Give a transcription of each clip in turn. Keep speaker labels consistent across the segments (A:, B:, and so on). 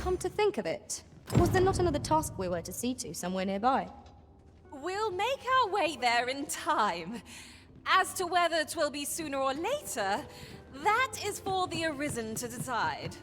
A: Come to think of it, was there not another task we were to see to somewhere nearby?
B: We'll make our way there in time. As to whether 'twill be sooner or later, that is for the Arisen to decide.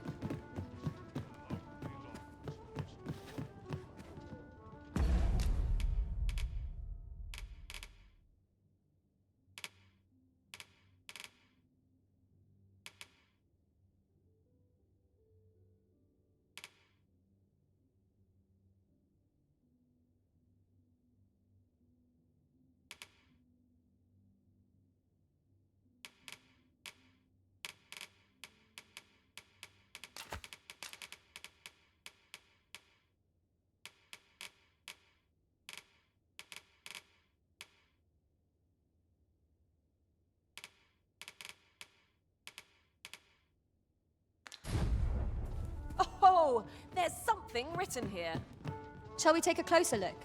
B: Oh, there's something written here.
A: Shall we take a closer look?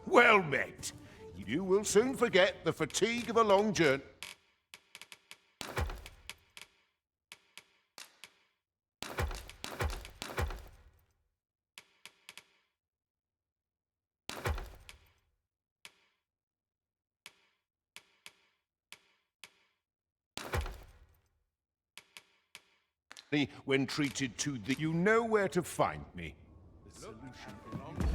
C: Well met. You will soon forget the fatigue of a long journey. When treated to the... You know where to find me. The solution belongs...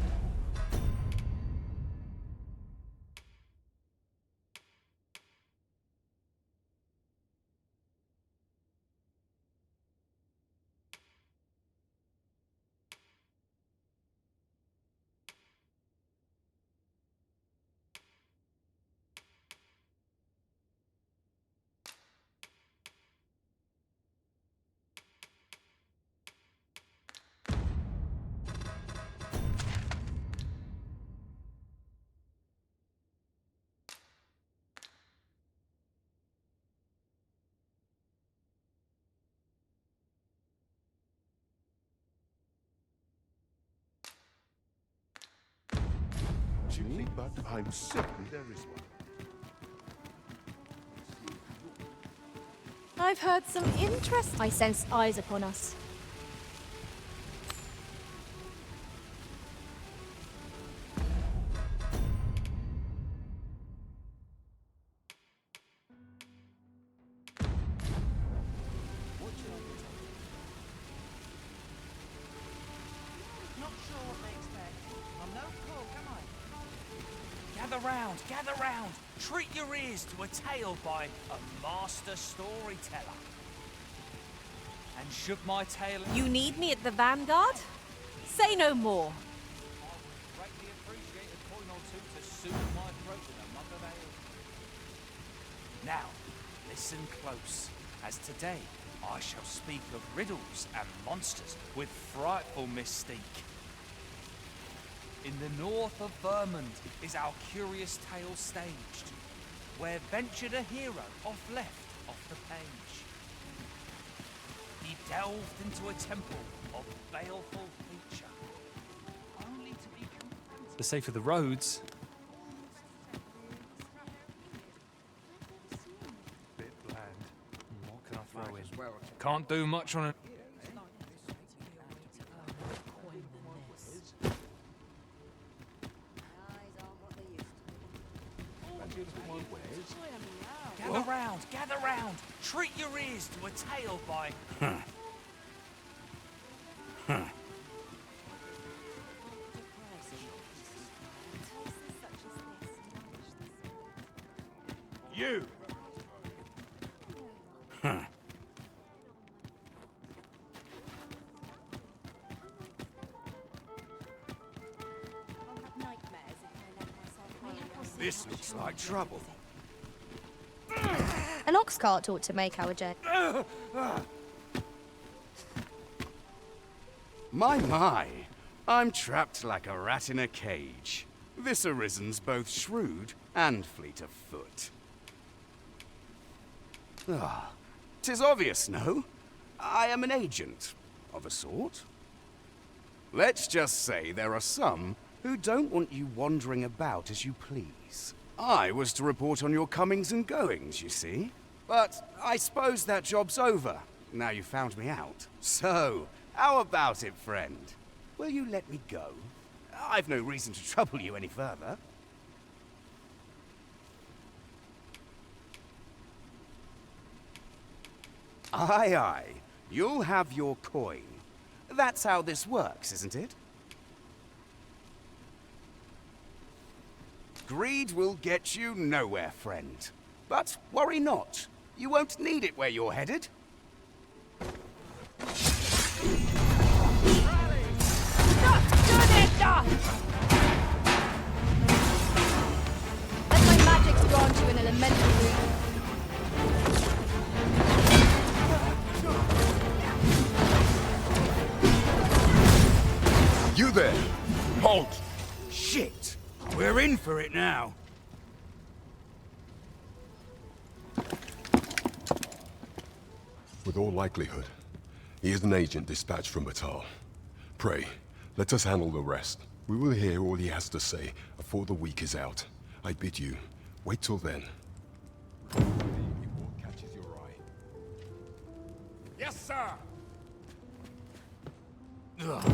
C: But I'm certain there is one.
A: I've heard some interest. I sense eyes upon us.
D: Gather round, treat your ears to a tale by a master storyteller. And should my tale...
B: You need me at the Vanguard? Say no more.
D: I would greatly appreciate a coin or two to soothe my throat with a mug of ale. Now, listen close, as today I shall speak of riddles and monsters with frightful mystique. In the north of Vermund is our curious tale staged, where ventured a hero off the page. He delved into a temple of baleful feature, only to be confronted.
E: The safer the roads. Bit bland. What can I throw in? Can't do much on it.
D: Gather round, treat your ears to a tale by...
C: You! This looks like trouble.
A: An ox cart ought to make our journey.
F: My, I'm trapped like a rat in a cage. This Arisen's both shrewd and fleet of foot. Ah, 'tis obvious, no? I am an agent, of a sort. Let's just say there are some who don't want you wandering about as you please. I was to report on your comings and goings, you see. But I suppose that job's over, now you've found me out. So, how about it, friend? Will you let me go? I've no reason to trouble you any further. Aye, aye. You'll have your coin. That's how this works, isn't it? Greed will get you nowhere, friend. But worry not. You won't need it where you're headed.
B: Not good enough!
A: Let my magic grant you an elemental boon.
C: You there! Halt!
F: Shit! We're in for it now.
G: With all likelihood, he is an agent dispatched from Batal. Pray, let us handle the rest. We will hear all he has to say before the week is out. I bid you, wait till then. Before it catches your eye.
C: Yes, sir!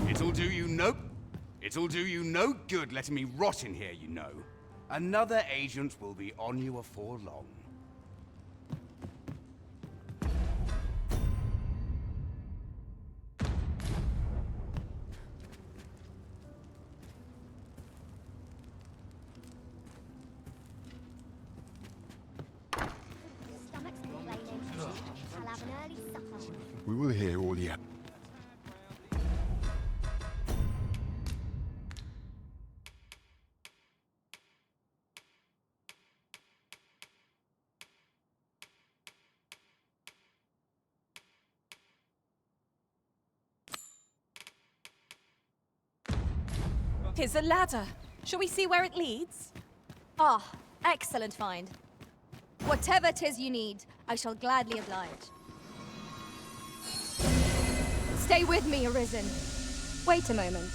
F: It'll do you no good letting me rot in here, you know. Another agent will be on you afore long.
G: We will hear all he has.
B: Here's a ladder. Shall we see where it leads?
A: Ah, excellent find. Whatever 'tis you need, I shall gladly oblige. Stay with me, Arisen. Wait a moment.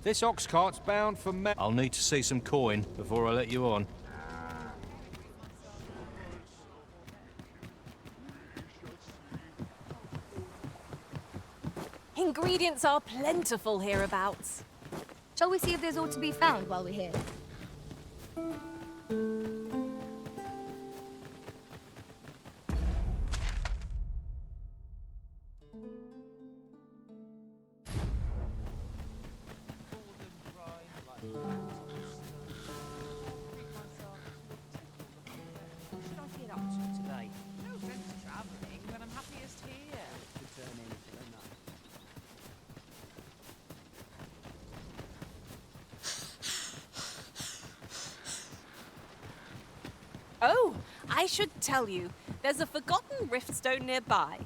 E: This ox cart's bound for I'll need to see some coin before I let you on.
B: Ingredients are plentiful hereabouts.
A: Shall we see if there's aught to be found while we're here?
B: Oh, I should tell you, there's a forgotten rift stone nearby.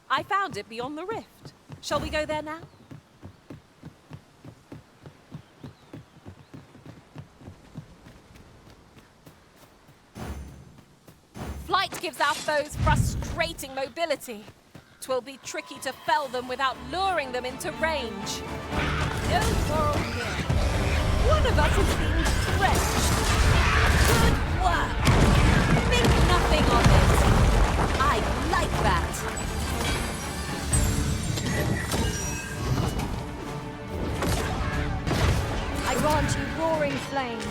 B: I found it beyond the rift. Shall we go there now? Flight gives our foes frustrating mobility. 'Twill be tricky to fell them without luring them into range. No quarrel here. One of us is being stretched. Good work. Think nothing of it. I like that.
A: I grant you roaring flame.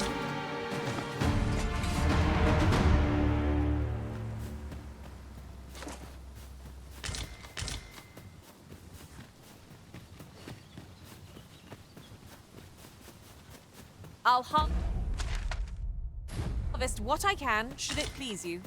B: I'll harvest what I can, should it please you.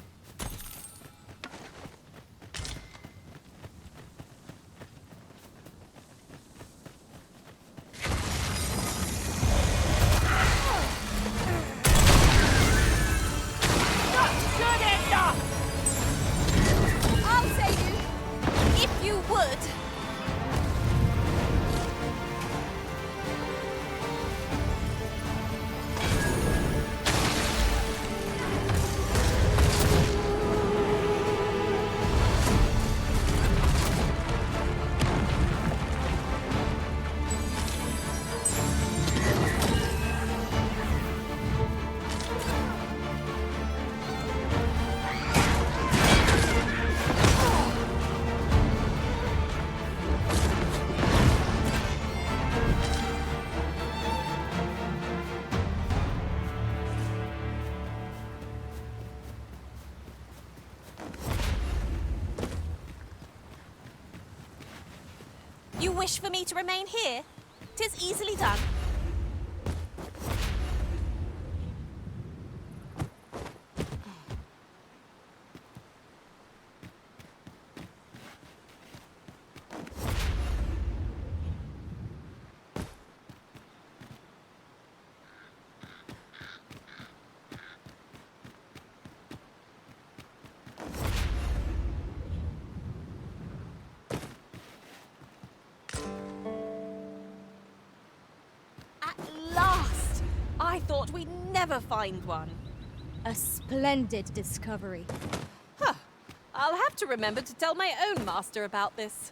B: Not good enough! I'll save you, if you would. wish for me to remain here? 'Tis easily done. I thought we'd never find one.
A: A splendid discovery.
B: Huh. I'll have to remember to tell my own master about this.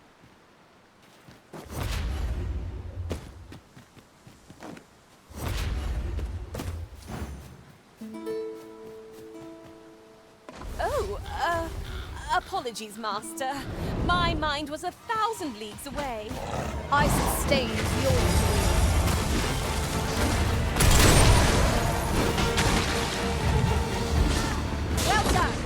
B: Oh, apologies, master. My mind was 1,000 leagues away.
A: I sustained your dream. Well done!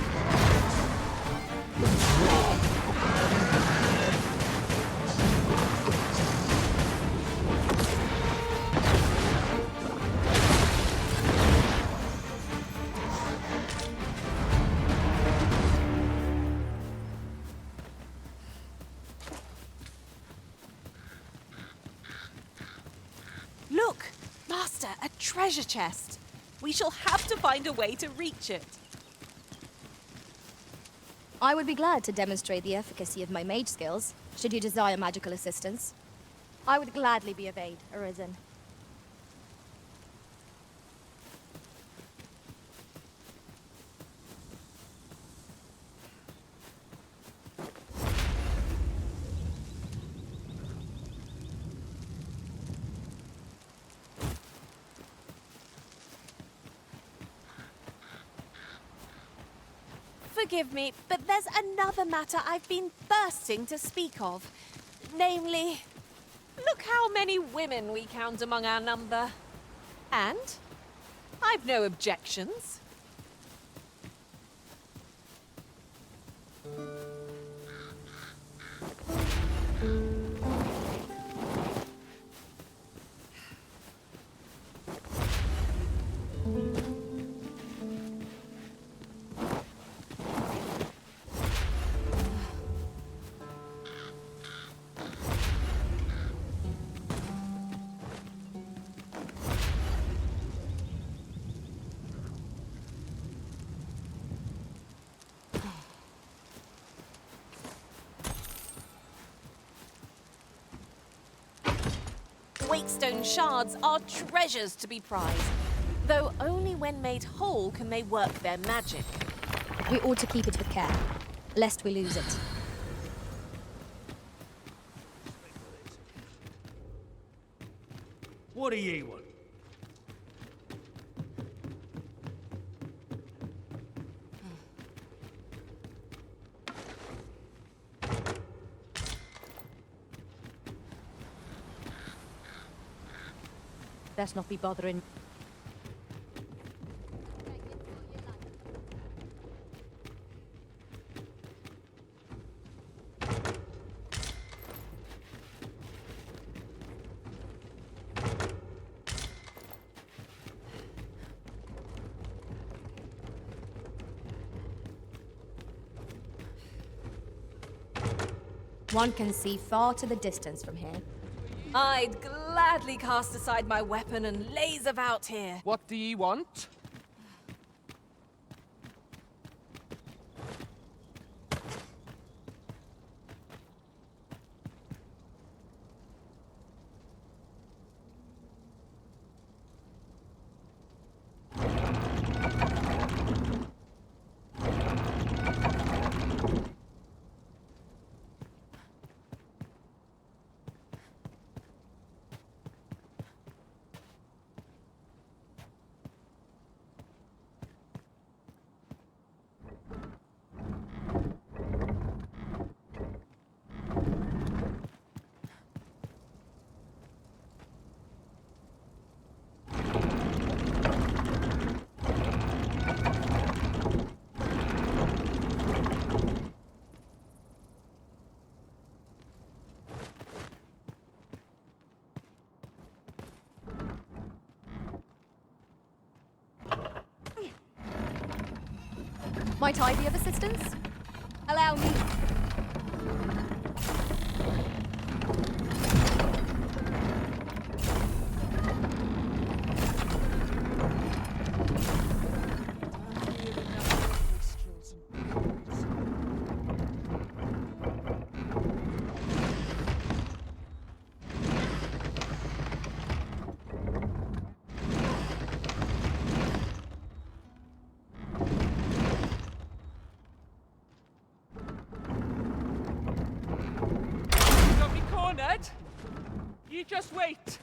B: Look, master, a treasure chest. We shall have to find a way to reach it.
A: I would be glad to demonstrate the efficacy of my mage skills, should you desire magical assistance. I would gladly be of aid, Arisen.
B: Forgive me, but there's another matter I've been bursting to speak of. Namely, look how many women we count among our number. And I've no objections. Wakestone shards are treasures to be prized, though only when made whole can they work their magic.
A: We ought to keep it with care, lest we lose it.
H: What do ye want?
A: Best not be bothering. One can see far to the distance from here.
B: I'd gladly cast aside my weapon and laze about here.
E: What do ye want?
A: Might I be of assistance? Allow me.
D: Got me cornered. You just wait.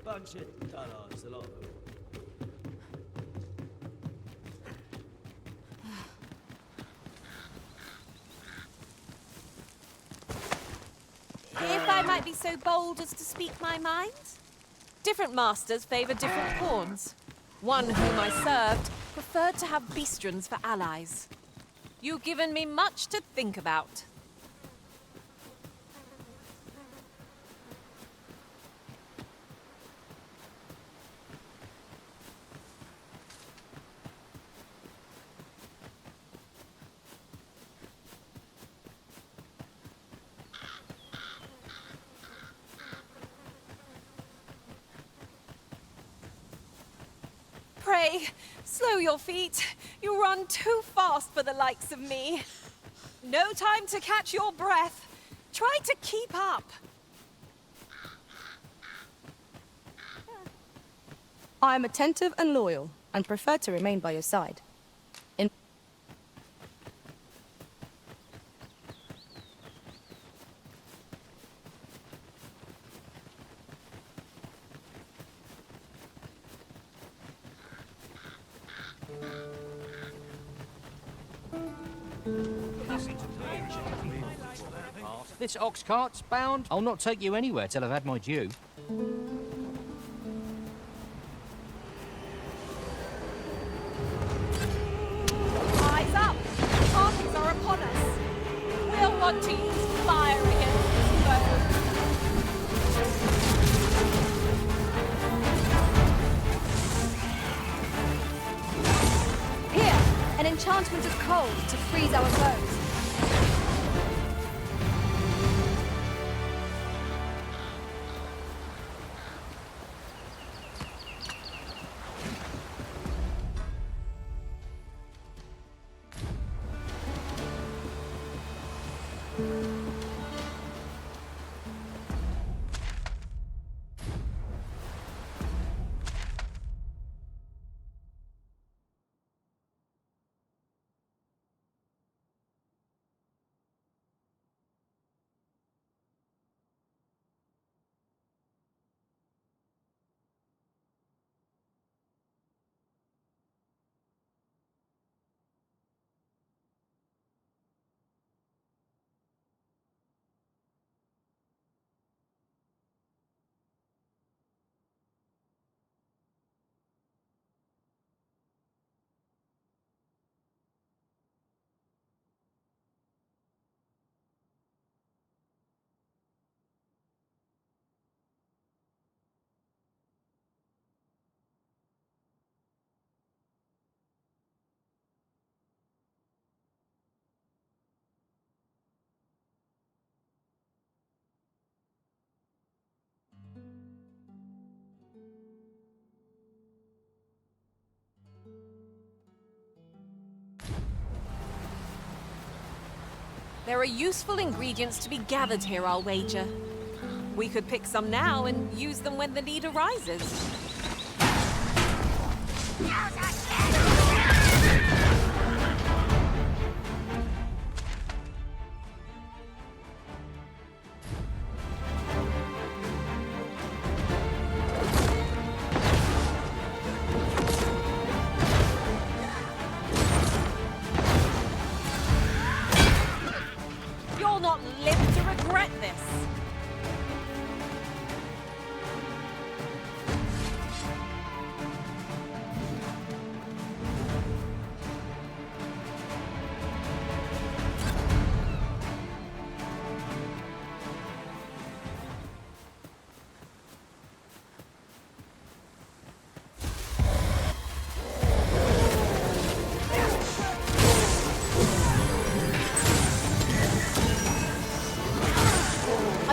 H: Bunch of dullards, a lot of them.
B: If I might be so bold as to speak my mind? Different masters favour different pawns. One whom I served preferred to have beastrons for allies. You've given me much to think about. Pray, slow your feet. You run too fast for the likes of me. No time to catch your breath. Try to keep up.
A: I am attentive and loyal, and prefer to remain by your side.
E: This ox cart's bound. I'll not take you anywhere till I've had my due.
B: Eyes up! Armies are upon us. We'll want to use fire against this foe.
A: Here, an enchantment of cold to freeze our foes.
B: There are useful ingredients to be gathered here, I'll wager. We could pick some now and use them when the need arises.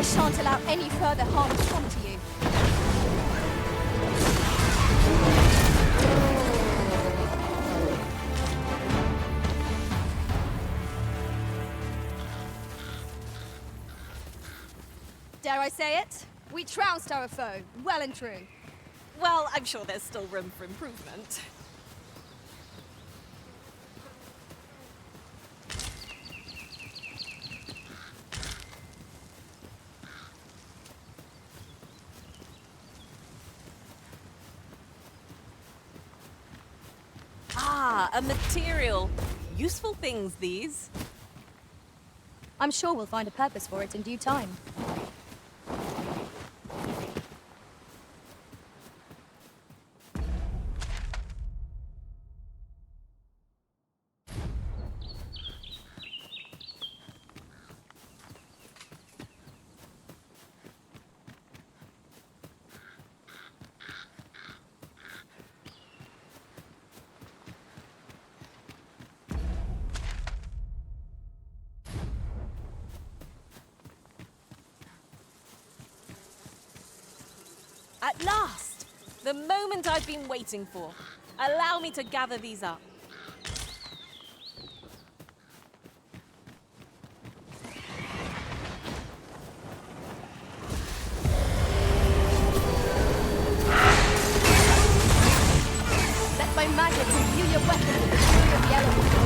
A: shan't allow any further harm to come to you. Dare I say it? We trounced our foe, well and true.
B: Well, I'm sure there's still room for improvement. Ah, a material. Useful things, these.
A: I'm sure we'll find a purpose for it in due time.
B: At last! The moment I've been waiting for. Allow me to gather these up.
A: Let my magic imbue your weapon with the fury of the elements.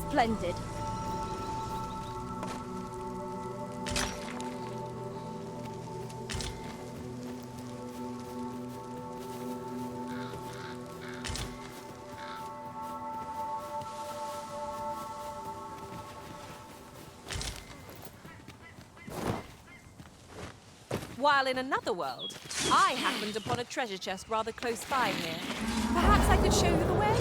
A: Splendid.
B: While in another world, I happened upon a treasure chest rather close by here. Perhaps I could show you the way?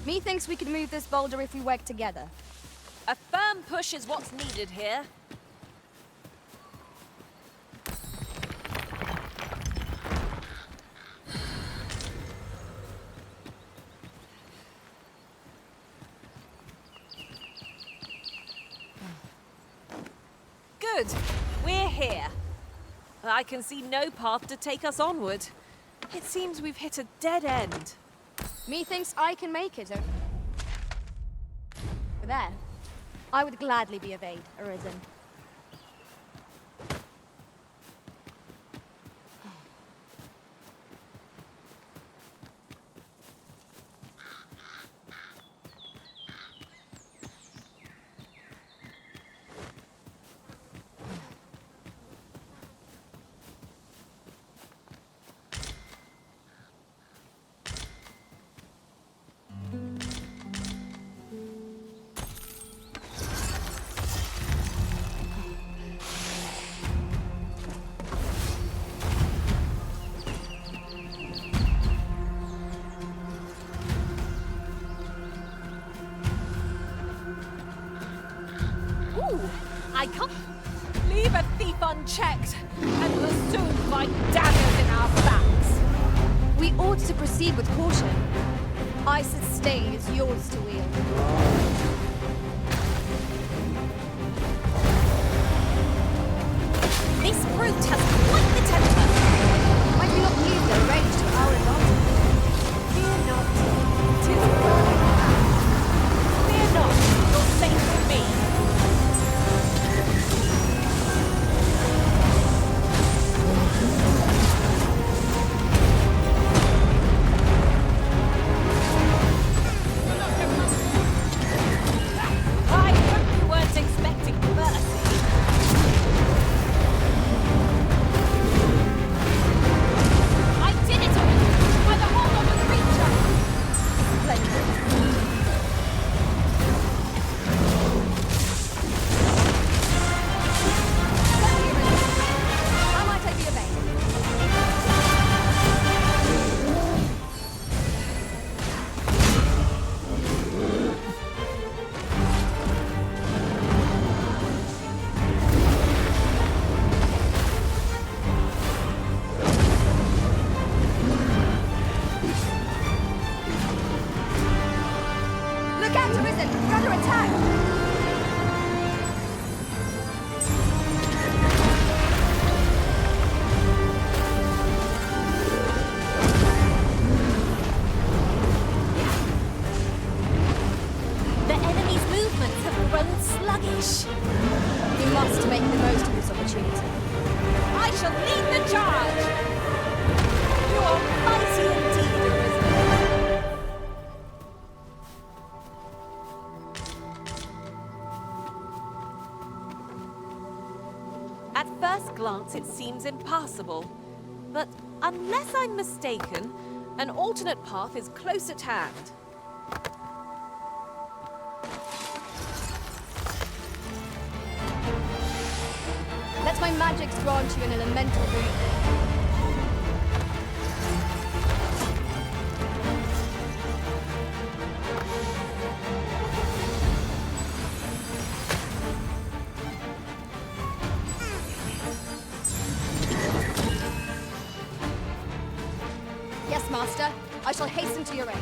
A: Methinks we could move this boulder if we work together.
B: A firm push is what's needed here. Good. We're here. I can see no path to take us onward. It seems we've hit a dead end.
A: Methinks I can make it over there. I would gladly be of aid, Arisen.
B: I can't leave a thief unchecked, and we'll soon find daggers in our backs.
A: We ought to proceed with caution. Ice's stain is yours to wield.
B: This brute has quite the temper.
A: Might we not use their range to our advantage?
B: Fear not. 'Tis well. Fear not. You're safe with me. I hope you weren't expecting mercy. I did it all! By the hold of a creature! Splendid.
A: How might I be of aid? Look out, Arisen! We're under attack!
B: The enemy's movements have grown sluggish.
A: We must make the most of this opportunity.
B: I shall lead the charge! You are mighty indeed, Arisen. At first glance, it seems impassable. But unless I'm mistaken, an alternate path is close at hand.
A: Let my magics grant you an elemental boon. Yes, Master. I shall hasten to your aid.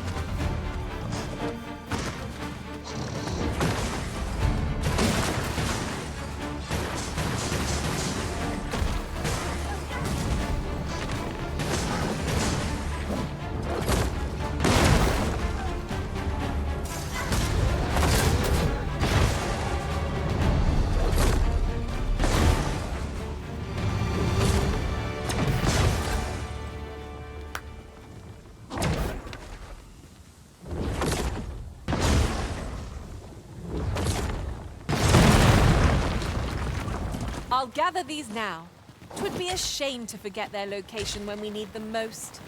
B: I'll gather these now. 'Twould be a shame to forget their location when we need them most.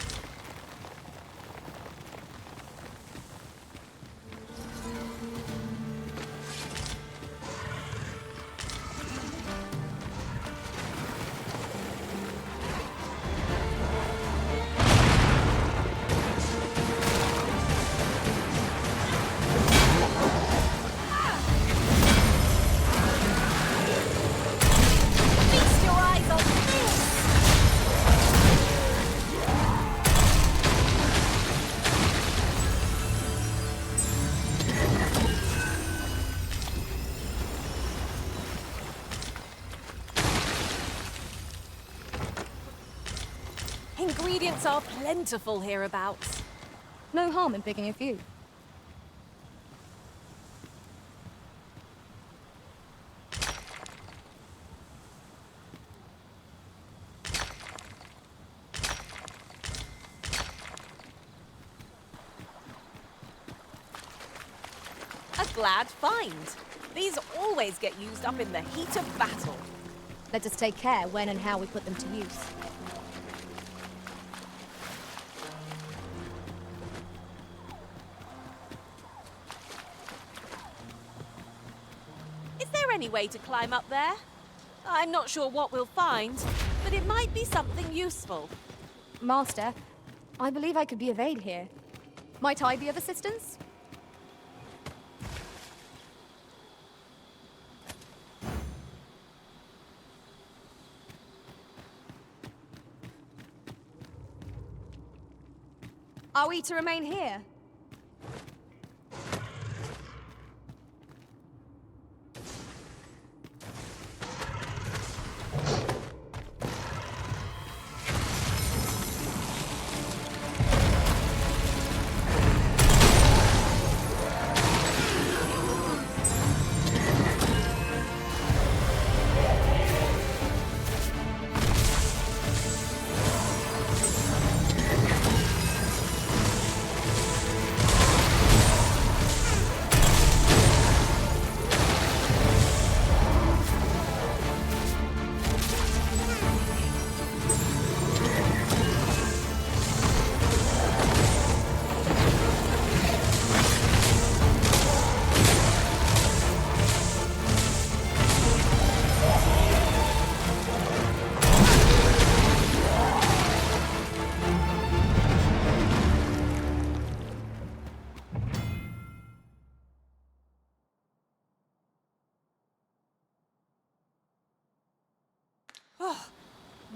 B: Feast your eyes on this! ingredients are plentiful hereabouts.
A: No harm in picking a few.
B: A glad find. These always get used up in the heat of battle.
A: Let us take care when and how we put them to use.
B: Is there any way to climb up there? I'm not sure what we'll find, but it might be something useful.
A: Master, I believe I could be of aid here. Might I be of assistance? Are we to remain here?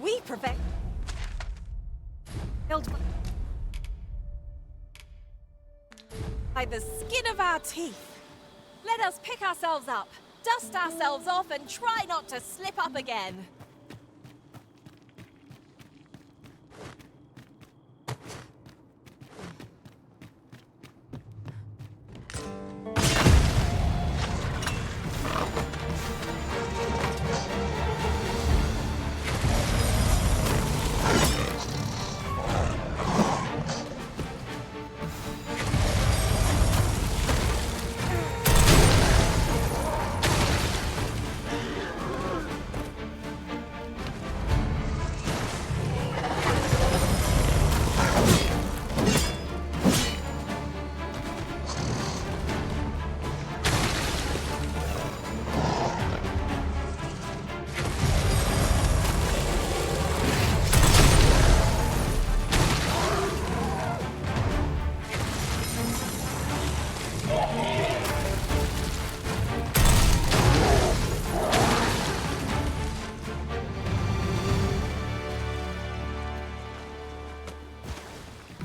B: We prevailed by the skin of our teeth. Let us pick ourselves up, dust ourselves off, and try not to slip up again.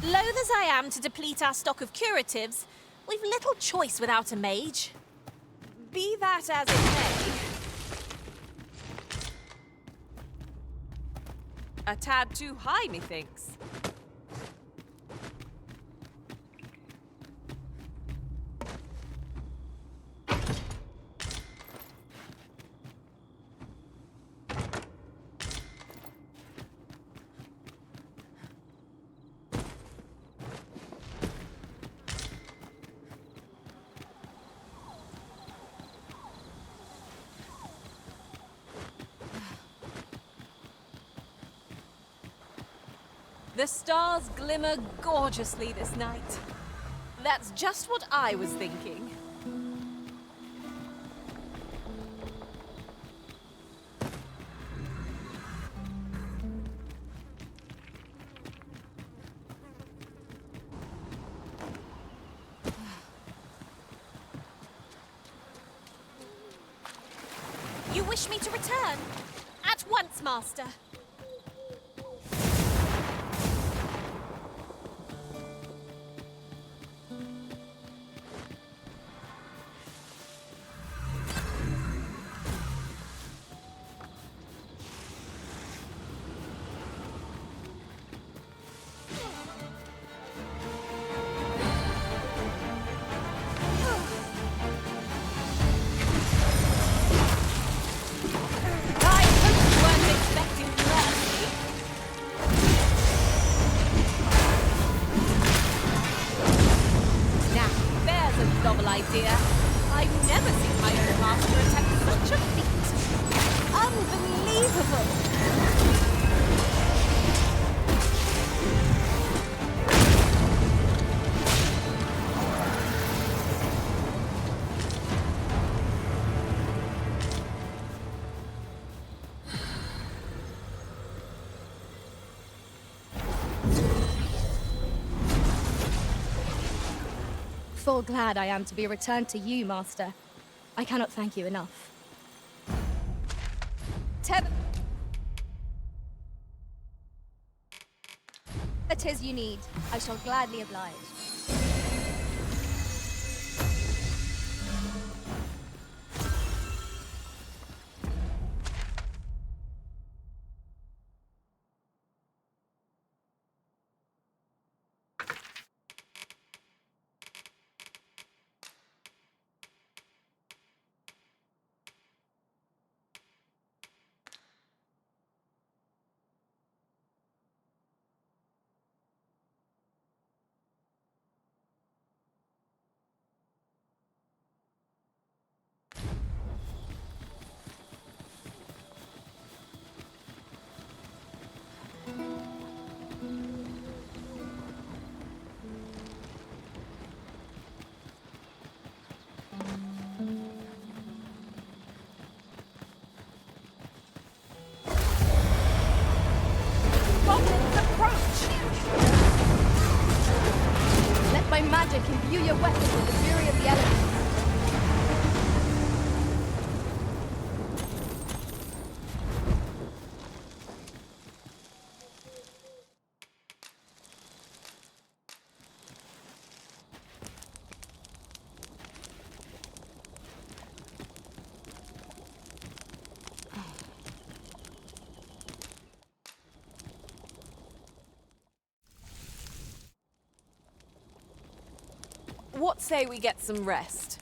B: Loath as I am to deplete our stock of curatives, we've little choice without a mage. Be that as it may. A tad too high, methinks. The stars glimmer gorgeously this night. That's just what I was thinking. You wish me to return? At once, Master. idea. I've never seen my own master attempt such a feat. Unbelievable!
A: Full glad I am to be returned to you, Master. I cannot thank you enough. It is you need. I shall gladly oblige. Let my magic imbue your weapons with the fury of the elements.
B: What say we get some rest?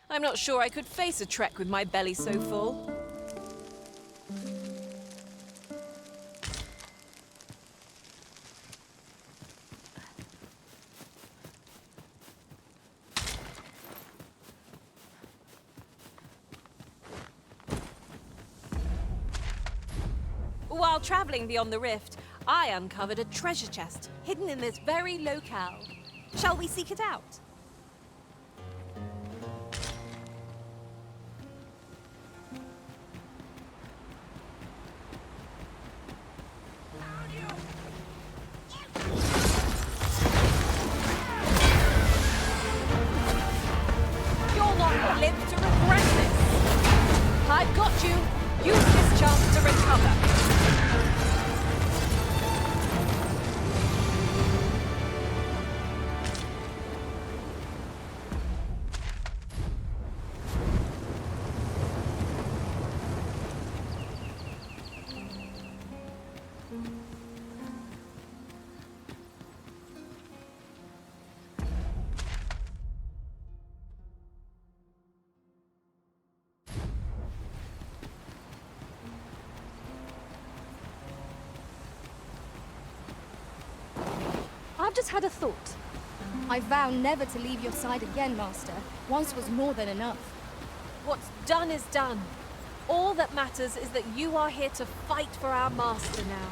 B: I'm not sure I could face a trek with my belly so full. While traveling beyond the rift, I uncovered a treasure chest hidden in this very locale. Shall we seek it out? You'll not live to regret this. I've got you. Use this chance to recover.
A: I've just had a thought. I vow never to leave your side again, Master. Once was more than enough.
B: What's done is done. All that matters is that you are here to fight for our master now.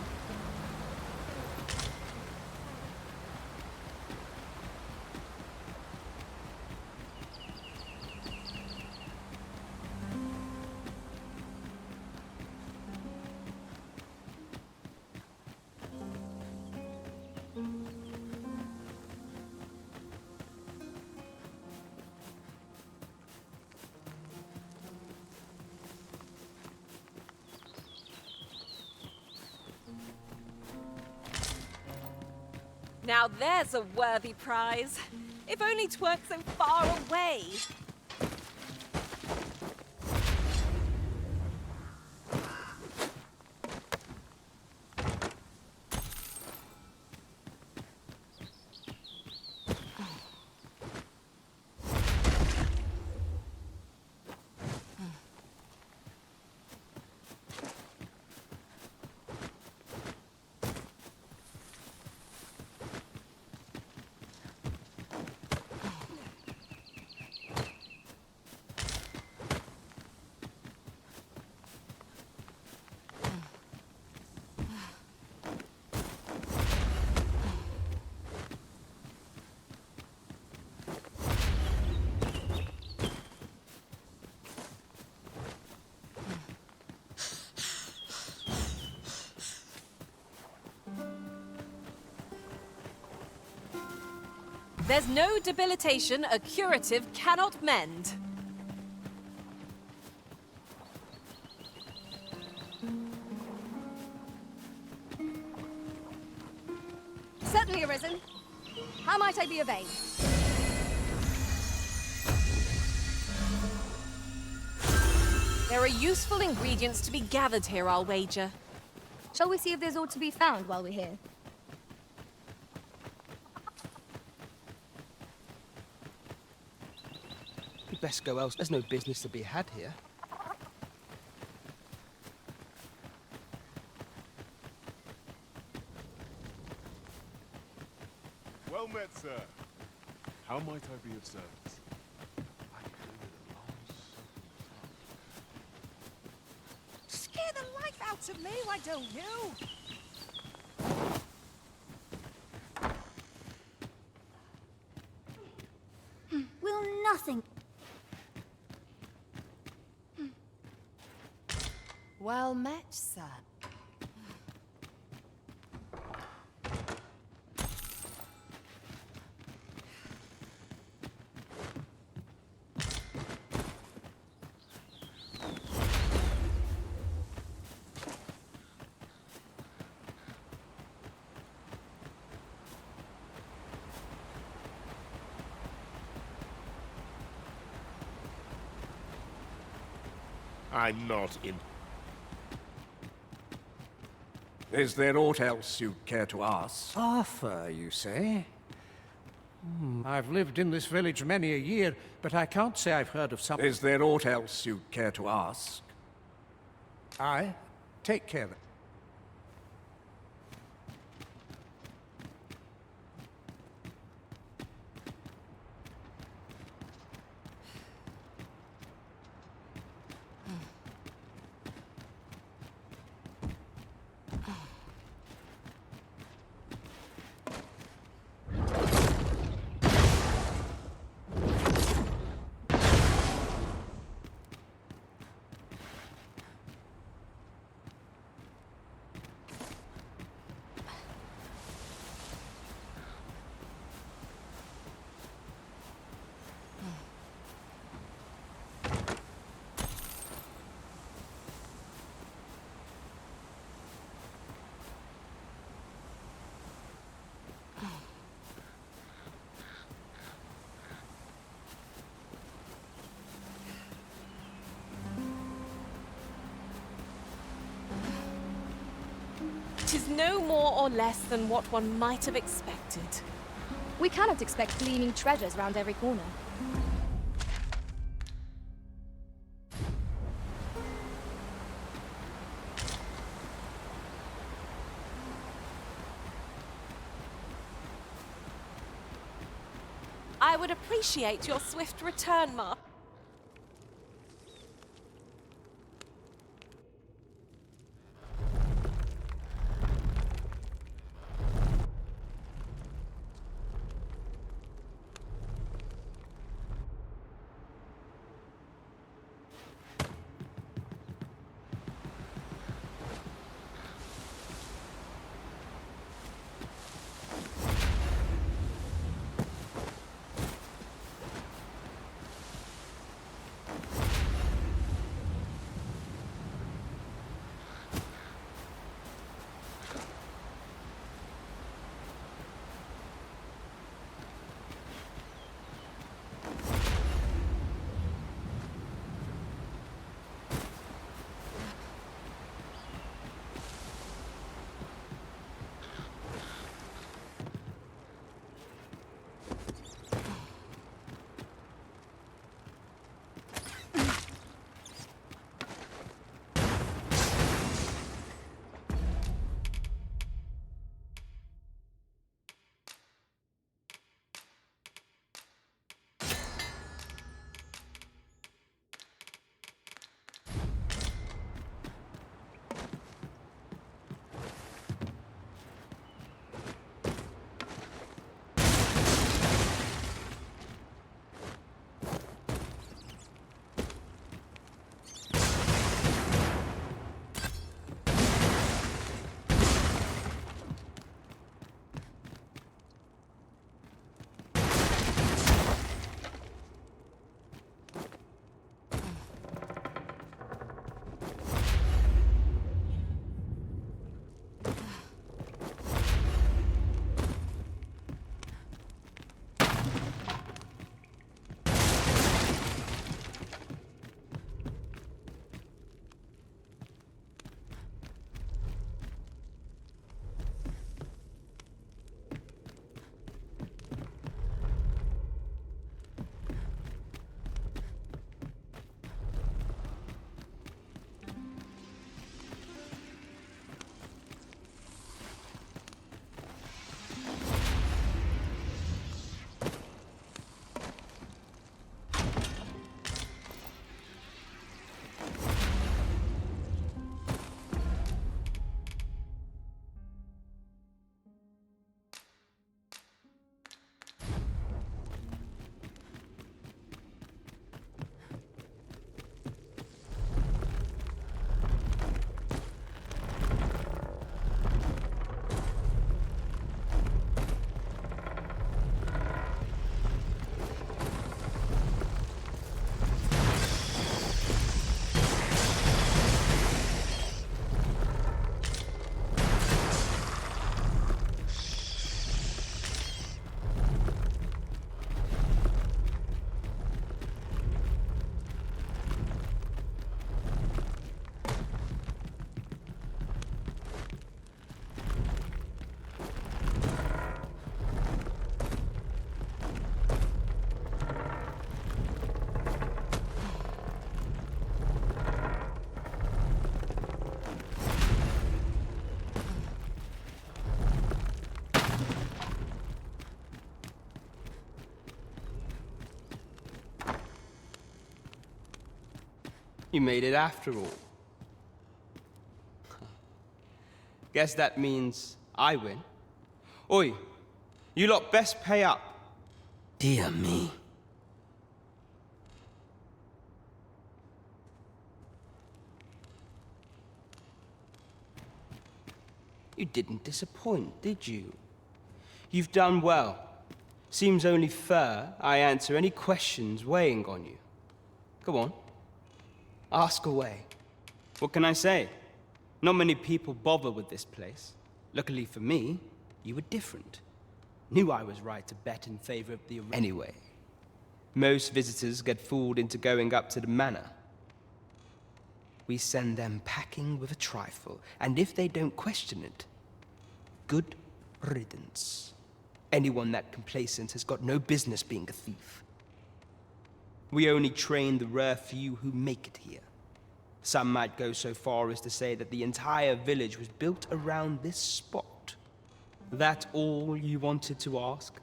B: Now there's a worthy prize. If only 'tweren't so far away. There's no debilitation a curative cannot mend.
A: Certainly, Arisen. How might I be of aid?
B: There are useful ingredients to be gathered here, I'll wager.
A: Shall we see if there's aught to be found while we're here?
I: We'd best go else. There's no business to be had here.
C: Well met, sir. How might I be of service?
J: Scare the life out of me, why don't you?
A: Will nothing...
J: Well met, sir.
C: I'm not in...
K: Is there aught else you'd care to ask?
D: Arthur, you say? I've lived in this village many a year, but I can't say I've heard of some...
K: Is there aught else you'd care to ask?
D: Aye. Take care of it.
B: It is no more or less than what one might have expected.
A: We cannot expect gleaming treasures round every corner.
B: I would appreciate your swift return, Mark.
I: You made it after all. Guess that means I win. Oi, you lot best pay up. Dear me. You didn't disappoint, did you? You've done well. Seems only fair I answer any questions weighing on you. Go on. Ask away. What can I say? Not many people bother with this place. Luckily for me, you were different. Knew I was right to bet in favor of the... Anyway, most visitors get fooled into going up to the manor. We send them packing with a trifle, and if they don't question it, good riddance. Anyone that complacent has got no business being a thief. We only train the rare few who make it here. Some might go so far as to say that the entire village was built around this spot. That all you wanted to ask?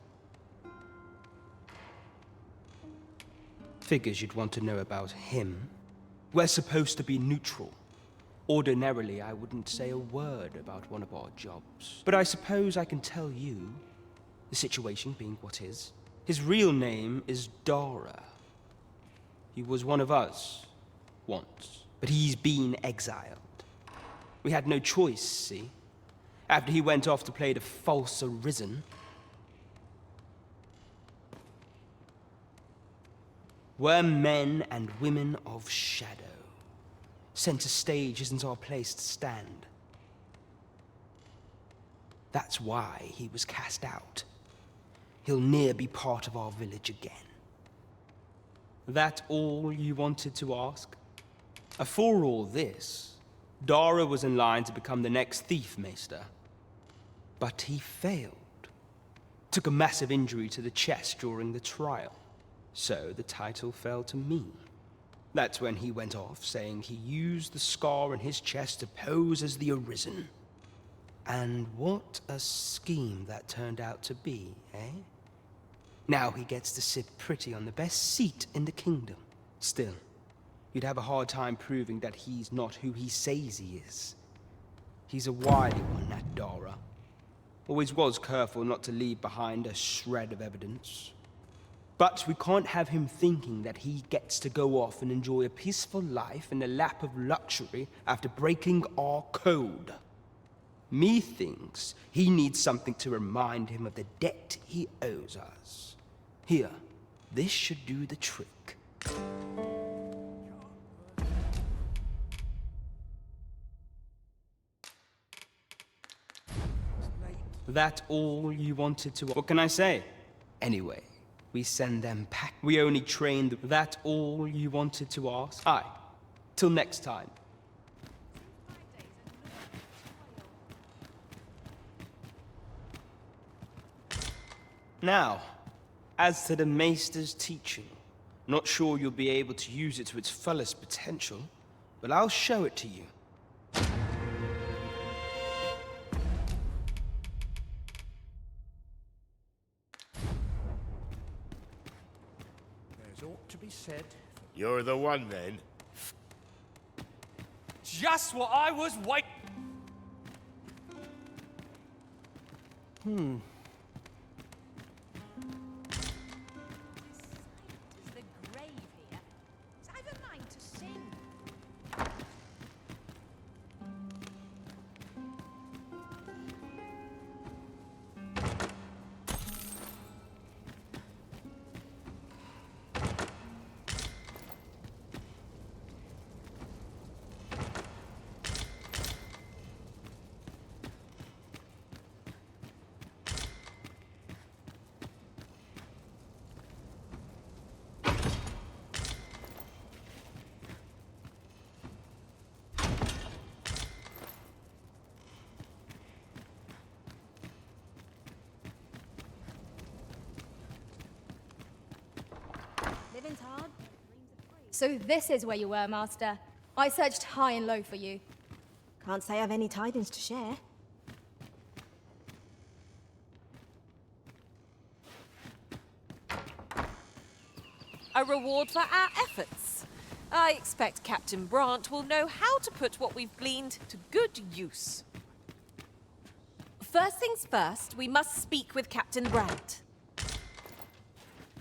I: Figures you'd want to know about him. We're supposed to be neutral. Ordinarily, I wouldn't say a word about one of our jobs. But I suppose I can tell you, the situation being what is. His real name is Dara. He was one of us, once. But he's been exiled. We had no choice, see? After he went off to play the false arisen. We're men and women of shadow. Center stage isn't our place to stand. That's why he was cast out. He'll ne'er be part of our village again. That all you wanted to ask? For all this, Dara was in line to become the next thief maester. But he failed. Took a massive injury to the chest during the trial. So the title fell to me. That's when he went off, saying he used the scar in his chest to pose as the Arisen. And what a scheme that turned out to be, eh? Now he gets to sit pretty on the best seat in the kingdom. Still, you'd have a hard time proving that he's not who he says he is. He's a wily one, that Dara. Always was careful not to leave behind a shred of evidence. But we can't have him thinking that he gets to go off and enjoy a peaceful life in the lap of luxury after breaking our code. Methinks he needs something to remind him of the debt he owes us. Here, this should do the trick. That all you wanted to... What can I say? Anyway, we send them pack. We only train the... That all you wanted to ask? Aye. Till next time. Now, as to the Maester's teaching, not sure you'll be able to use it to its fullest potential, but I'll show it to you.
K: There's ought to be said.
C: You're the one, then.
D: Just what I was waiting.
J: Is the grave here? I've a mind to sing.
A: Living's hard. So this is where you were, Master. I searched high and low for you. Can't say I've any tidings to share.
B: A reward for our efforts. I expect Captain Brandt will know how to put what we've gleaned to good use. First things first, we must speak with Captain Brandt.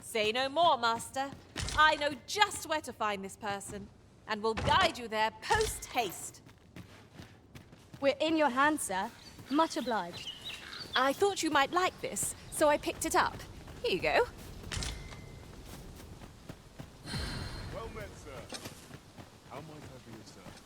B: Say no more, Master. I know just where to find this person, and will guide you there post-haste.
A: We're in your hands, sir. Much obliged.
B: I thought you might like this, so I picked it up. Here you go.
C: Well met, sir. How might I be of service?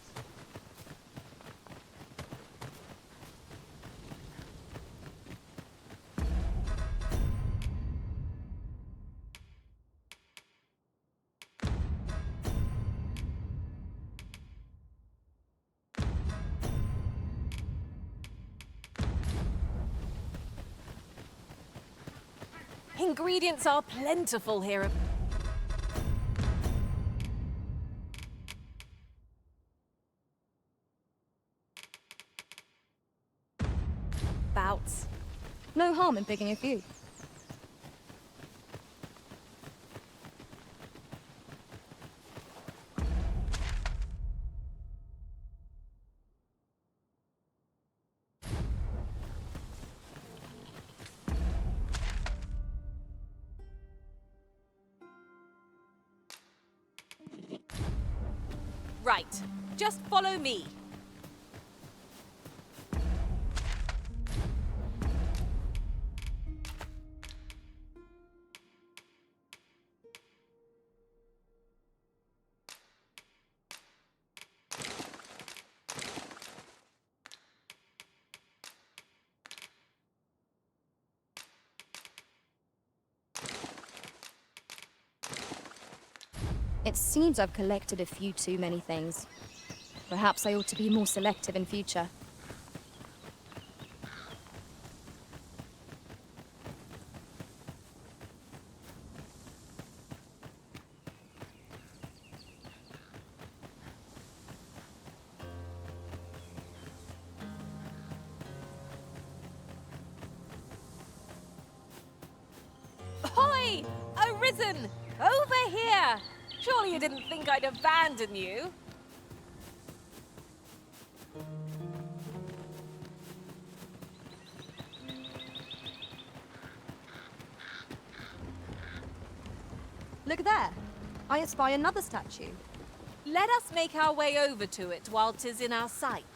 B: Ingredients are plentiful here. Bouts.
A: No harm in picking a few.
B: Right. Just follow me.
A: It seems I've collected a few too many things. Perhaps I ought to be more selective in future.
B: Ahoy! Arisen! Over here! Surely you didn't think I'd abandon you?
A: Look there. I espy another statue.
B: Let us make our way over to it while 'tis in our sights.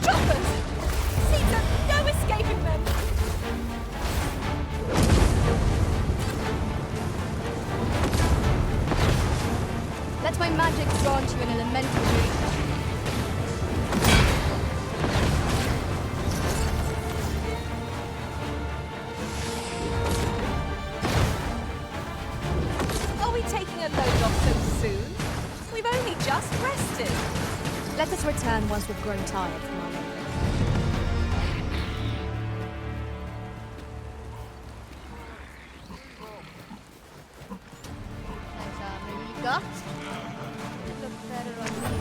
B: Choppers! Caesar, no escaping them!
A: Let my magic grant you an elemental reach.
B: Are we taking a load off so soon? We've only just rested.
A: Let us return once we've grown tired from our labor. Maybe you got? It looked better on me.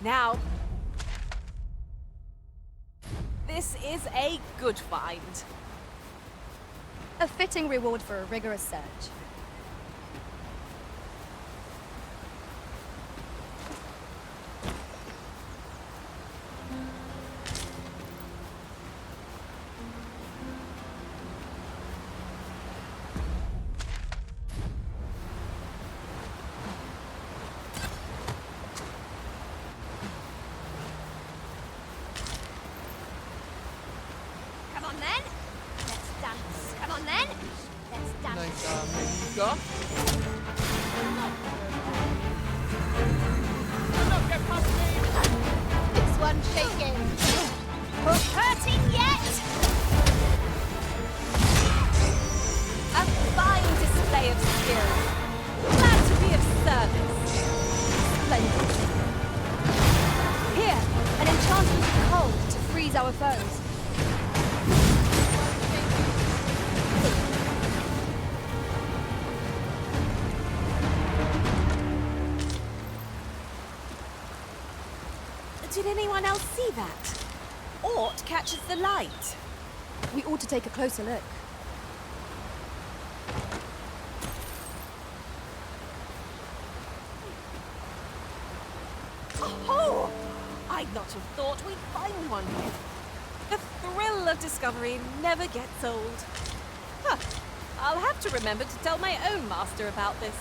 B: Now, this is a good find.
A: A fitting reward for a rigorous search. then. Let's dance. Come on then. Let's dance. This one's shaking. Hook hurting yet?
B: A fine display of skill. Glad to be of service.
A: Splendid. Here, an enchantment of cold to freeze our foes.
B: Did anyone else see that? Aught catches the light.
A: We ought to take a closer look.
B: Oh! I'd not have thought we'd find one here. The thrill of discovery never gets old. Huh. I'll have to remember to tell my own master about this.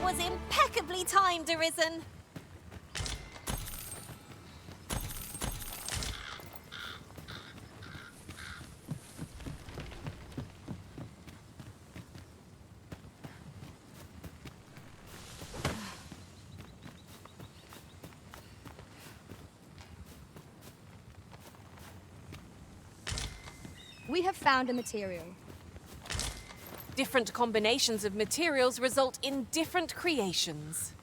B: was impeccably timed, Arisen.
A: We have found a material.
B: Different combinations of materials result in different creations.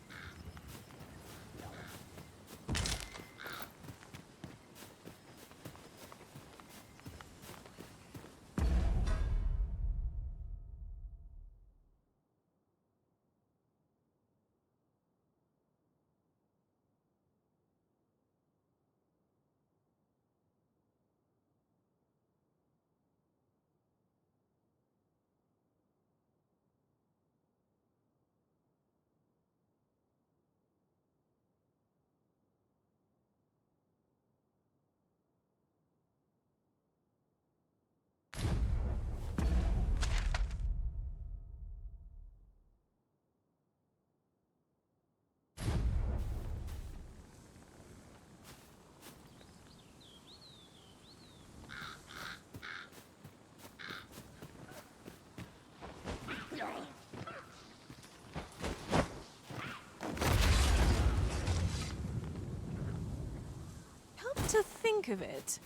B: To think of it,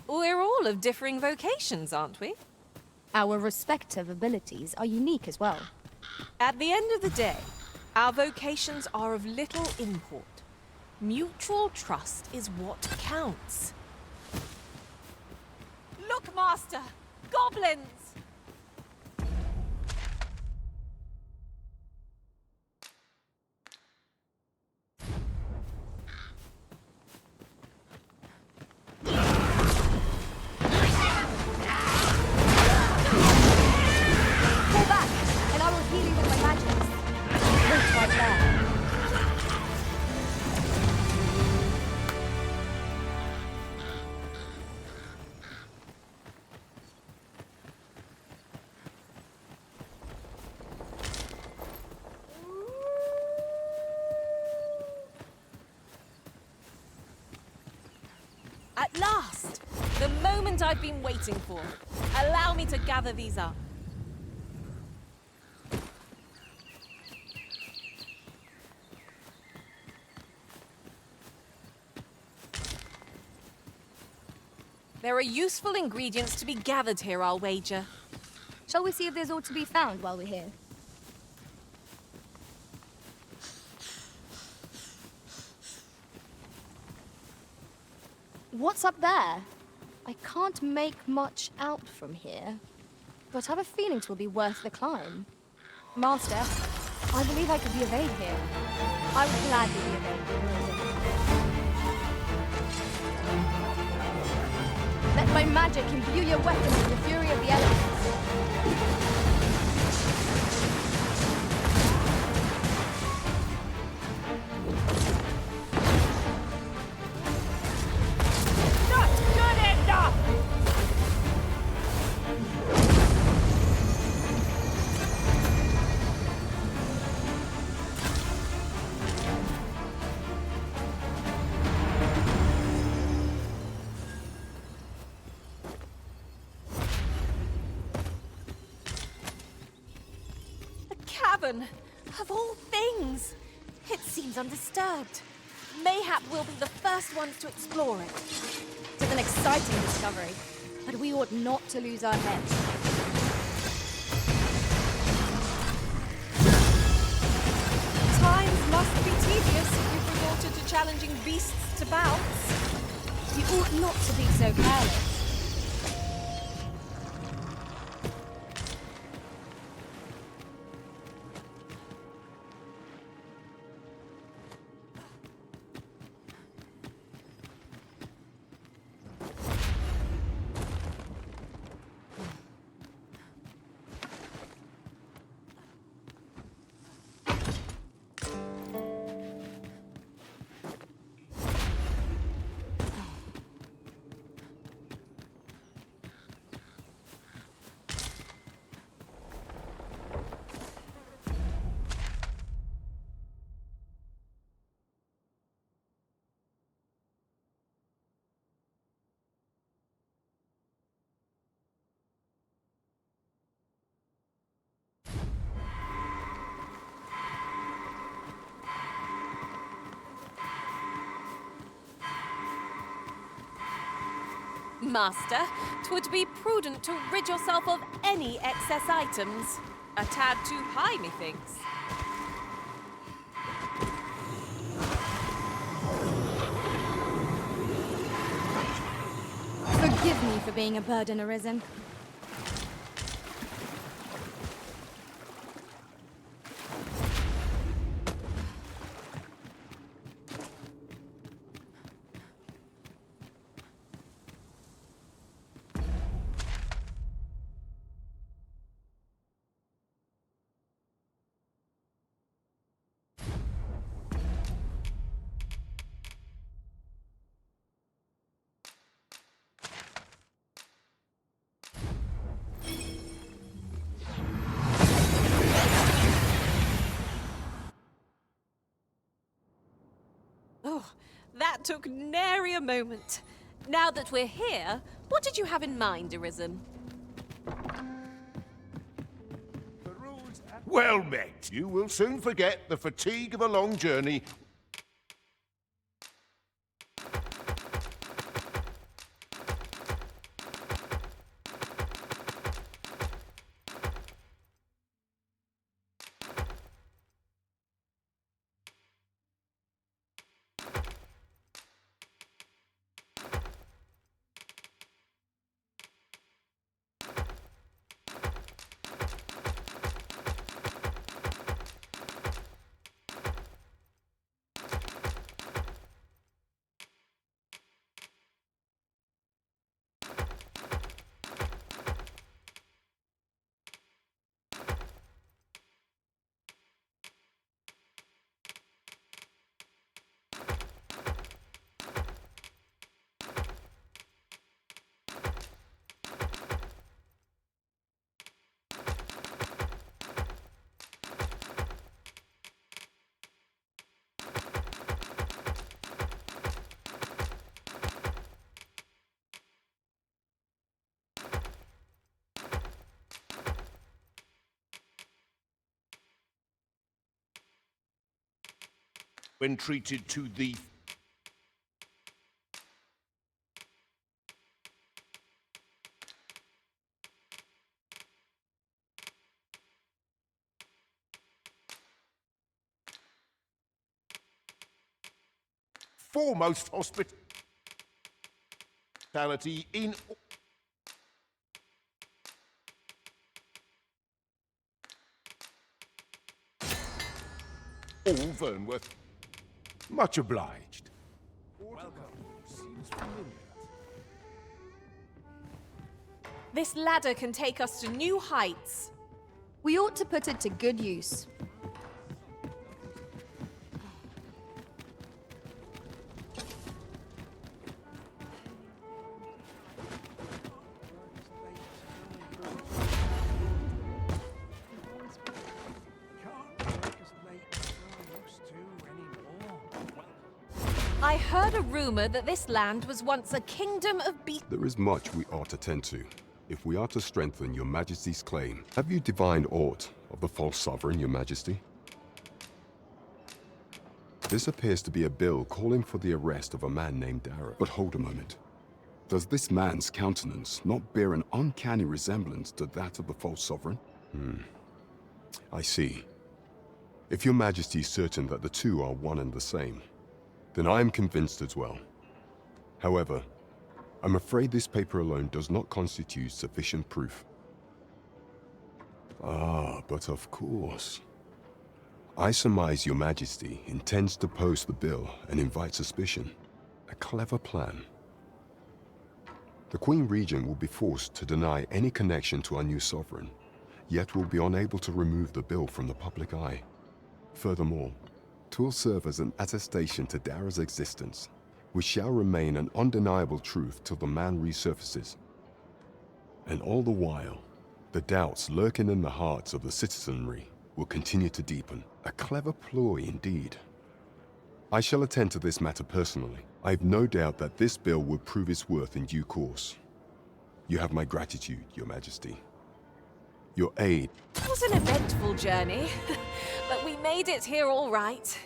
B: we're all of differing vocations, aren't we?
A: Our respective abilities are unique as well.
B: At the end of the day, our vocations are of little import. Mutual trust is what counts. Look, Master! Goblins! At last! The moment I've been waiting for. Allow me to gather these up. There are useful ingredients to be gathered here, I'll wager.
A: Shall we see if there's aught to be found while we're here? What's up there? I can't make much out from here, but I have a feeling it will be worth the climb. Master, I believe I could be of aid here. I would gladly be of aid. Let my magic imbue your weapons with the fury of the elements.
B: Of all things! It seems undisturbed. Mayhap we'll be the first ones to explore it.
A: It is an exciting discovery, but we ought not to lose our heads.
B: Times must be tedious if you've resorted to challenging beasts to bouts.
A: You ought not to be so careless.
B: Master, 'twould be prudent to rid yourself of any excess items. A tad too high, methinks.
A: Forgive me for being a burden, Arisen.
B: Oh, that took nary a moment. Now that we're here, what did you have in mind, Arisen?
C: Well met. You will soon forget the fatigue of a long journey. When treated to the foremost hospitality in all Vernworth. Much obliged. Welcome. Seems familiar.
B: This ladder can take us to new heights.
A: We ought to put it to good use.
B: I heard a rumor that this land was once a kingdom of beasts.
G: There is much we ought to tend to, if we are to strengthen your majesty's claim. Have you divined aught of the false sovereign, your majesty? This appears to be a bill calling for the arrest of a man named Dara. But hold a moment. Does this man's countenance not bear an uncanny resemblance to that of the false sovereign? I see. If your majesty is certain that the two are one and the same, then I am convinced as well. However, I'm afraid this paper alone does not constitute sufficient proof. Ah, but of course. I surmise your majesty intends to post the bill and invite suspicion. A clever plan. The Queen Regent will be forced to deny any connection to our new sovereign, yet will be unable to remove the bill from the public eye. Furthermore, 'twill serve as an attestation to Dara's existence, which shall remain an undeniable truth till the man resurfaces. And all the while, the doubts lurking in the hearts of the citizenry will continue to deepen. A clever ploy indeed. I shall attend to this matter personally. I have no doubt that this bill will prove its worth in due course. You have my gratitude, your majesty. Your aid.
B: It was an eventful journey, but we made it here all right.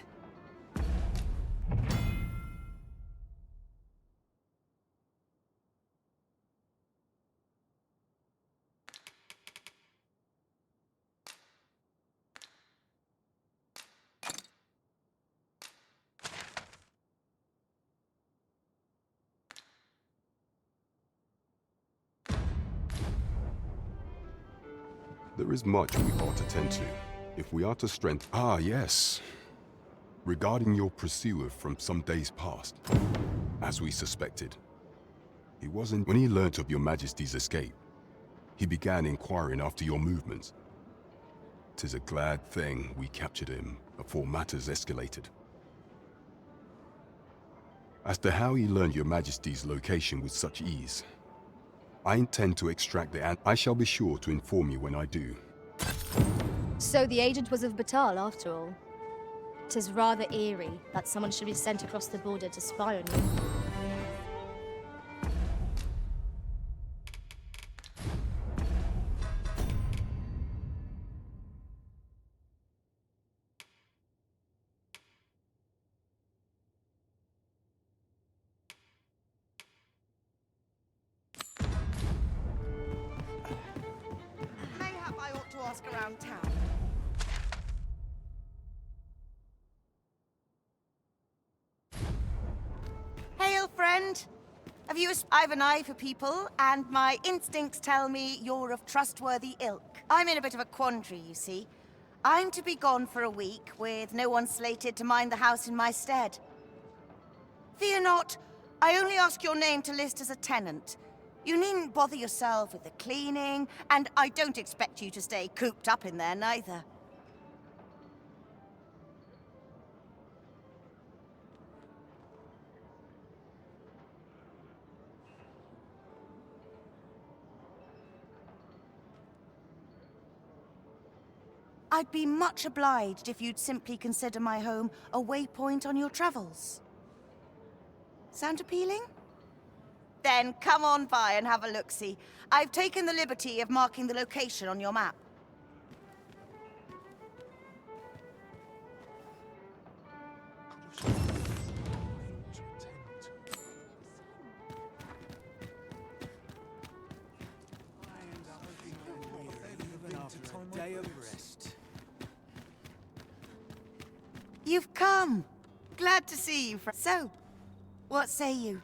G: There is much we ought to tend to, if we are to strengthen... Ah, yes. Regarding your pursuer from some days past, as we suspected. He wasn't... When he learnt of your Majesty's escape, he began inquiring after your movements. 'Tis a glad thing we captured him before matters escalated. As to how he learned your Majesty's location with such ease, I intend to extract the I shall be sure to inform you when I do.
A: So the agent was of Batal, after all. 'Tis rather eerie that someone should be sent across the border to spy on you.
J: Mayhap I ought to ask around town. Hail, friend. Have you I've an eye for people, and my instincts tell me you're of trustworthy ilk. I'm in a bit of a quandary, you see. I'm to be gone for a week, with no one slated to mind the house in my stead. Fear not, I only ask your name to list as a tenant. You needn't bother yourself with the cleaning, and I don't expect you to stay cooped up in there, neither. I'd be much obliged if you'd simply consider my home a waypoint on your travels. Sound appealing? Then come on by and have a look-see. I've taken the liberty of marking the location on your map. You've come. Glad to see you. So, what say you?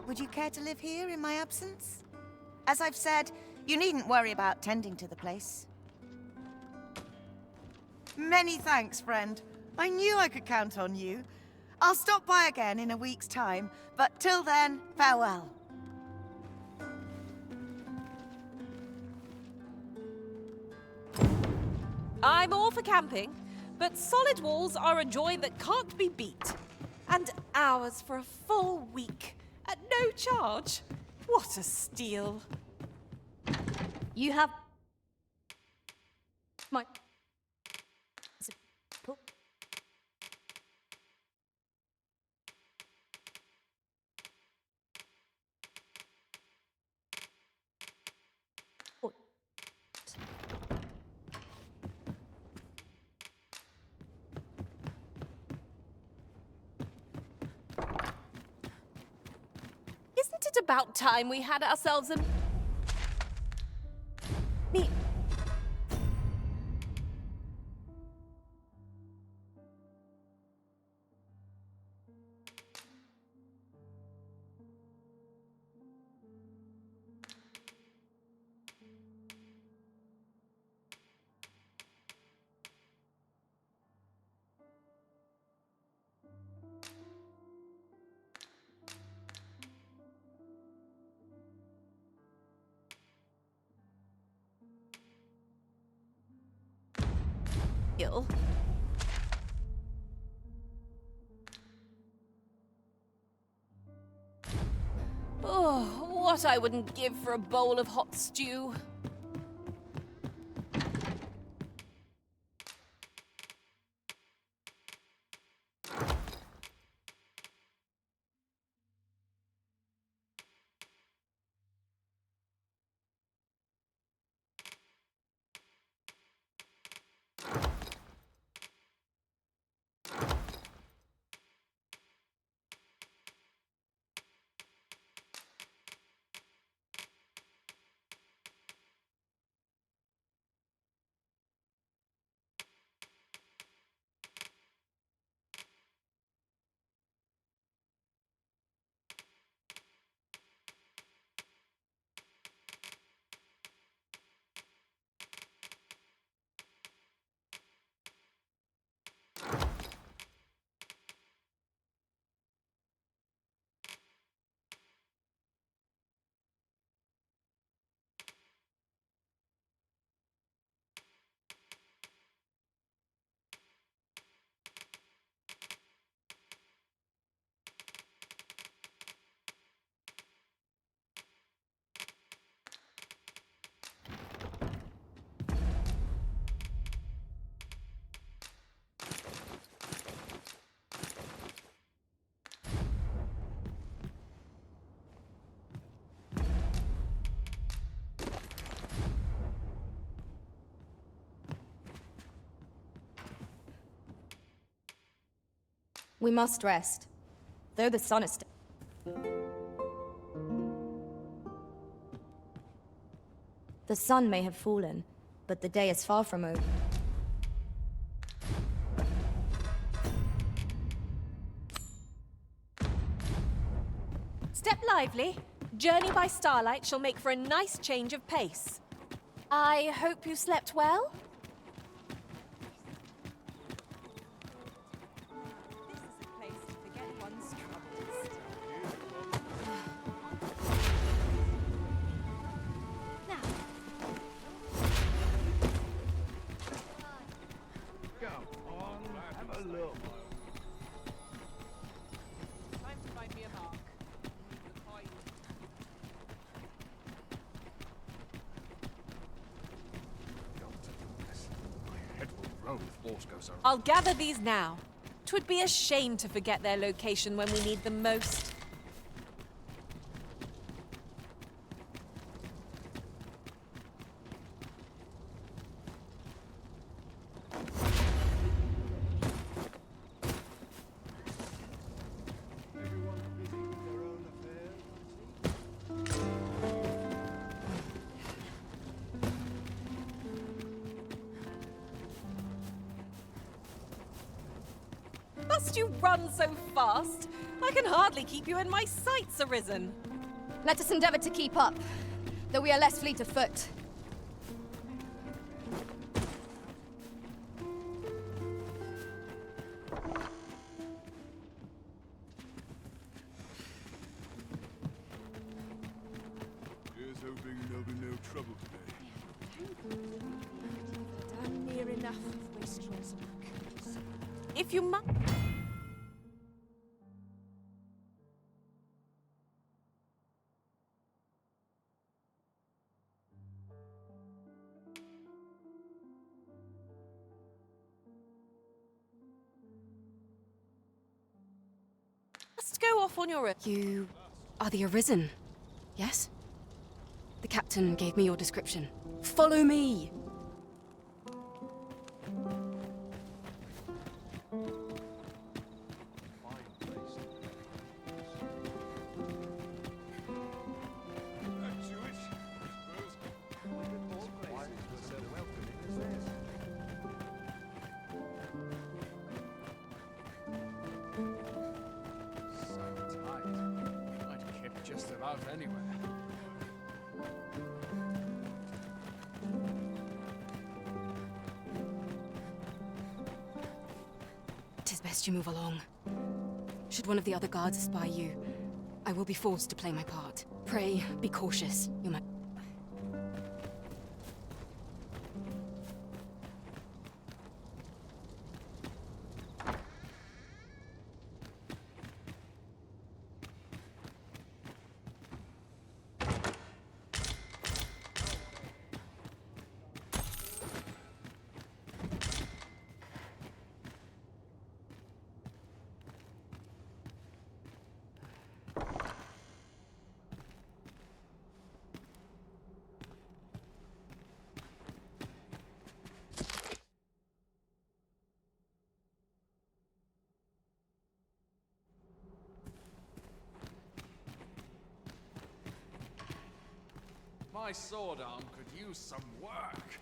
J: Would you care to live here in my absence? As I've said, you needn't worry about tending to the place. Many thanks, friend. I knew I could count on you. I'll stop by again in a week's time, but till then, farewell.
B: I'm all for camping, but solid walls are a joy that can't be beat. And hours for a full week, at no charge. What a steal.
A: You have... my...
B: Isn't it about time we had ourselves a... Me... Ill. Oh, what I wouldn't give for a bowl of hot stew.
A: We must rest, though the sun is The sun may have fallen, but the day is far from over.
B: Step lively. Journey by starlight shall make for a nice change of pace. I hope you slept well? This is a place to forget one's troubles. Now.
K: Come on, have a look.
B: Time to find me a mark.
K: My head will roll if horse goes over.
B: I'll gather these now. 'Twould be a shame to forget their location when we need them most. Must you run so fast? I can hardly keep you in my sights, Arisen.
A: Let us endeavor to keep up, though we are less fleet of foot.
C: Here's hoping there'll be no trouble today.
B: Done near enough of wastrels. If you must. Must go off on your own.
L: You are the Arisen, yes? The captain gave me your description. Follow me!
K: Just about anywhere.
L: Tis best you move along. Should one of the other guards espy you, I will be forced to play my part. Pray, be cautious. You might...
K: My sword arm could use some work.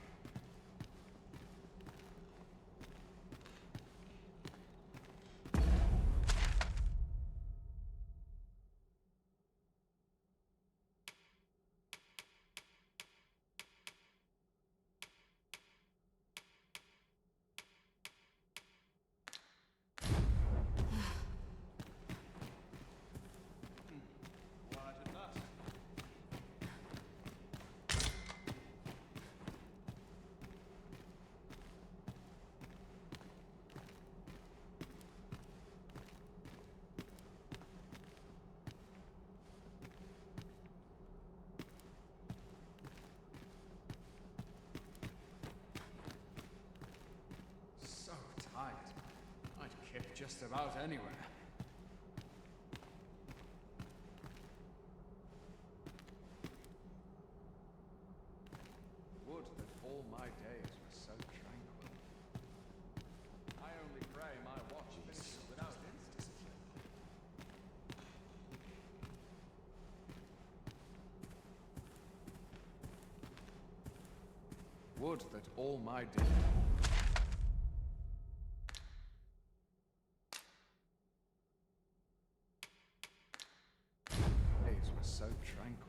D: kept just about anywhere. Would that all my days were so tranquil. I only pray my watch finishes without discipline. Would that all my days... were so tranquil.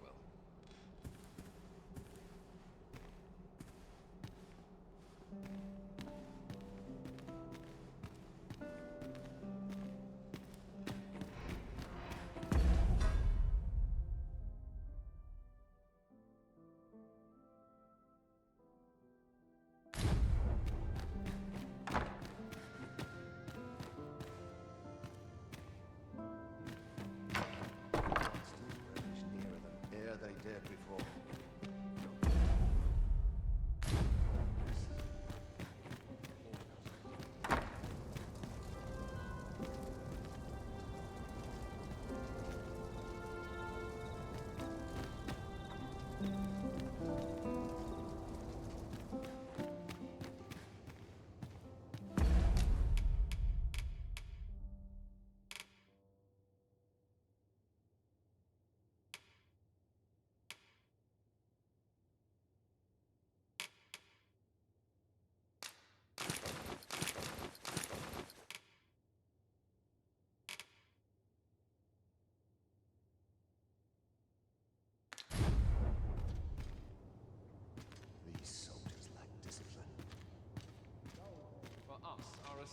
C: They dared before.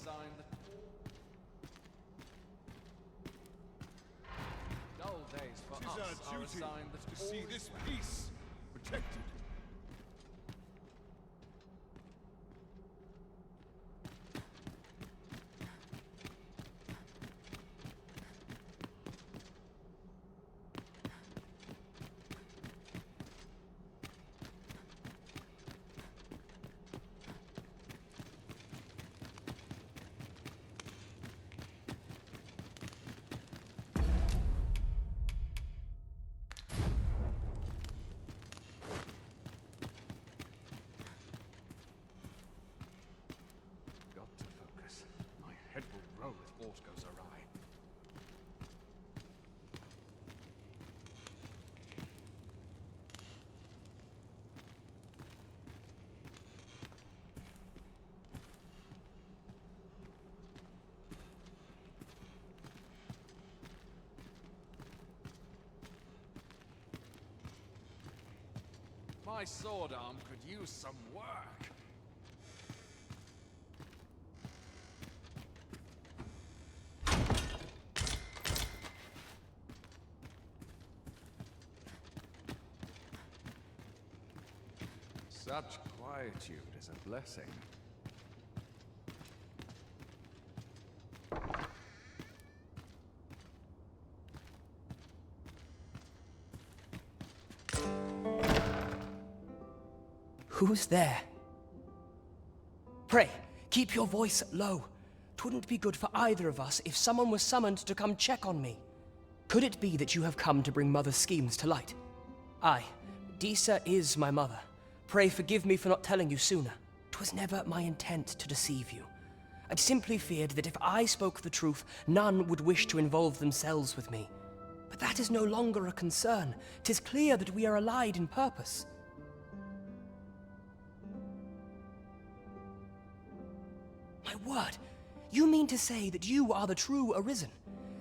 D: Assigned dull days for us are assigned
C: to see this peace protected.
D: Head will roll if aught goes awry. My sword arm could use some work. Such quietude is a blessing.
I: Who's there? Pray, keep your voice low. 'Twouldn't be good for either of us if someone was summoned to come check on me. Could it be that you have come to bring Mother's schemes to light? Aye, Disa is my mother. Pray forgive me for not telling you sooner. 'Twas never my intent to deceive you. I'd simply feared that if I spoke the truth, none would wish to involve themselves with me. But that is no longer a concern. 'Tis clear that we are allied in purpose. My word, you mean to say that you are the true Arisen?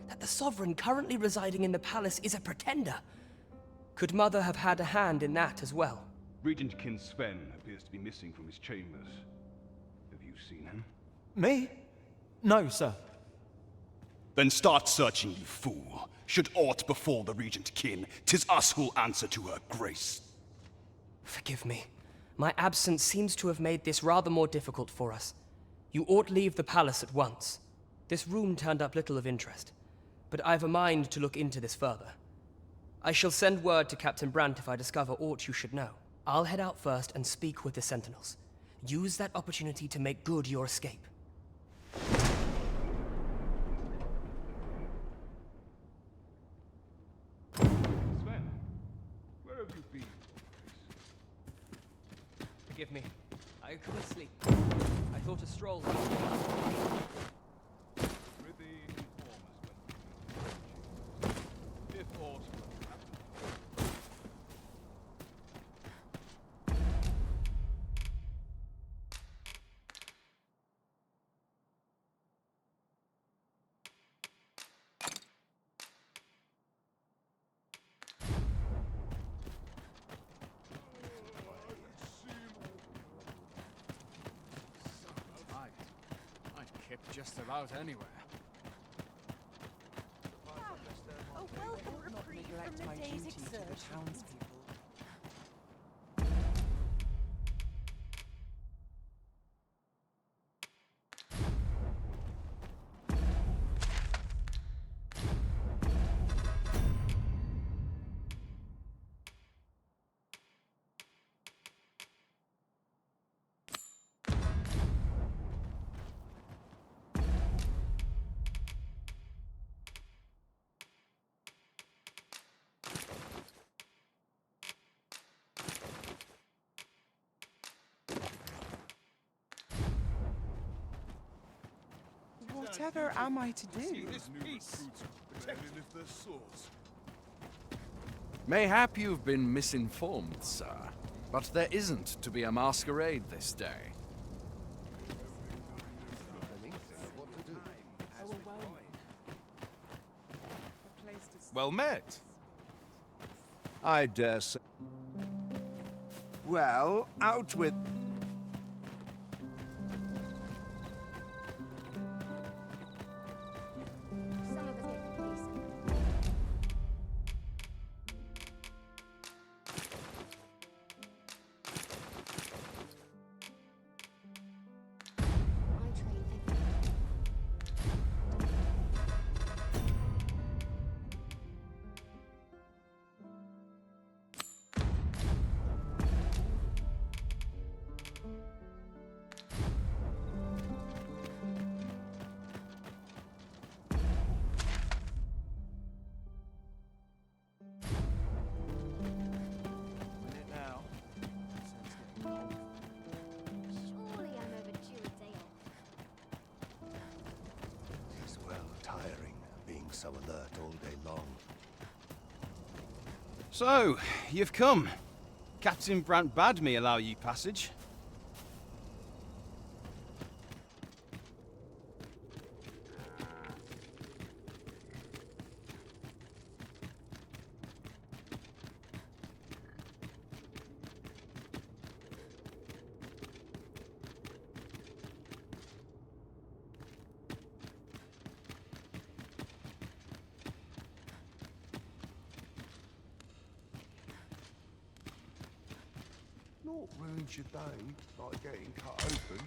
I: That the Sovereign currently residing in the palace is a pretender? Could Mother have had a hand in that as well?
M: Regent Kin Sven appears to be missing from his chambers. Have you seen him?
N: Me? No, sir.
F: Then start searching, you fool. Should aught befall the Regent Kin, 'tis us who'll answer to her grace.
I: Forgive me. My absence seems to have made this rather more difficult for us. You ought leave the palace at once. This room turned up little of interest, but I've a mind to look into this further. I shall send word to Captain Brandt if I discover aught you should know. I'll head out first and speak with the Sentinels. Use that opportunity to make good your escape.
D: just about anywhere.
J: A welcome reprieve from the day's exertions.
O: Whatever am I to do?
D: Mayhap you've been misinformed, sir, but there isn't to be a masquerade this day.
F: Well met.
K: I dare say. Well, out with...
A: Some of us get complacent. I train every Surely I'm overdue a day off.
P: It's well tiring being so alert all day long.
F: So, you've come. Captain Brant bade me allow you passage.
P: Not ruins your day, like getting cut open.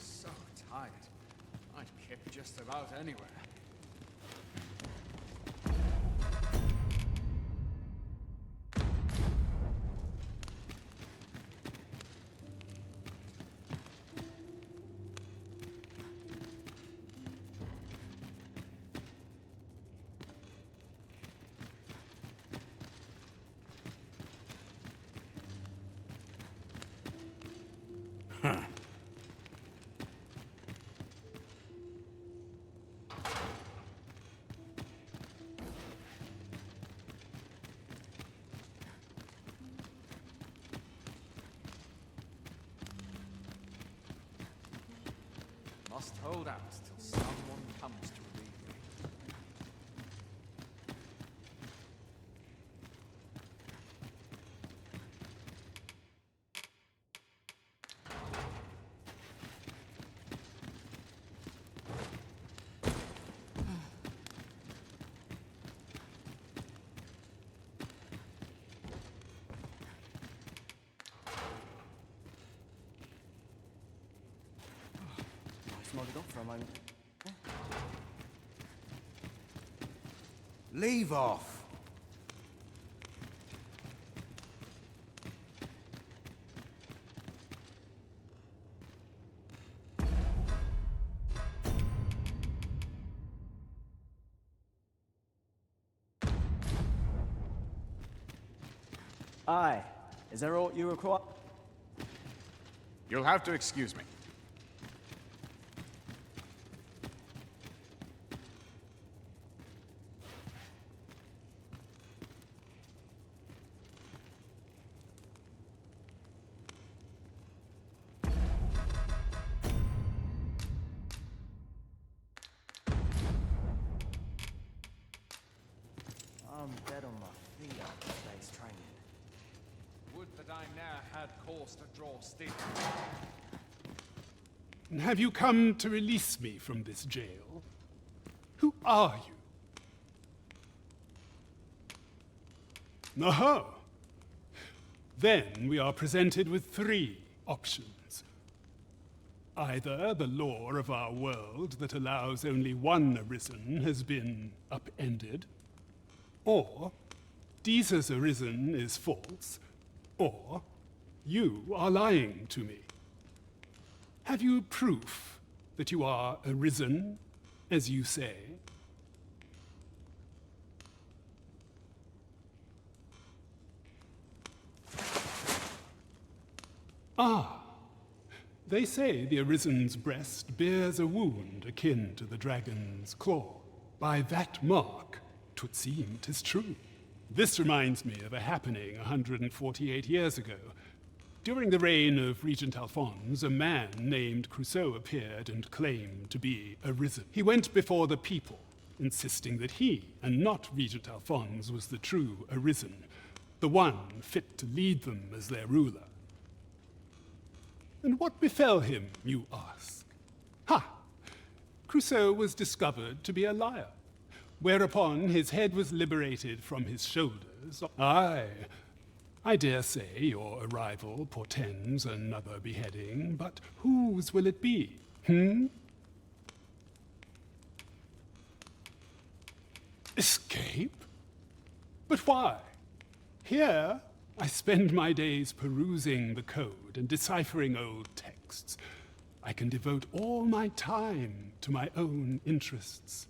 D: So tired. I'd kip just about anywhere. Must hold out till someone comes to relieve me.
O: Nodded off for a moment.
F: Leave off.
N: Aye. Is there aught you require?
D: You'll have to excuse me. course to draw steel.
Q: And have you come to release me from this jail? Who are you? Aha! Then we are presented with three options. Either the law of our world that allows only one arisen has been upended, or Jesus arisen is false, or you are lying to me. Have you proof that you are arisen, as you say? Ah, they say the Arisen's breast bears a wound akin to the dragon's claw. By that mark, 'twould seem 'tis true. This reminds me of a happening 148 years ago. During the reign of Regent Alphonse, a man named Crusoe appeared and claimed to be arisen. He went before the people, insisting that he, and not Regent Alphonse, was the true arisen, the one fit to lead them as their ruler. And what befell him, you ask? Ha! Crusoe was discovered to be a liar, whereupon his head was liberated from his shoulders. Aye, I dare say your arrival portends another beheading, but whose will it be, Escape? But why? Here, I spend my days perusing the code and deciphering old texts. I can devote all my time to my own interests.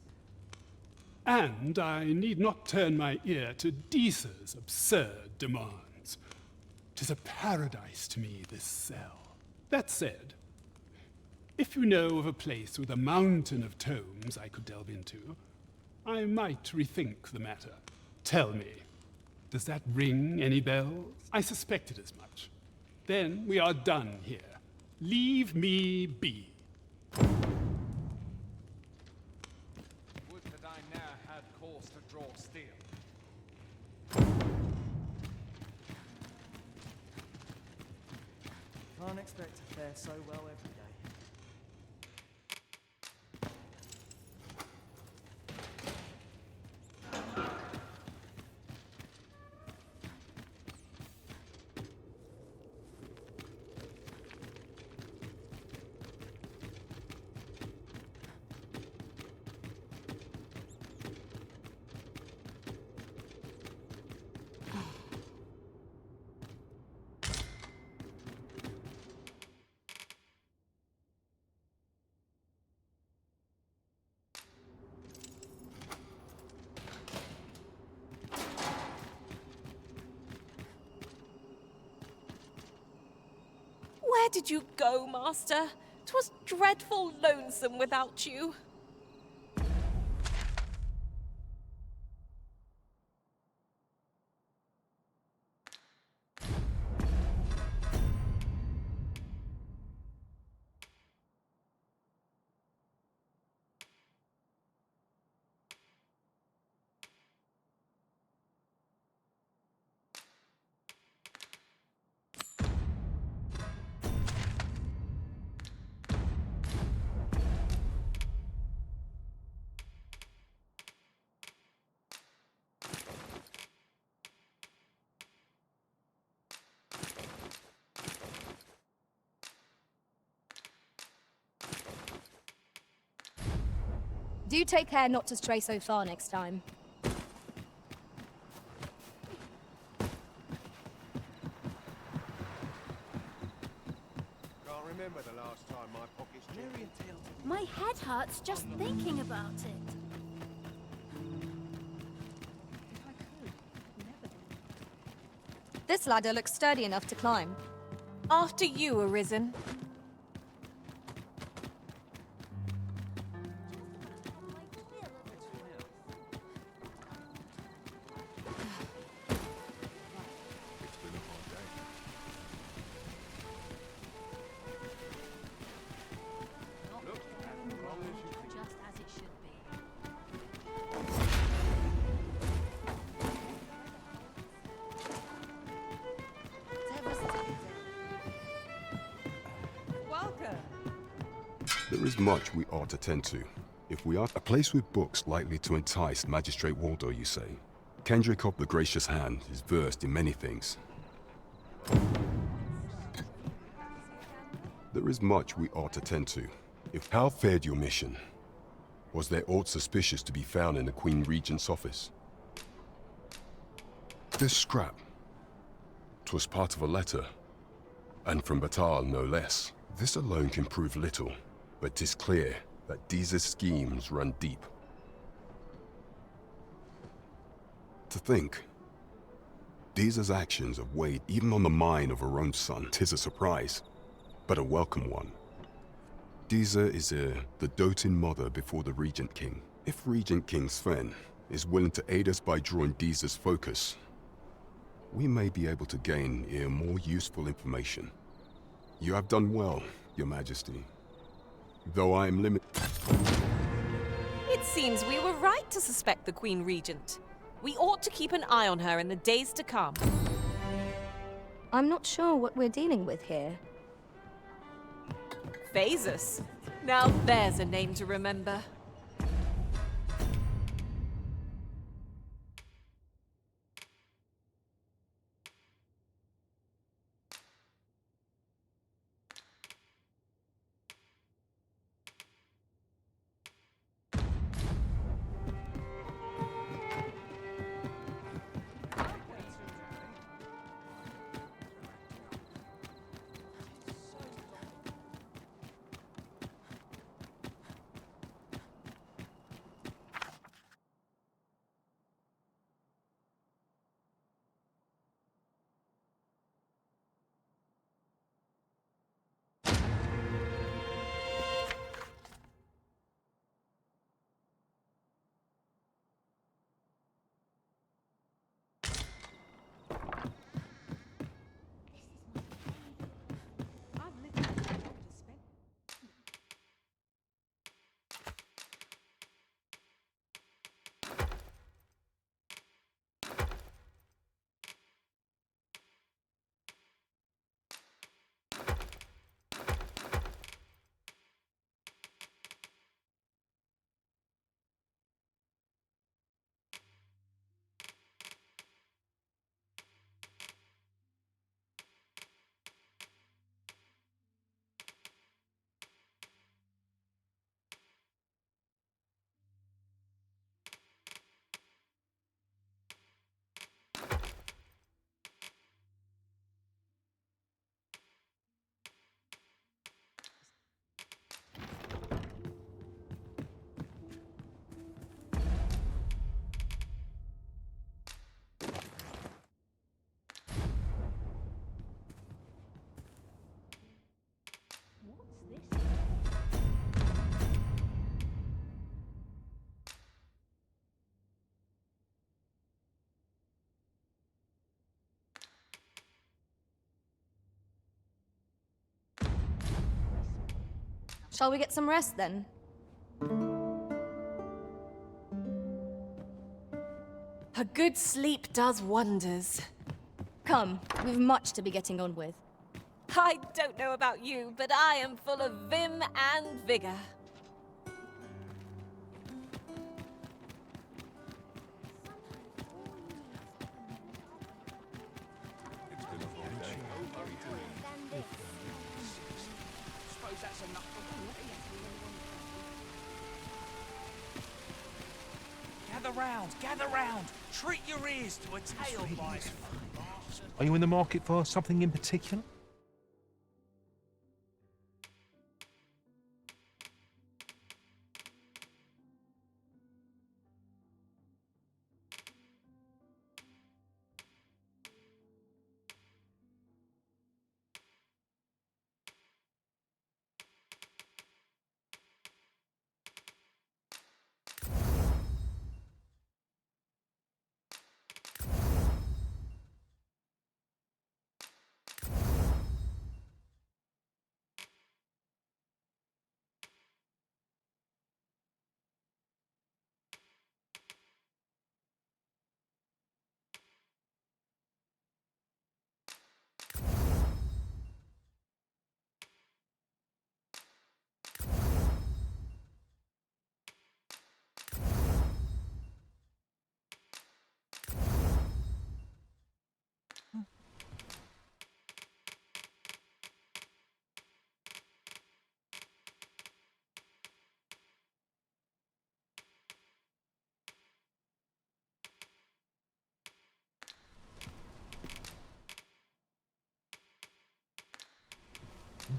Q: And I need not turn my ear to Deesa's absurd demands. 'Tis a paradise to me, this cell. That said, if you know of a place with a mountain of tomes I could delve into, I might rethink the matter. Tell me, does that ring any bells? I suspected as much. Then we are done here. Leave me be.
D: Would that I now had course to draw steel.
O: Can't expect to fare so well every day.
B: Where did you go, Master? 'Twas dreadful lonesome without you.
A: Do take care not to stray so far next time.
P: Can't remember the last time my pockets checked.
R: My head hurts just thinking about it.
A: This ladder looks sturdy enough to climb.
B: After you, Arisen.
R: Just as it should be.
G: There is much we ought to tend to. If we are a place with books likely to entice Magistrate Waldo, you say. Kendrick of the Gracious Hand is versed in many things. There is much we ought to tend to. How fared your mission? Was there aught suspicious to be found in the Queen Regent's office? This scrap. 'Twas part of a letter, and from Batal no less. This alone can prove little, but 'tis clear that Deeza's schemes run deep. To think, Deeza's actions have weighed even on the mind of her own son. 'Tis a surprise, but a welcome one. Deeza is the doting mother before the Regent King. If Regent King Sven is willing to aid us by drawing Deeza's focus, we may be able to gain more useful information. You have done well, Your Majesty. Though I am limited.
B: It seems we were right to suspect the Queen Regent. We ought to keep an eye on her in the days to come.
A: I'm not sure what we're dealing with here.
B: Phasus. Now there's a name to remember.
A: Shall we get some rest then?
B: A good sleep does wonders.
A: Come, we've much to be getting on with.
B: I don't know about you, but I am full of vim and vigor.
D: Gather round! Treat your ears to a tale by...
E: Are you in the market for something in particular?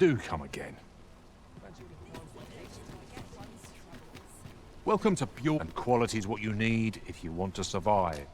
E: Do come again. Welcome to Pure, and quality is what you need if you want to survive.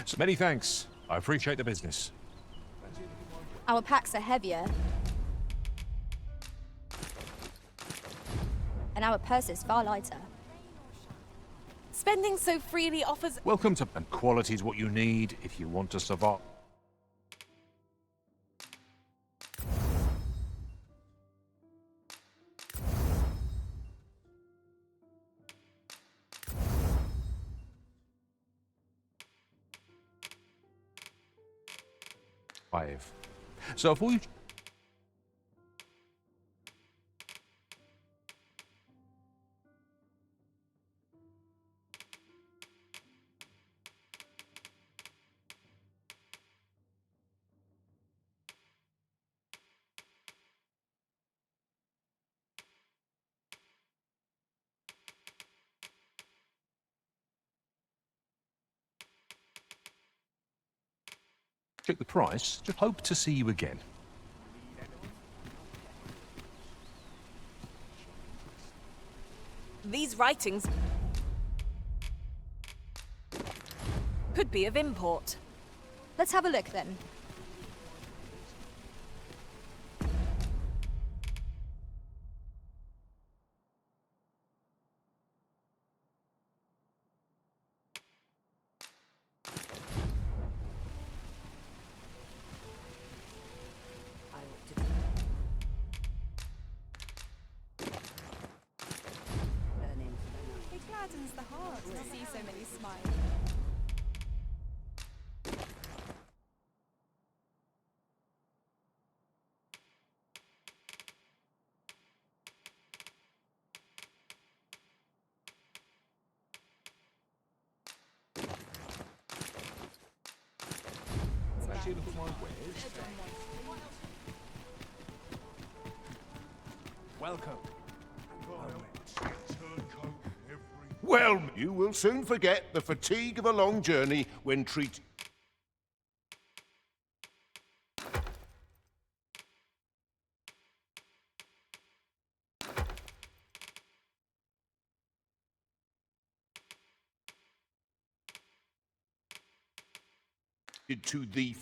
E: So many thanks. I appreciate the business.
A: Our packs are heavier. And our purses far lighter.
B: Spending so freely offers...
E: Welcome to... And quality is what you need if you want to survive. So if we... check the price, just hope to see you again.
B: These writings could be of import.
A: Let's have a look then.
S: It gladdens the heart to see so many smile.
D: Welcome.
C: Well, you will soon forget the fatigue of a long journey when treated to the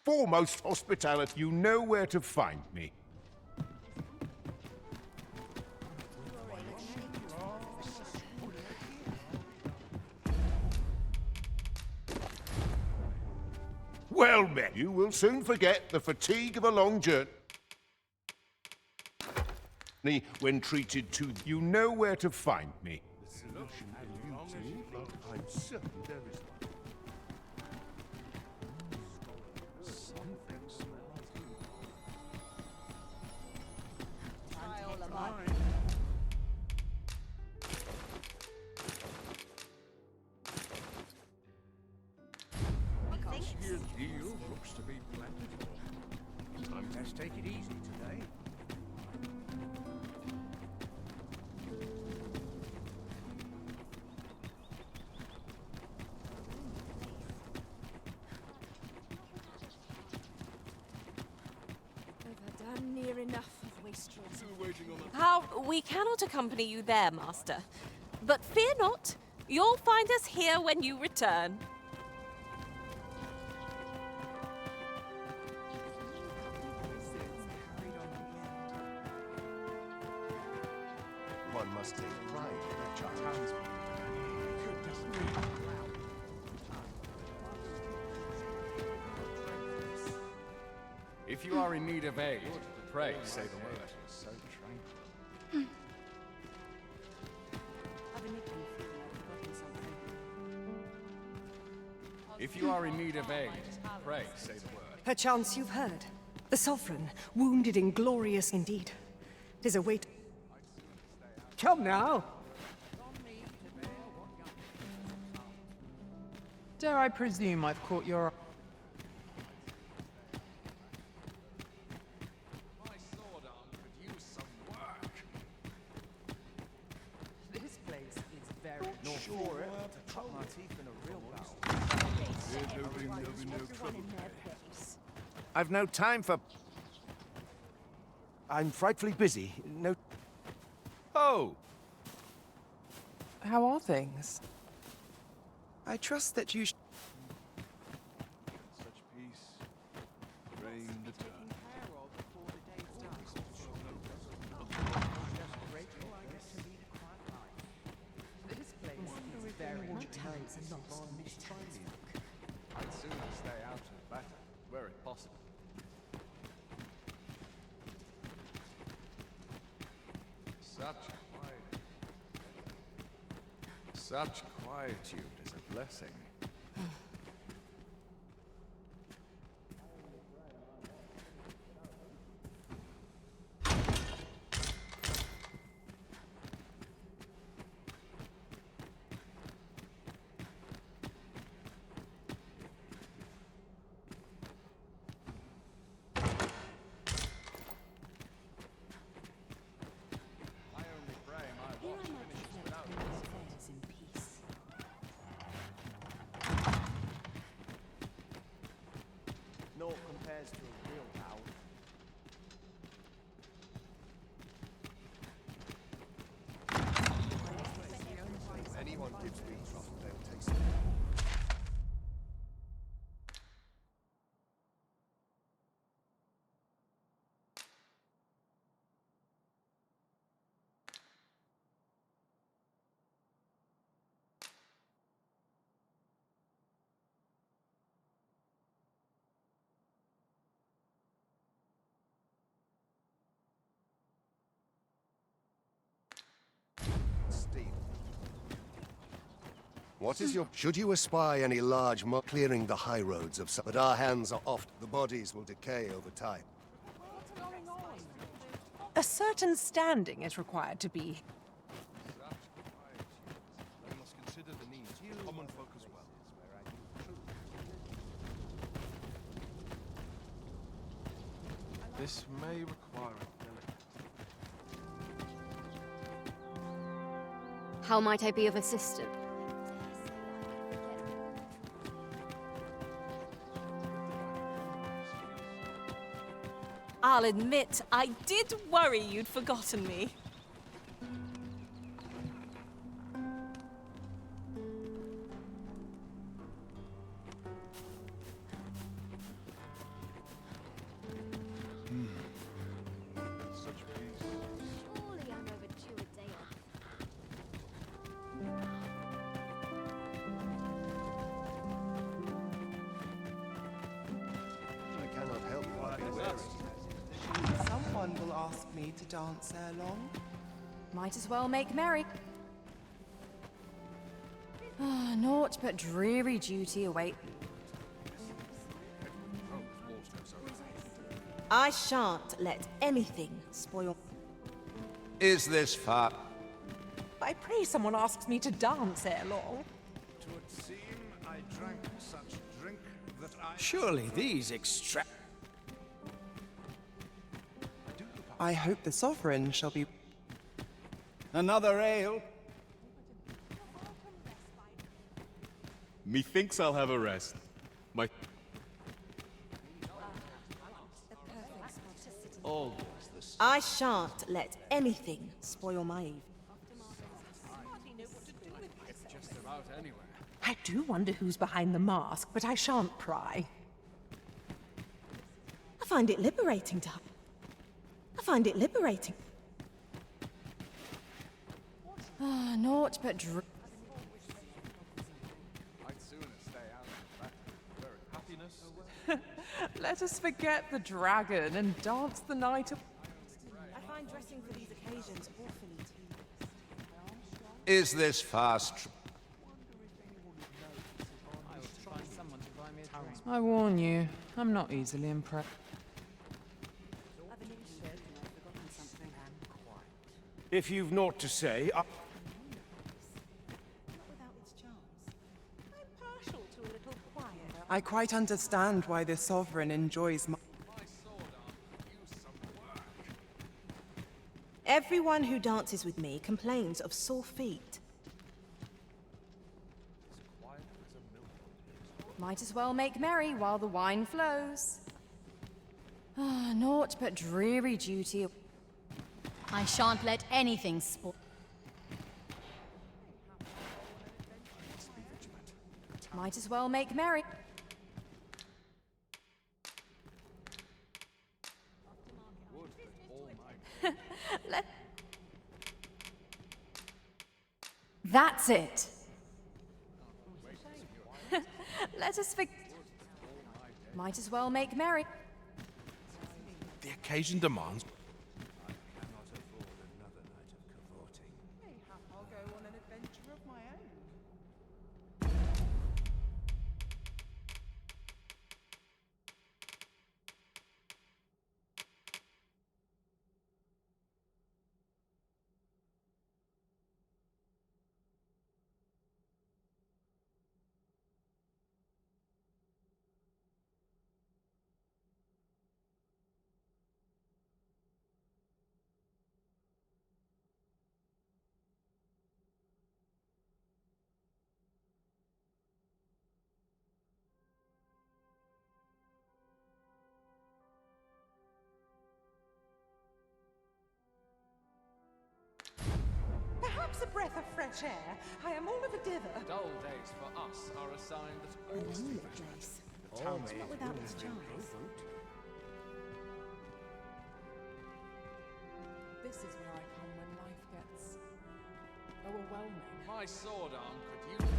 C: foremost hospitality. You know where to find me. Well met. You will soon forget the fatigue of a long journey when treated to... You know where to find me. I'm certain there is
K: Looks to be plentiful. Let's take it easy today.
S: Damn near enough of wastrels.
B: How we cannot accompany you there, Master. But fear not, you'll find us here when you return.
P: One must take pride in their child.
K: If you are in need of aid, pray say the word. So tranquil. If you are in need of aid, pray say the word.
T: Perchance you've heard. The Sovereign, wounded inglorious indeed. 'Tis a weight.
N: Come now!
U: Dare I presume I've caught your...
K: My sword arm could use some work.
U: This place is very... Not sure to cut my teeth in a real battle.
K: I've no time for... I'm frightfully busy. No... Oh!
U: How are things? I trust that you...
M: Such peace, reign eternal.
U: This place is very... My times are lost on this townsfolk.
K: I'd sooner stay out of battle, were it possible. Such quietude is a blessing.
H: Naught compares to a real bow.
P: If anyone gives me trouble, they'll taste it. What is your... Should you espy any large clearing the high roads of... But our hands are oft. The bodies will decay over time.
V: A certain standing is required to be...
C: We must consider the needs of common folk as well.
M: This may require a delicate...
A: How might I be of assistance?
B: I'll admit, I did worry you'd forgotten me.
C: Such peace.
A: Surely I'm overdue a day off.
P: I cannot help but be wary.
V: Someone will ask me to dance ere long.
A: Might as well make merry. Naught but dreary duty await.
J: I shan't let anything spoil.
K: Is this far?
V: I pray someone asks me to dance ere long.
K: To
D: 'Twould seem I drank such drink that I...
V: Surely these I hope the sovereign shall be...
D: Another ale?
I: Methinks I'll have a rest. My...
O: I shan't let anything spoil my evening.
K: Just about anywhere.
O: I do wonder who's behind the mask, but I shan't pry. I find it liberating to... I find it liberating.
A: Ah, naught but
K: I'd sooner stay out of that where happiness.
L: Let us forget the dragon and dance the night of...
O: I find dressing for these occasions awfully tedious.
D: Is this fast?
L: I warn you, I'm not easily impressed.
D: If you've naught to say,
V: I quite understand why the sovereign enjoys my...
O: Everyone who dances with me complains of sore feet.
A: Might as well make merry while the wine flows. Ah, naught but dreary duty. I shan't let anything spoil. Might as well make merry. That's it. Let us forget. Might as well make merry.
D: the occasion demands.
V: I'll go on an adventure of my own.
T: Perhaps a breath of fresh air. I am all of a dither.
K: Dull days for us are a sign that
T: A lonely place. But without its charms.
L: This is where I come when life gets overwhelming.
K: my sword arm could use.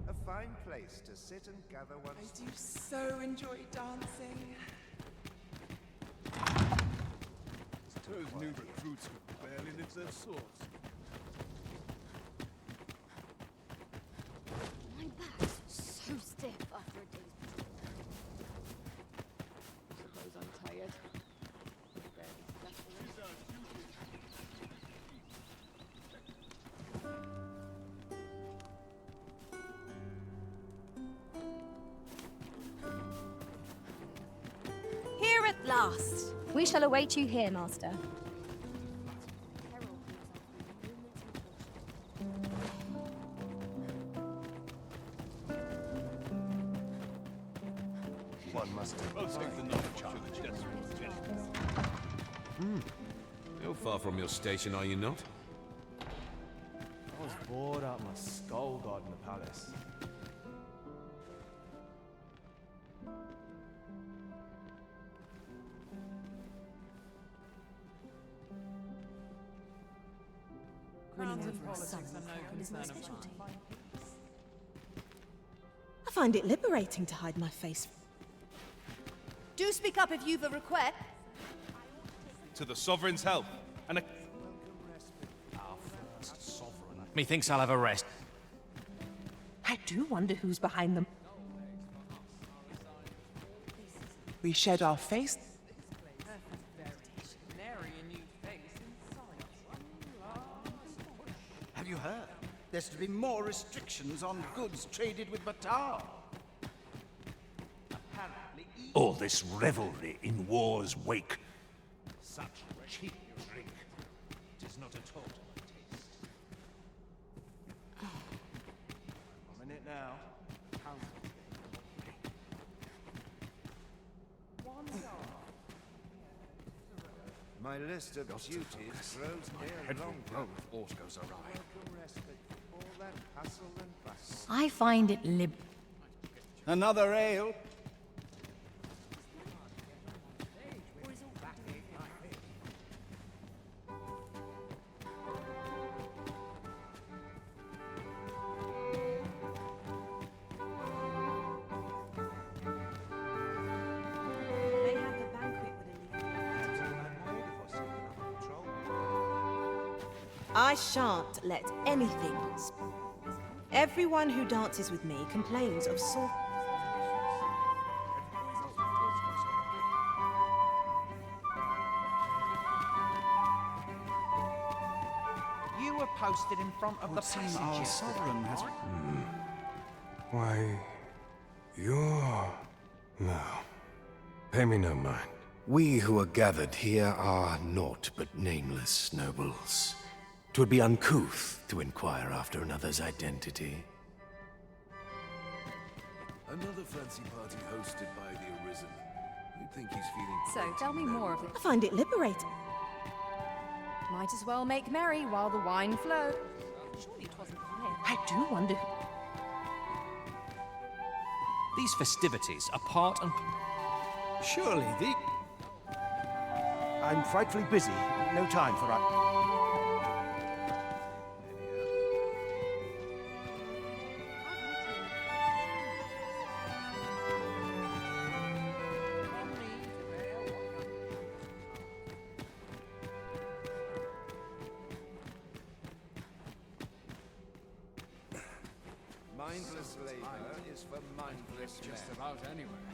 V: A fine place to sit and gather one's... I do so enjoy dancing.
C: Those new recruits could barely lift their swords.
A: My back's so stiff after a day's patrol. Suppose I'm tired. Barely slept already.
O: last.
A: We shall await you here, Master.
P: One must take the knowledge.
I: You're far from your station, are you not?
H: I was bored out my skull guarding the palace.
O: Winning over a son is my specialty. I find it liberating to hide my face.
J: Do speak up if you've a request.
K: To the Sovereign's help, and a...
E: Methinks I'll have a rest.
F: I do wonder who's behind them. We shed our face.
Q: Have you heard? There's to be more restrictions on goods traded with Batar.
C: All this revelry in war's wake. Such cheap drink. It is not at all to my taste.
H: I'm in it now.
V: My list of duties grows ere long.
K: Aught goes awry.
V: Welcome respite for all that hustle and bustle.
R: I find it
Q: Another ale.
O: I shan't let anything. Everyone who dances with me complains of sore.
D: You were posted in front of the
Q: Our
D: passage.
Q: sovereign has...
G: Why, you're... No. Pay me no mind.
W: We who are gathered here are naught but nameless nobles. 'Twould be uncouth to inquire after another's identity.
I: Another fancy party hosted by the Arisen. You'd think he's feeling...
A: So, tell me more of
O: I
A: it.
O: find it liberating.
A: Might as well make merry while the wine flows. Surely it wasn't fire.
F: I do wonder.
E: These festivities are part and...
Q: Surely the...
H: I'm frightfully busy. No time for that.
V: Mindless labor is for mindless
K: Just
V: men.
K: about anywhere.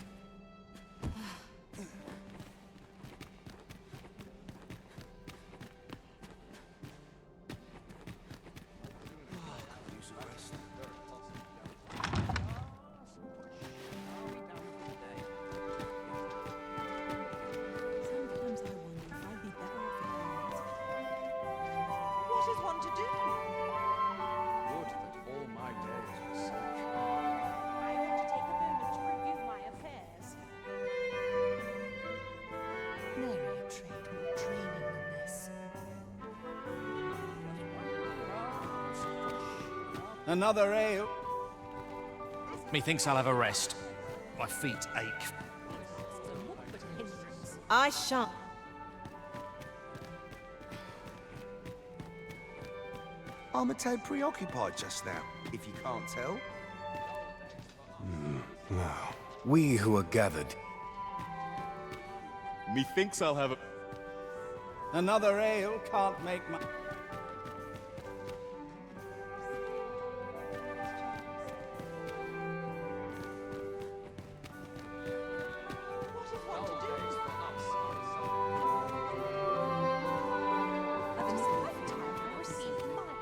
O: Sometimes I wonder if I'd be better off
F: What is one to do?
K: Would that all my days were so
F: I want to take a moment to review my affairs.
R: Nary a trade more draining than this.
Q: Another ale.
E: Methinks I'll have a rest. My feet ache.
O: I shan't.
V: I'm a tad preoccupied just now, if you can't tell.
W: No. We who are gathered...
I: Methinks I'll have a...
Q: Another ale can't make my...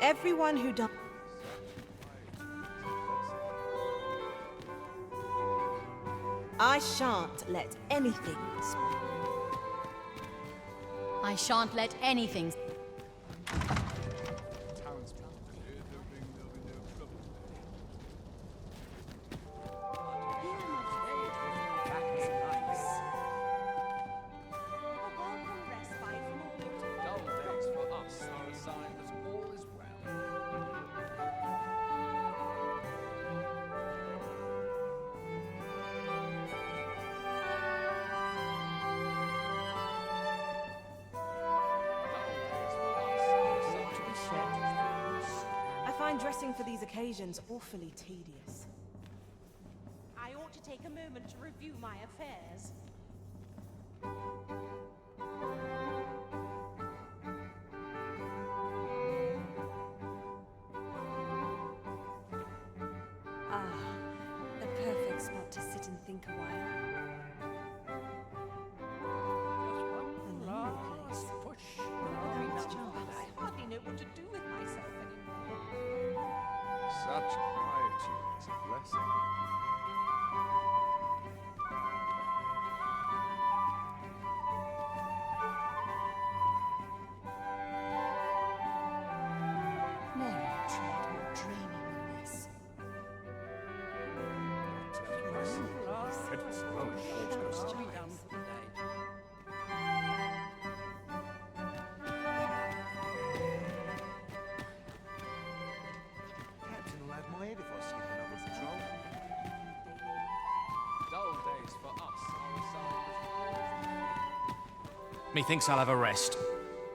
O: Everyone who does. I shan't let anything.
R: I shan't let anything...
O: I find dressing for these occasions awfully tedious.
F: I ought to take a moment to review my affairs.
O: Ah, the perfect spot to sit and think a while. The lonely place. Without its charms.
F: I hardly know what to do with myself anymore.
K: Such quietude is a blessing.
J: Never tried more dreaming than this.
D: Captain will have my head if I skip another patrol. Dull days for us are assigned.
E: Methinks I'll have a rest.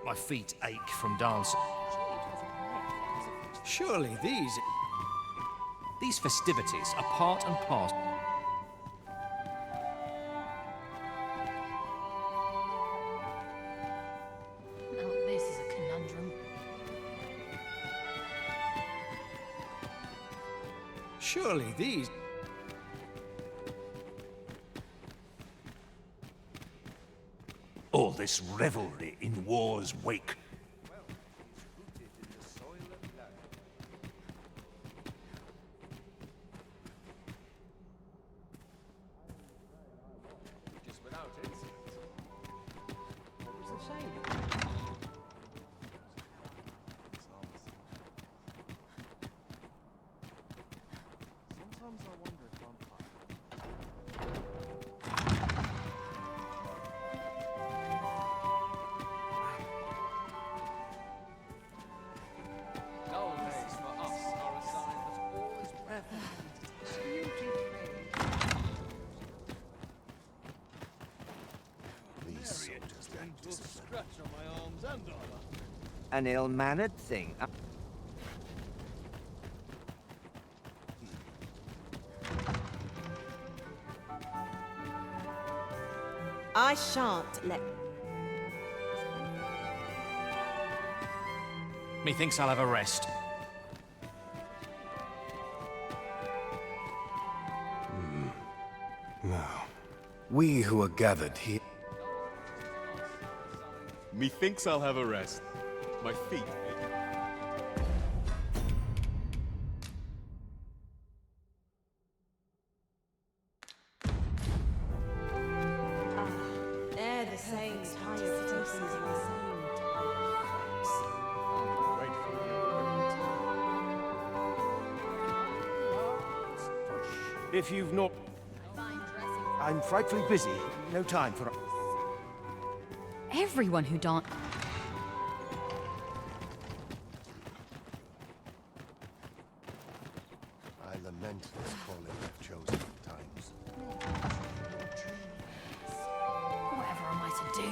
E: My feet ache from dancing. Surely these festivities are part and parcel.
R: Now this is a conundrum.
E: Surely these...
C: All this revelry in war's wake.
D: Just without incident.
H: It's a shame. Sometimes I wonder if I'm...
D: Dull days for us are assigned that all is well.
P: These soldiers lack discipline.
D: Scratch on my arms and armor.
N: An ill-mannered thing.
O: I shan't let...
E: Methinks I'll have a rest.
W: Now, we who are gathered here...
K: Methinks I'll have a rest. My feet ache.
O: They're the same tired faces and the same tired folks.
K: Wait for you.
Q: If you've not... I'm frightfully busy. No time for...
R: Everyone who don't...
P: I lament this calling I've chosen at times.
R: Whatever am I to do?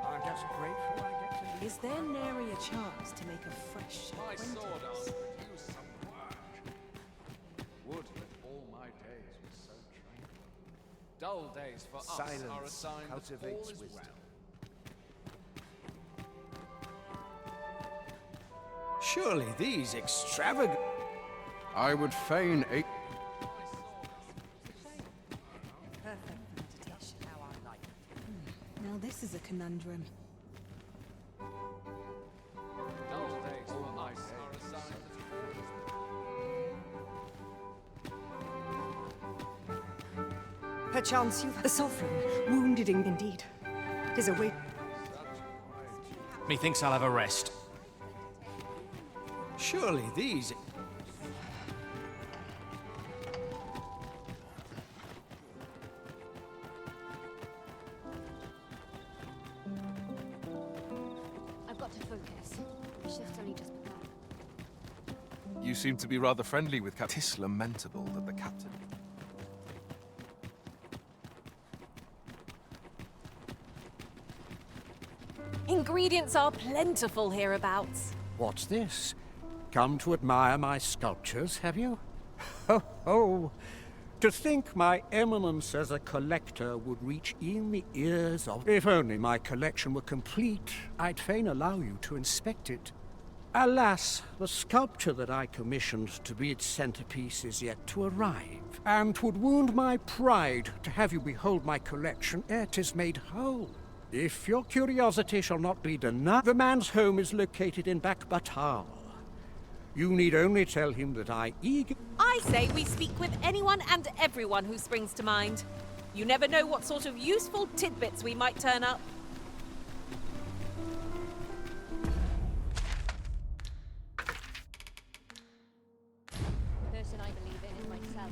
Q: I'm just grateful I get to...
O: Is there nary a chance to make a fresh
D: My
O: acquaintance?
D: sword arm could use some work. Would that all my days were so tranquil. Dull days for us are
Q: Silence
D: assigned that all
Q: cultivates
D: is
Q: wisdom.
D: well.
E: Surely these extravagant...
K: I would fain ache.
O: Perfect meditation. How I like it. Now this is a conundrum.
D: Dull days for us are assigned that all is well.
T: Perchance you've... The Sovereign, wounded indeed. 'Tis a weight...
E: Methinks I'll have a rest.
M: Surely these...
R: I've got to focus. The shift's only just begun.
K: You seem to be rather friendly with Captain. 'Tis lamentable that the captain...
B: Ingredients are plentiful hereabouts.
S: What's this? Come to admire my sculptures, have you? Ho ho! To think my eminence as a collector would reach in the ears of... If only my collection were complete, I'd fain allow you to inspect it. Alas, the sculpture that I commissioned to be its centerpiece is yet to arrive, and 'twould wound my pride to have you behold my collection ere 'tis made whole. If your curiosity shall not be denied, the man's home is located in Batal. You need only tell him that I
B: say we speak with anyone and everyone who springs to mind. You never know what sort of useful tidbits we might turn up.
R: The person I believe in is myself.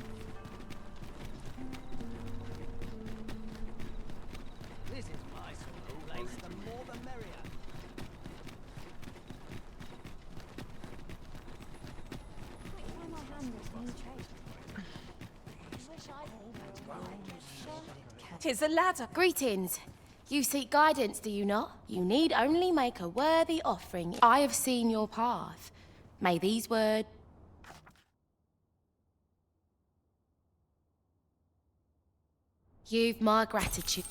Q: This is my sort of place. The more the merrier.
B: Tis a ladder.
U: Greetings. You seek guidance, do you not? You need only make a worthy offering. I have seen your path. May these words... You've my gratitude.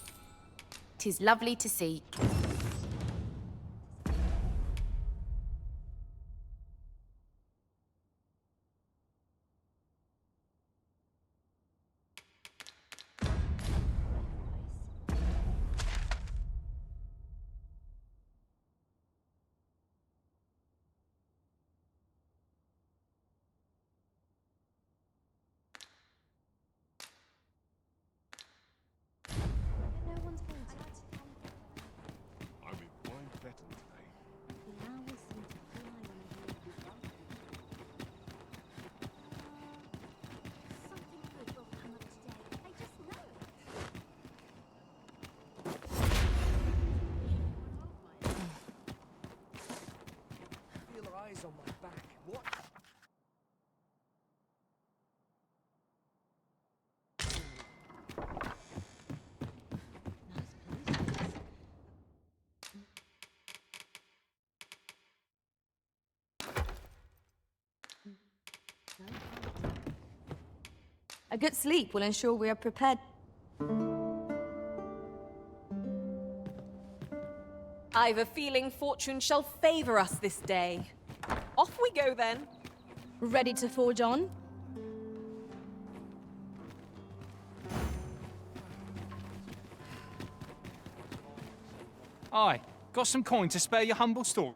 U: 'Tis lovely to see.
Q: On my back. What?
A: A good sleep will ensure we are prepared.
B: I've a feeling fortune shall favor us this day. Off we go, then.
A: Ready to forge on?
E: Aye, got some coin to spare your humble store.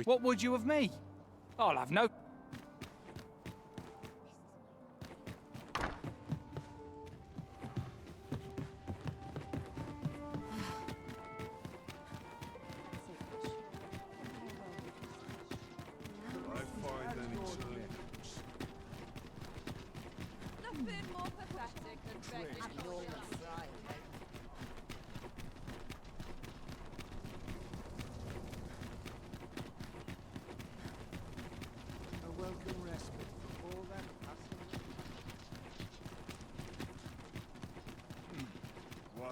E: What would you of me? I'll have no...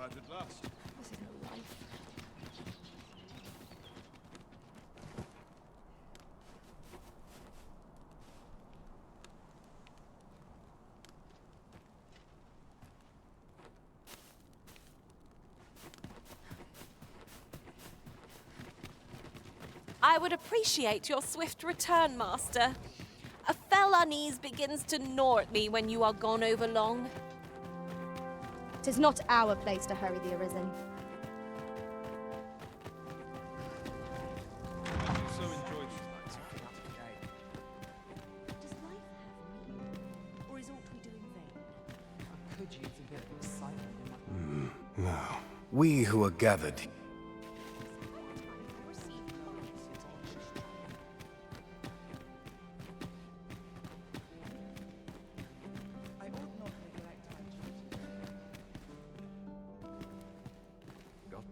K: At last.
A: This isn't life.
B: I would appreciate your swift return, Master. A fell unease begins to gnaw at me when you are gone over long.
A: 'Tis not our place to hurry the Arisen.
K: So enjoyed these nights of game.
R: Does life have meaning? Or is aught we do in vain?
H: I could use a bit of excitement in my...
W: Now, we who are gathered...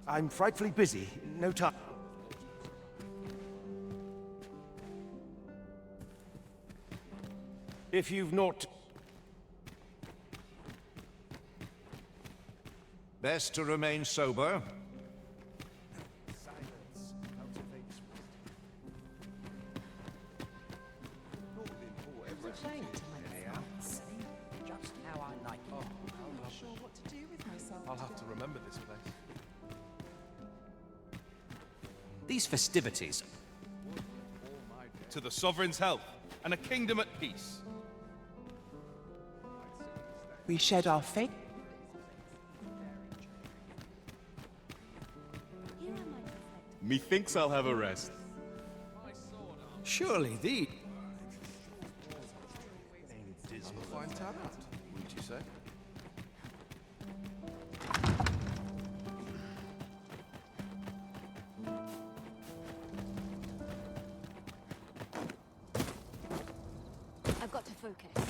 H: I'm frightfully busy. No time. If you've not...
C: Best to remain sober.
D: Just how I like it.
F: I'm not sure what to do with myself.
G: I'll have to remember this place.
D: These festivities.
G: To the Sovereign's health, and a kingdom at peace.
F: We shed our faith.
G: Methinks I'll have a rest.
S: Surely thee.
G: Dismal fine talent, wouldn't you say?
A: I've got to focus. My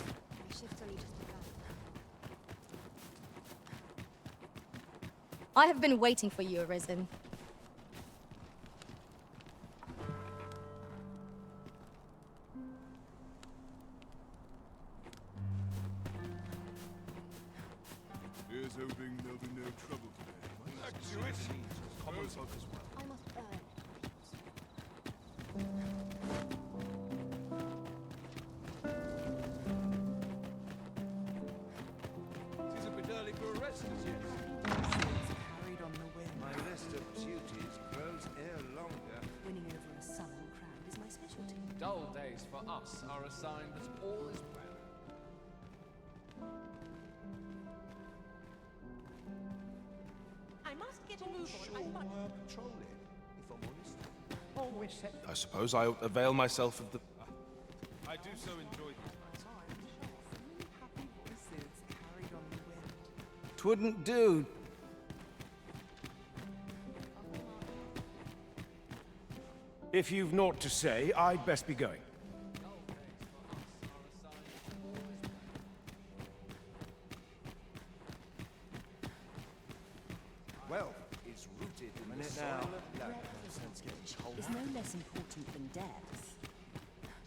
A: shift's only just begun. I have been waiting for you, Arisen.
I: Here's hoping there'll be no trouble today. Back to it.
G: Common folk as well.
A: I must burn.
G: It's a bit early for a rest as yet.
F: Carried on the wind.
V: My list of duties grows ere longer.
R: Winning over a sullen crowd is my specialty.
K: Dull days for us are a sign that all is well.
F: I must get a move on. I'm much...
V: Patrolling, if I'm honest.
F: Always set.
G: I suppose I avail myself of the... I do so enjoy these.
F: Happy voices carried on the wind.
S: 'Twouldn't do.
H: If you've naught to say, I'd best be going.
V: Wealth is rooted in the soil of love.
R: Is no less important than death.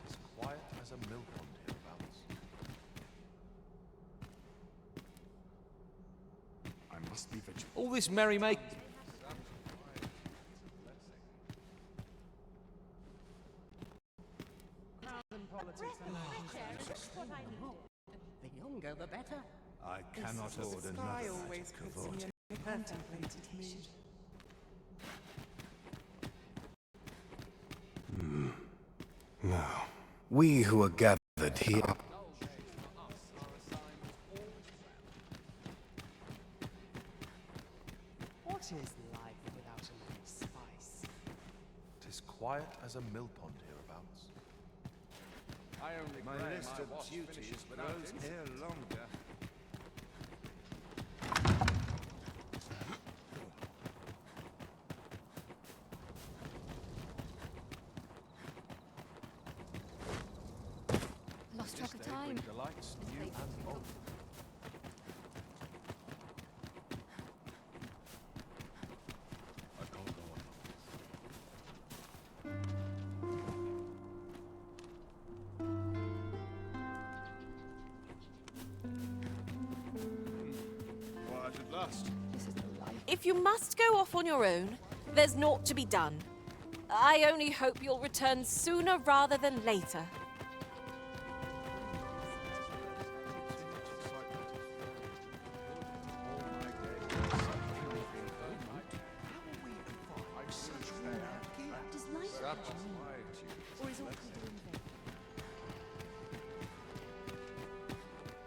G: As quiet as a mill pond hereabouts.
K: I must be vigilant.
D: All this merrymaking.
Q: The younger, the better.
C: I cannot order
F: I
C: another
F: always
C: night of
F: puts me
C: cavorting.
F: in a contemplated mood.
W: Now, we who are gathered here...
F: What is life without a little spice?
G: Tis quiet as a mill pond hereabouts.
K: I only
V: My
K: pray
V: list
K: my
V: of
K: watch
V: duties
K: finishes without
V: grows
K: incident.
V: ere longer.
A: Lost track of
G: This day
A: time.
G: bring delights new and old. I can't go on. Quiet at last.
A: This is no life.
B: If you must go off on your own, there's naught to be done. I only hope you'll return sooner rather than later.
R: Does life have meaning? Or is all we do in vain?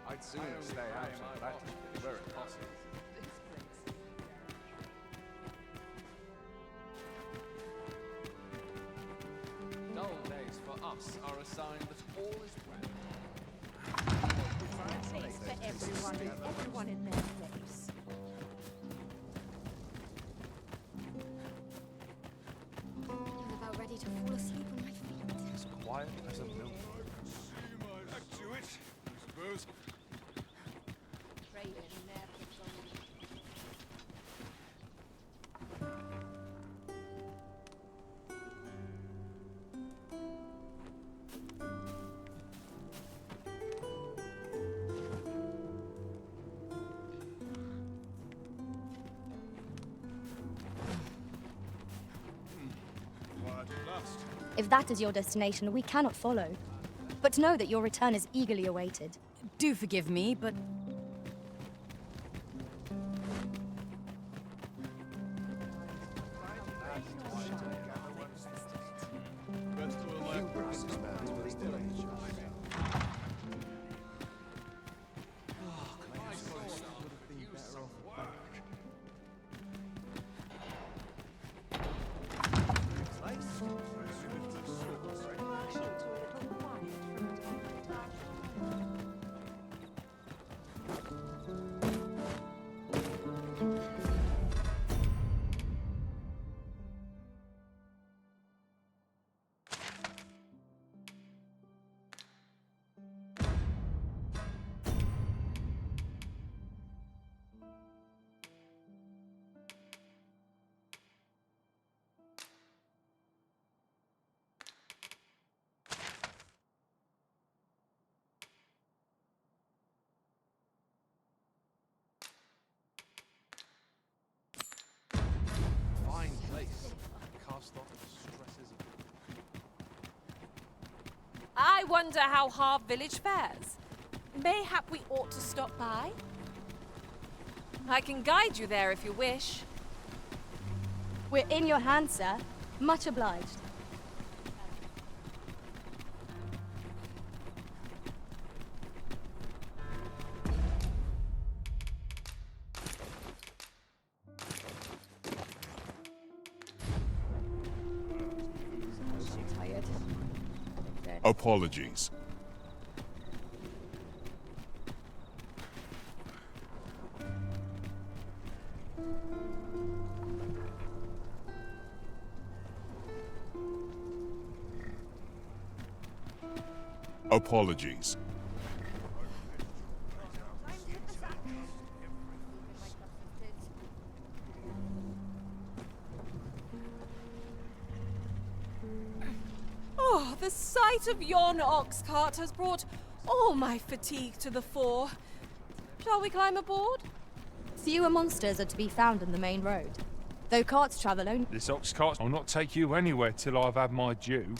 K: I'd sooner stay out of battle, were it possible. Dull days for us are a sign that all is well.
F: Place for everyone in their place.
A: I'm about ready to fall asleep on my feet.
G: As quiet as a mill pond.
I: Back to it, I suppose.
A: If that is your destination, we cannot follow. But know that your return is eagerly awaited.
J: Do forgive me, but...
B: I wonder how Harve Village fares. Mayhap we ought to stop by? I can guide you there if you wish.
A: We're in your hands, sir. Much obliged.
L: Apologies. Apologies.
B: Oh, the sight of yon ox cart has brought all my fatigue to the fore. Shall we climb aboard?
A: Fewer monsters are to be found in the main road, though carts travel only.
M: This ox cart will not take you anywhere till I've had my due.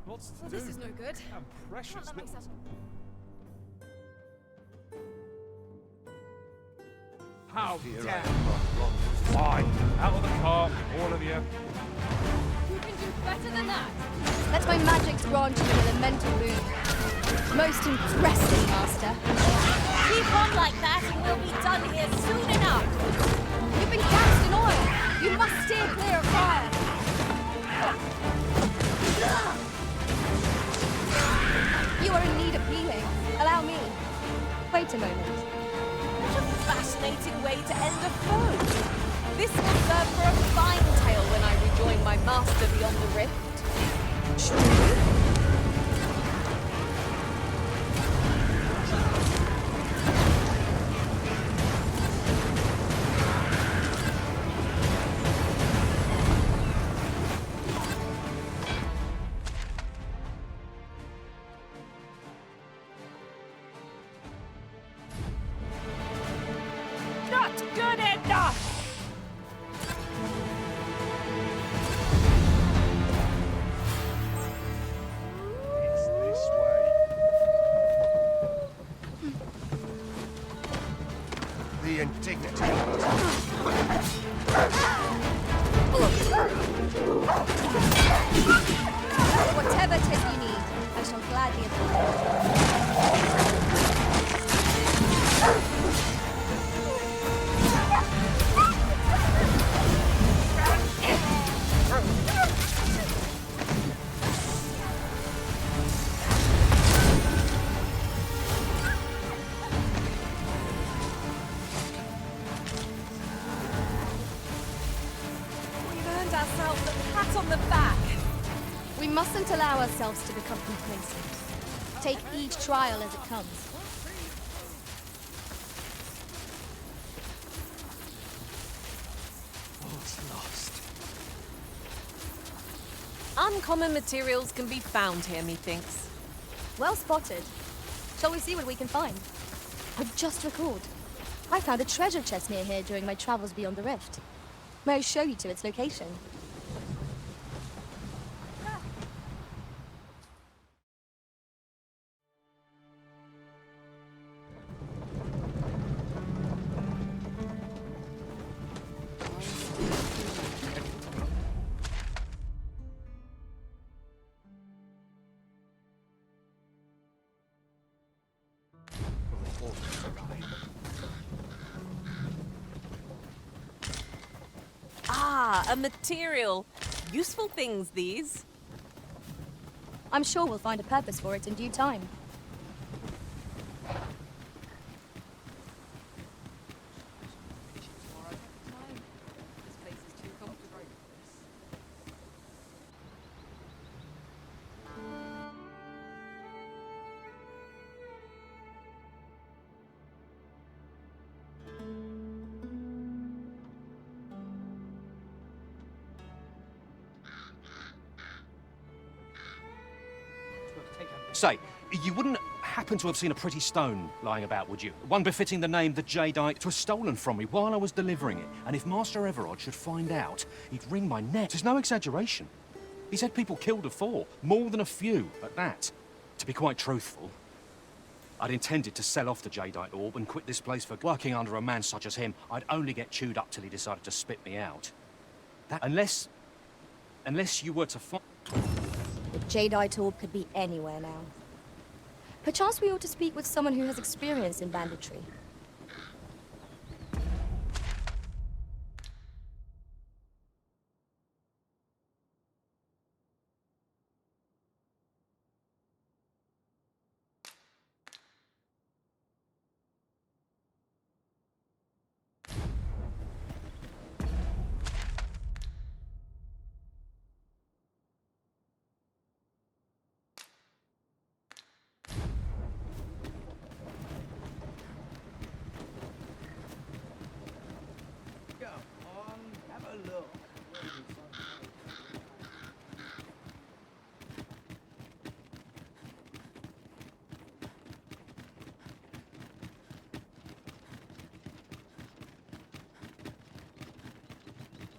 G: Lots to
J: Well,
G: do.
J: this is no good.
G: And precious
J: That makes
G: little...
J: us...
G: How dare Fine. Out of the car, all of you.
J: You can do better than that.
A: Let my magics grant you an elemental boon. Most impressive, Master.
B: Keep on like that and we'll be done here soon enough.
A: You've been cast in oil. You must steer clear of fire. You are in need of healing. Allow me. Wait a moment.
B: What a fascinating way to end a foe. This will serve for a fine tale when I rejoin my master beyond the rift.
A: True.
B: Not good enough!
C: It's this way.
P: The indignity.
A: Whatever it is you need, I shall gladly oblige.
B: We've earned ourselves a pat on the back.
A: We mustn't allow ourselves to become complacent. Take each trial as it comes.
P: All's lost.
B: Uncommon materials can be found here, methinks.
A: Well spotted. Shall we see what we can find? I've just recalled. I found a treasure chest near here during my travels beyond the rift. May I show you to its location?
B: Ah, a material. Useful things, these.
A: I'm sure we'll find a purpose for it in due time.
E: Say, you wouldn't happen to have seen a pretty stone lying about, would you? One befitting the name the Jadeite. It was stolen from me while I was delivering it, and if Master Everard should find out, he'd wring my neck. There's no exaggeration. He said people killed before, more than a few at that. To be quite truthful, I'd intended to sell off the Jadeite orb and quit this place for working under a man such as him. I'd only get chewed up till he decided to spit me out. That, unless you were to find...
A: The Jadeite orb could be anywhere now. Perchance we ought to speak with someone who has experience in banditry.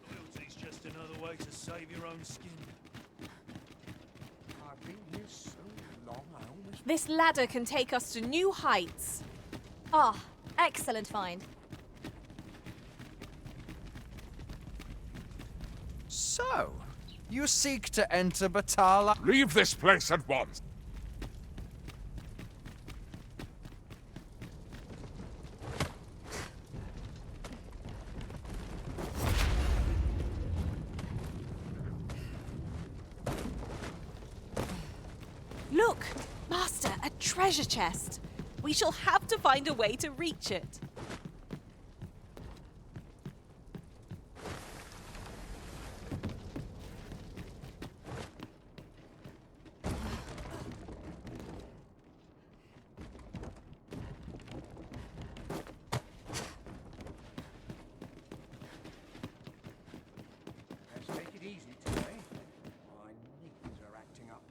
C: Loyalty's just another way to save your own skin.
S: I've been here so long, I almost...
B: This ladder can take us to new heights.
A: Ah, excellent find.
K: So, you seek to enter Batala?
M: Leave this place at once.
B: Look, Master, a treasure chest. We shall have to find a way to reach it.
S: Let's take it easy today. My knees are acting up.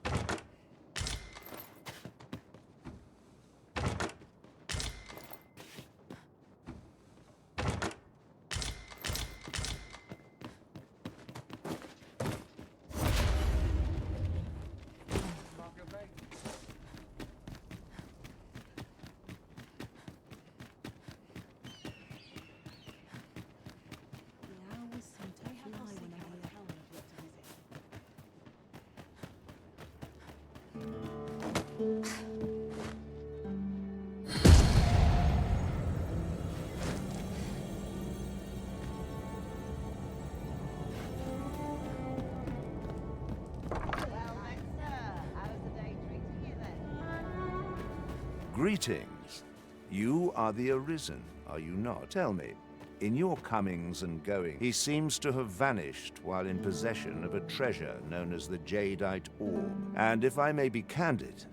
V: Greetings. You are the Arisen, are you not? Tell me, in your comings and goings, he seems to have vanished while in possession of a treasure known as the Jadeite Orb. And if I may be candid,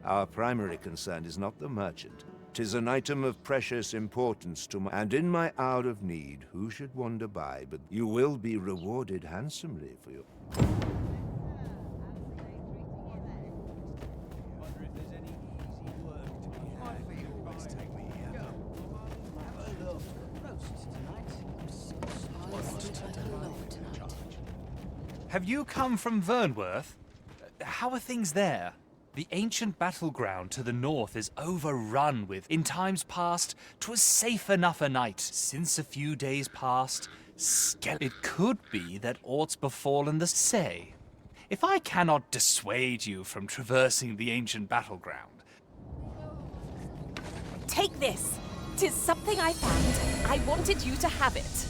V: our primary concern is not the merchant. 'Tis an item of precious importance to my... And in my hour of need, who should wander by, but you will be rewarded handsomely for your...
D: Wonder if there's any easy work to Have you come from Vernworth? How are things there? The ancient battleground to the north is overrun with, in times past, 'twas safe enough a night. Since a few days past, it could be that aught's befallen the say. If I cannot dissuade you from traversing the ancient battleground...
B: Take this. 'Tis something I found. I wanted you to have it.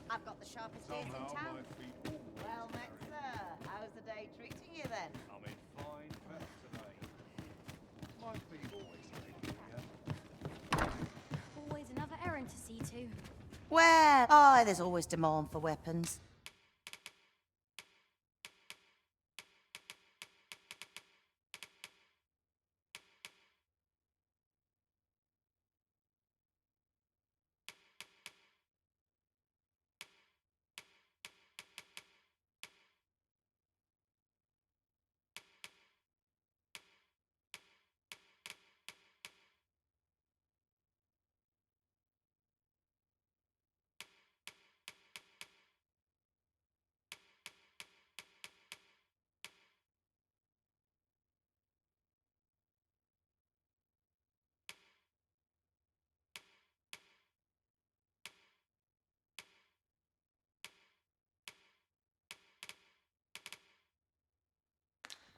F: I've got the sharpest ears in town. Well, Max, how's the day treating you then?
C: I'm in fine prep today. My feet always take me.
R: Always another errand to see to.
F: Well, there's always demand for weapons.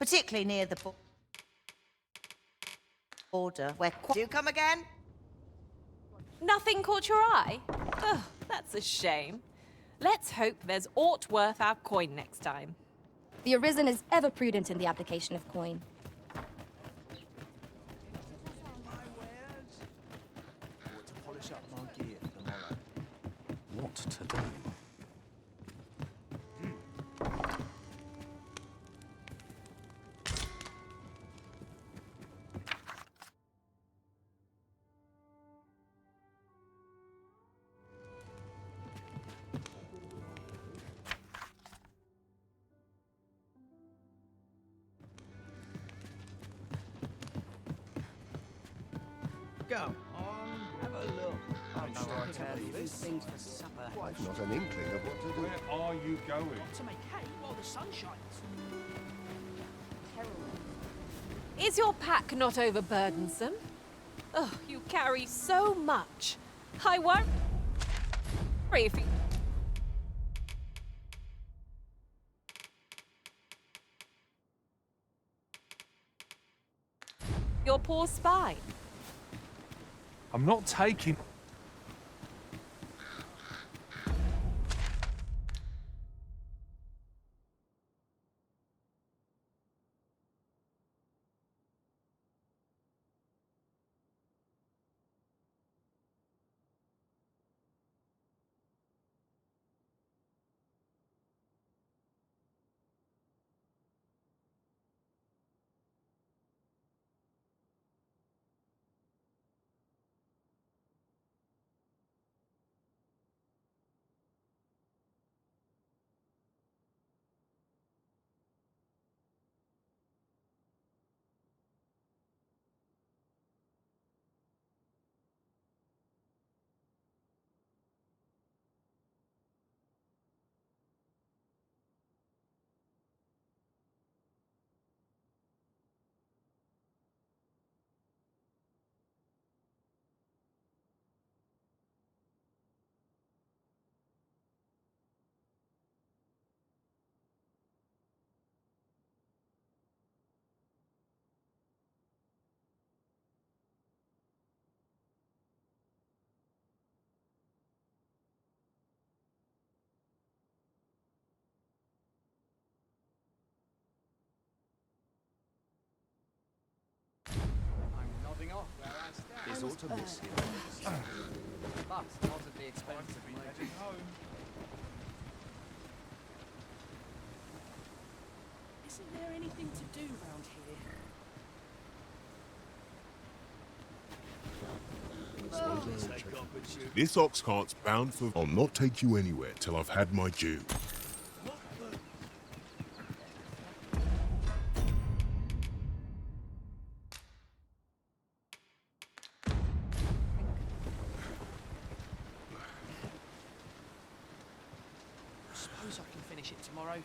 F: Particularly near the border, where... Do you come again?
B: Nothing caught your eye? Ugh, that's a shame. Let's hope there's aught worth our coin next time.
A: The Arisen is ever prudent in the application of coin.
H: To polish up my gear for tomorrow.
E: What to do?
Q: Come on, have a look. I'm sure I tell you these things for supper.
P: I've not an inkling of what to do.
M: Where are you going?
Q: To make hay while the sun shines.
B: Is your pack not overburdensome? Oh, you carry so much. I worry if you... Your poor spine.
M: I'm not taking...
H: Is autumn this year? But not at the expense of my heading home. Isn't there anything to do round here?
L: This ox cart's bound for... I'll not take you anywhere till I've had my due.
Q: finish it tomorrow.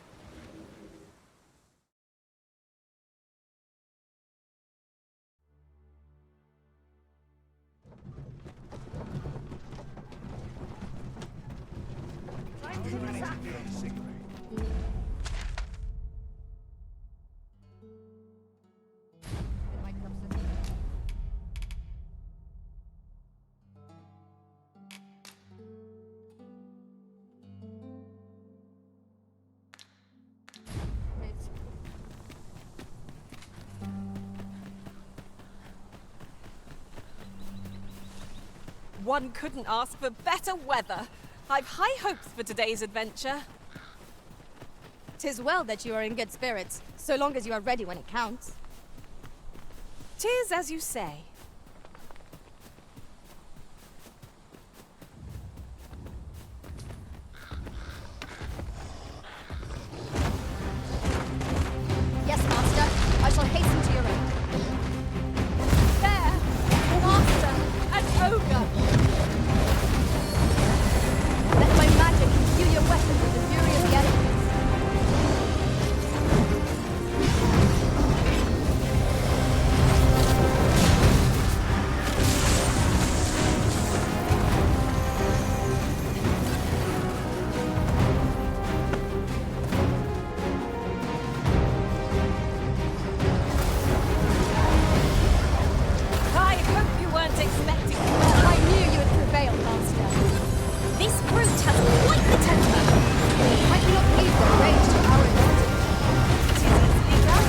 B: One couldn't ask for better weather. I've high hopes for today's adventure.
A: 'Tis well that you are in good spirits, so long as you are ready when it counts.
B: 'Tis as you say.
A: Yes, Master. I shall hasten to your aid.
B: There! Master! An ogre!
A: Let my magic imbue your weapon with the fury of the elements.
B: I hope you weren't expecting
A: I knew you would prevail, Master.
B: This brute has quite the temper.
A: I cannot believe the rage to our advantage.
B: 'Tis easily done.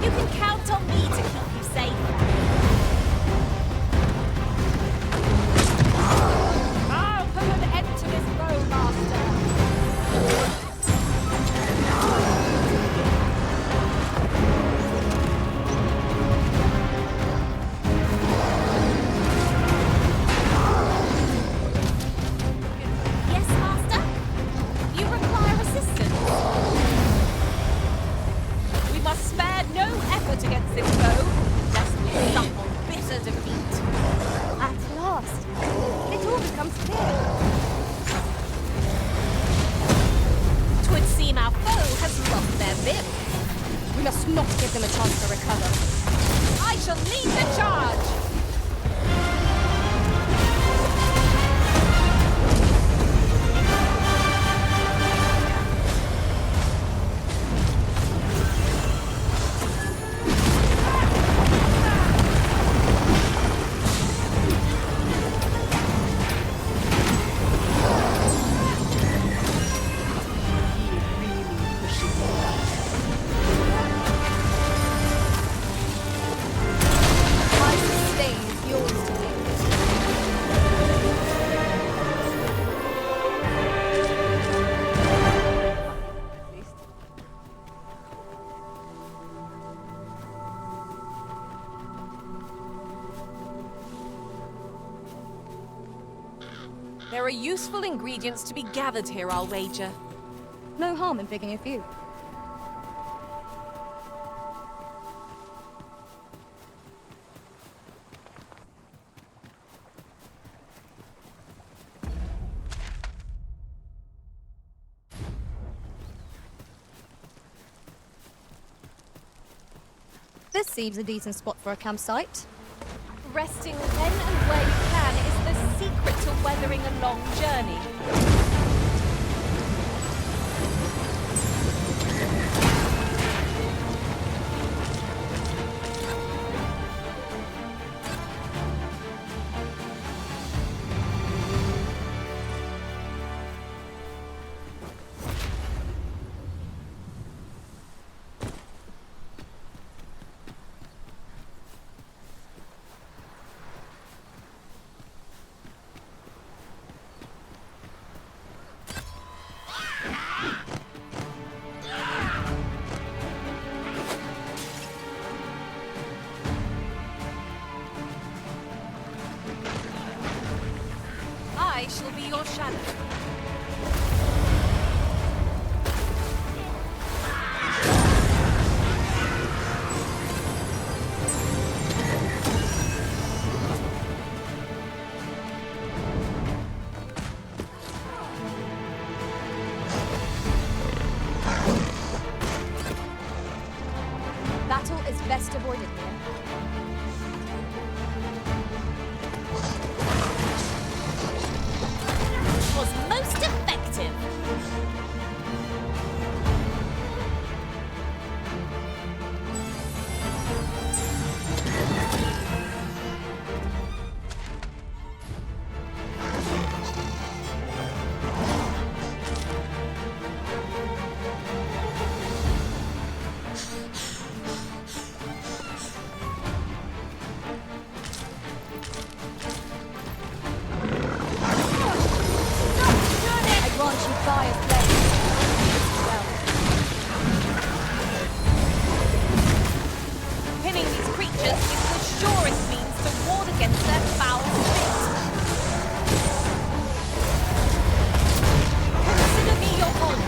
B: You can count on me to keep you safe. I'll put an end to this row, Master. Yes, Master? You require assistance? We must spare no effort against this foe, lest we suffer bitter defeat.
A: At last, it all becomes clear.
B: 'Twould seem our foe has lost their vim.
A: We must not give them a chance to recover.
B: I shall lead the charge!
A: My sustain is yours to make.
B: There are useful ingredients to be gathered here, I'll wager.
A: No harm in picking a few. This seems a decent spot for a campsite.
B: Resting when and where you can is the secret to weathering a long journey. I shall be your shadow.
A: best avoided here.
B: Was most effective. Pinning these creatures is the surest means to ward against their foul fate. Consider me your honour.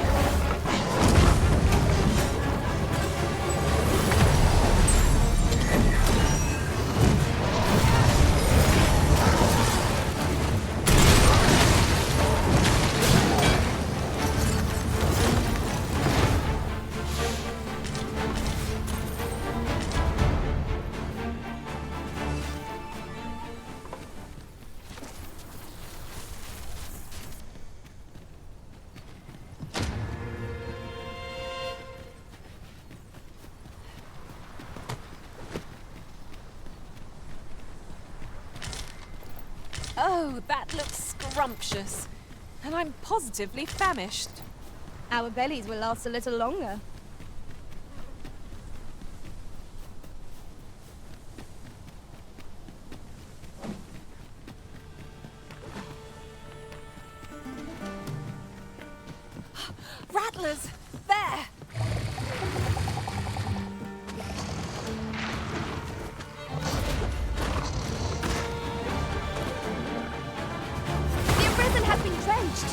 B: Oh, that looks scrumptious. And I'm positively famished.
A: Our bellies will last a little longer.
B: Rattlers! There!
A: The Arisen has been drenched!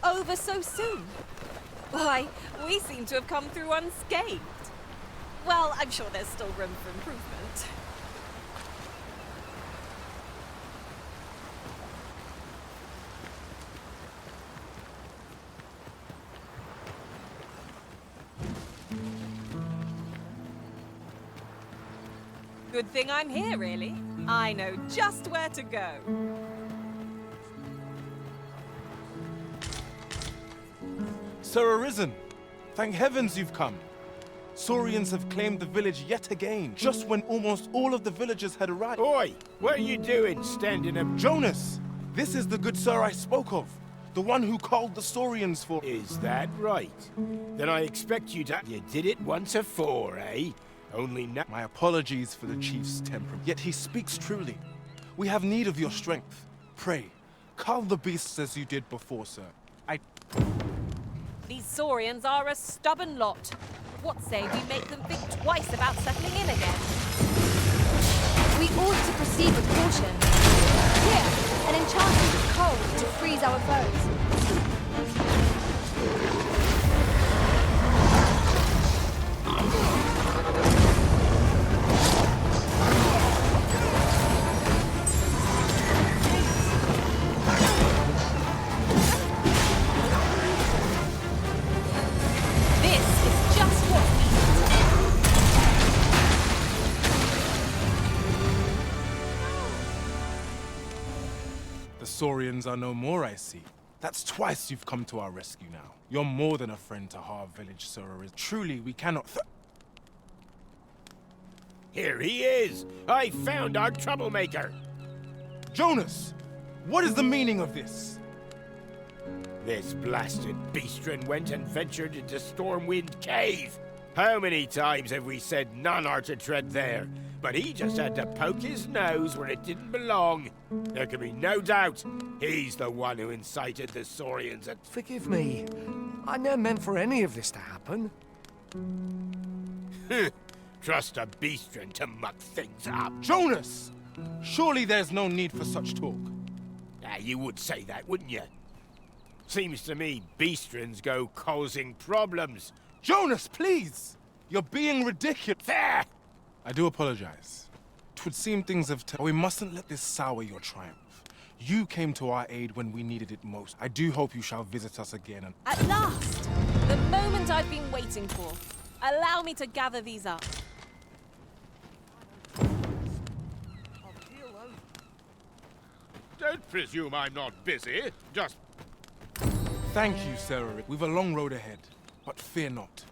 B: Over so soon? Why, we seem to have come through unscathed. Well, I'm sure there's still room for improvement. Good thing I'm here, really. I know just where to go.
G: Sir Arisen, thank heavens you've come. Saurians have claimed the village yet again, just when almost all of the villagers had arrived.
N: Oi! What are you doing standing up?
G: Jonas! This is the good sir I spoke of. The one who called the Saurians for—
N: Is that right? Then I expect you to— You did it once afore, eh? Only now—
G: My apologies for the chief's temperament, yet he speaks truly. We have need of your strength. Pray, calm the beasts as you did before, sir.
B: These Saurians are a stubborn lot. What say we make them think twice about settling in again?
A: We ought to proceed with caution. Here, an enchantment of cold to freeze our foes.
G: The Saurians are no more, I see. That's twice you've come to our rescue now. You're more than a friend to Har Village, Sir. Truly, we cannot
N: Here he is! I found our troublemaker!
G: Jonas! What is the meaning of this?
N: This blasted beastren went and ventured into Stormwind Cave. How many times have we said none are to tread there? But he just had to poke his nose where it didn't belong. There can be no doubt he's the one who incited the Saurians at...
W: Forgive me. I never meant for any of this to happen.
N: Trust a beastren to muck things up.
G: Jonas! Surely there's no need for such talk.
N: You would say that, wouldn't you? Seems to me beastrens go causing problems.
G: Jonas, please! You're being ridiculous.
N: There!
G: I do apologize. 'Twould seem things have we mustn't let this sour your triumph. You came to our aid when we needed it most. I do hope you shall visit us again and...
B: At last! The moment I've been waiting for. Allow me to gather these up.
N: Don't presume I'm not busy. Just...
G: Thank you, Sarah. We've a long road ahead, but fear not.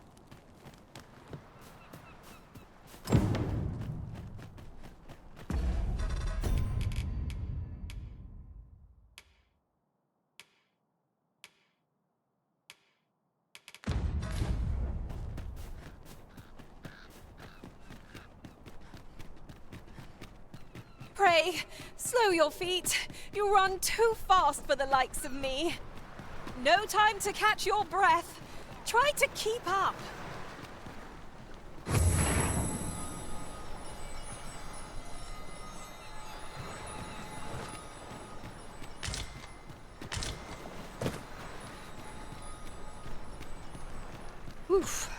B: Pray, slow your feet. You run too fast for the likes of me. No time to catch your breath. Try to keep up.
A: Oof.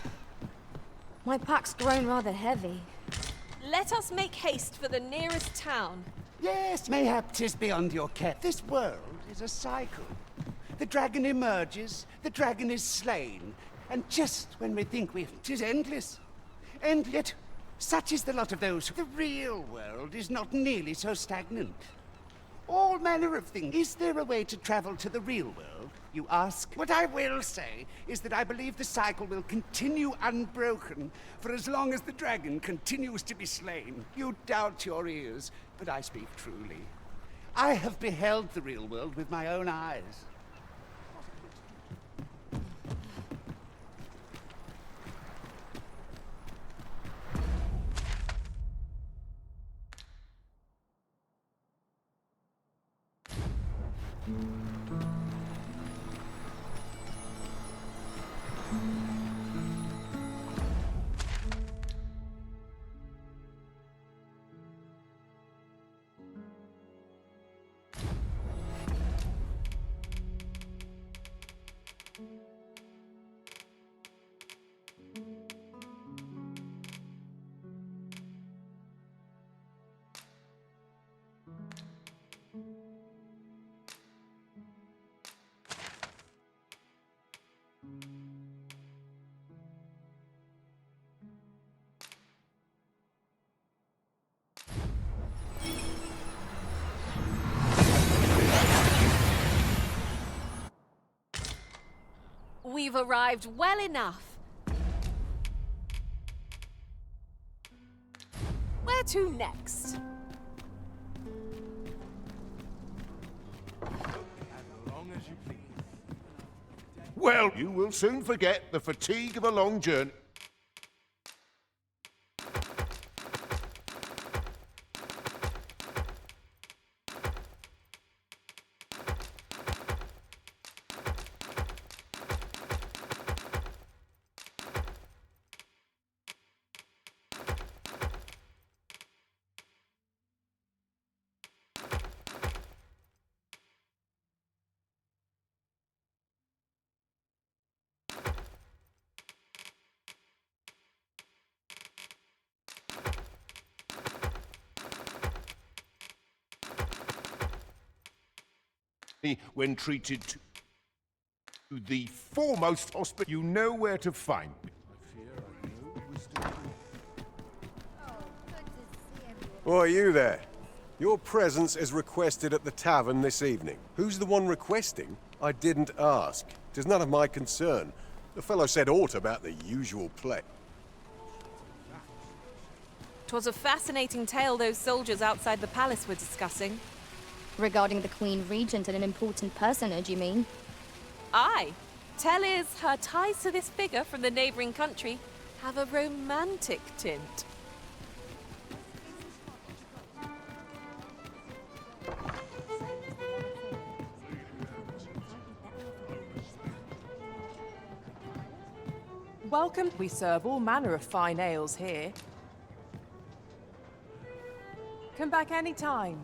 A: My pack's grown rather heavy.
B: Let us make haste for the nearest town.
O: Yes, mayhap 'tis beyond your care. This world is a cycle. The dragon emerges, the dragon is slain, and just when we think 'tis endless. And yet, such is the lot of those. The real world is not nearly so stagnant. All manner of things. Is there a way to travel to the real world, you ask? What I will say is that I believe the cycle will continue unbroken for as long as the dragon continues to be slain. You doubt your ears, but I speak truly. I have beheld the real world with my own eyes.
B: We've arrived well enough. Where to next?
V: Well, you will soon forget the fatigue of a long journey. When treated to the foremost hospital, you know where to find me.
T: Oh, are you there?
P: Your presence is requested at the tavern this evening. Who's the one requesting? I didn't ask. 'Tis none of my concern. The fellow said aught about the usual play.
B: 'Twas a fascinating tale those soldiers outside the palace were discussing.
A: Regarding the Queen Regent and an important personage, you mean?
B: Aye. Tell is her ties to this figure from the neighbouring country have a romantic tint.
I: Welcome. We serve all manner of fine ales here. Come back any time.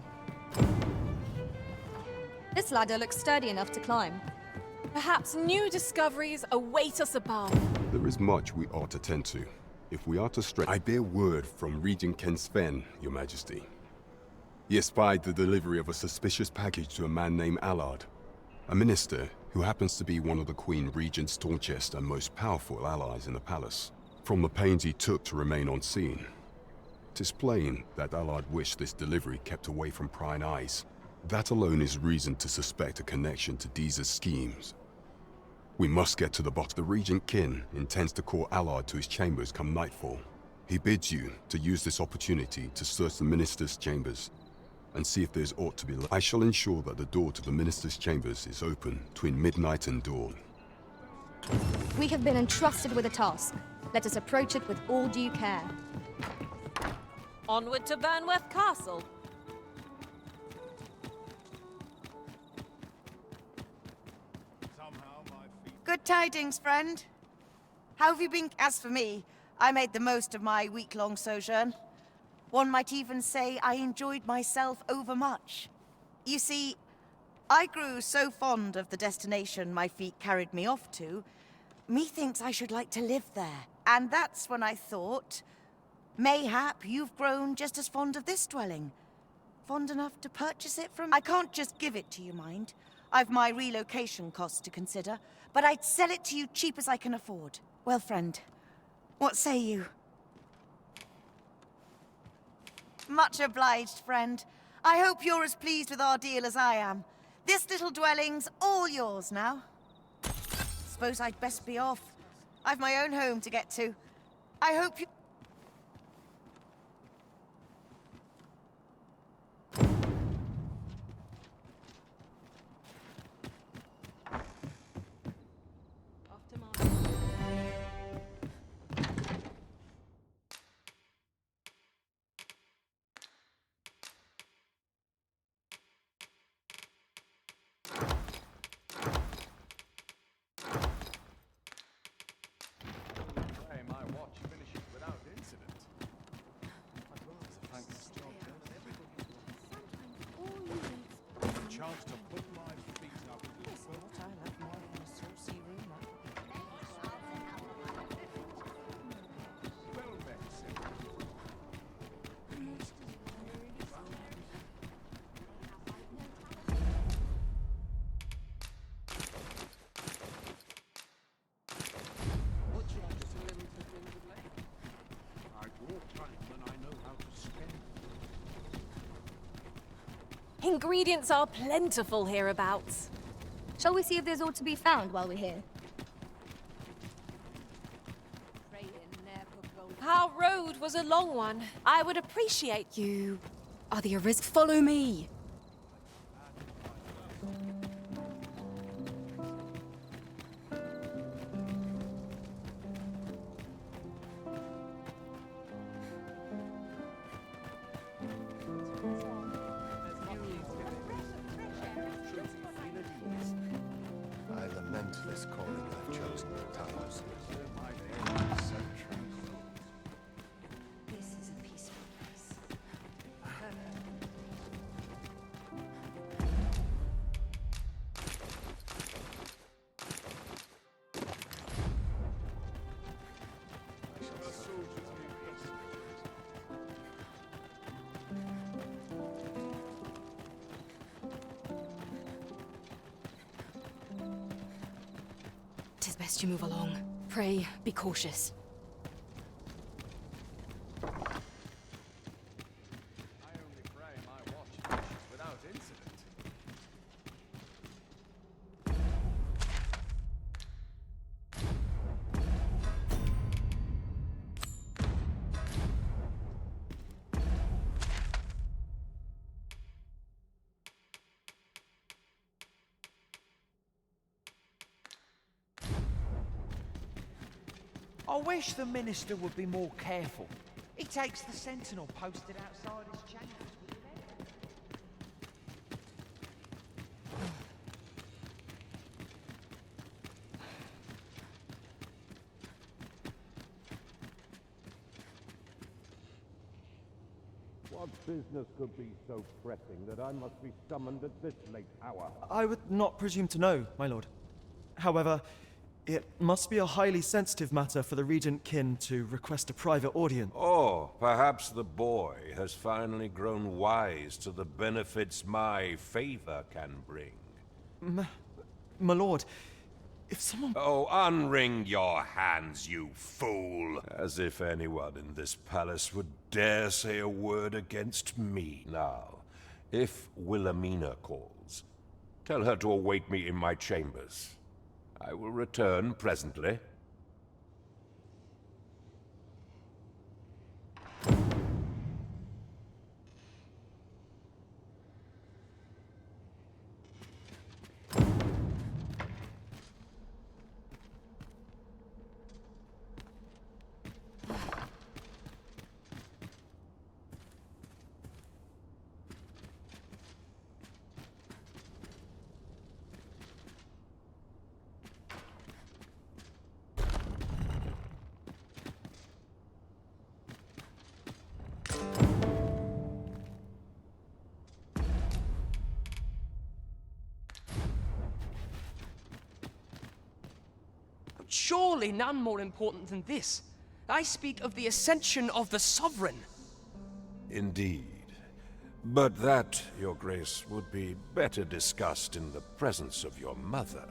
A: This ladder looks sturdy enough to climb.
B: Perhaps new discoveries await us above.
T: There is much we ought to tend to. If we are to stray, I bear word from Regent Ken Sven, Your Majesty. He espied the delivery of a suspicious package to a man named Allard, a minister who happens to be one of the Queen Regent's staunchest and most powerful allies in the palace. From the pains he took to remain on scene, 'tis plain that Allard wished this delivery kept away from prying eyes. That alone is reason to suspect a connection to Deeza's schemes. We must get to the bottom. The Regent Kin intends to call Allard to his chambers come nightfall. He bids you to use this opportunity to search the minister's chambers and see if there's aught to be learned. I shall ensure that the door to the minister's chambers is open between midnight and dawn.
A: We have been entrusted with a task. Let us approach it with all due care.
B: Onward to Burnworth Castle.
F: Good tidings, friend. How have you been? As for me, I made the most of my week-long sojourn. One might even say I enjoyed myself overmuch. You see, I grew so fond of the destination my feet carried me off to, methinks I should like to live there. And that's when I thought, mayhap you've grown just as fond of this dwelling. Fond enough to purchase it from... I can't just give it to you, mind. I've my relocation costs to consider, but I'd sell it to you cheap as I can afford. Well, friend, what say you? Much obliged, friend. I hope you're as pleased with our deal as I am. This little dwelling's all yours now. Suppose I'd best be off. I've my own home to get to. I hope you...
D: Chance to put my feet up. I left mine in a saucy room. Well met, what chance to live in the lake? I walk time and I know how to spend.
B: Ingredients are plentiful hereabouts.
A: Shall we see if there's aught to be found while we're here?
B: Our road was a long one. I would appreciate
J: You are the Arisen. Follow me.
P: I lament this calling I've chosen at times.
R: This is a peaceful place.
J: Tis best you move along. Pray, be cautious.
K: I only pray my watch
Q: I wish the minister would be more careful. He takes the sentinel posted outside his chambers with him.
P: What business could be so pressing that I must be summoned at this late hour?
C: I would not presume to know, my lord. However, it must be a highly sensitive matter for the Regent Kin to request a private audience.
S: Or perhaps the boy has finally grown wise to the benefits my favor can bring.
C: My lord, if someone...
S: Oh, unwring your hands, you fool! As if anyone in this palace would dare say a word against me. Now, if Wilhelmina calls, tell her to await me in my chambers. I will return presently.
Q: Surely none more important than this. I speak of the ascension of the sovereign.
S: Indeed. But that, Your Grace, would be better discussed in the presence of your mother.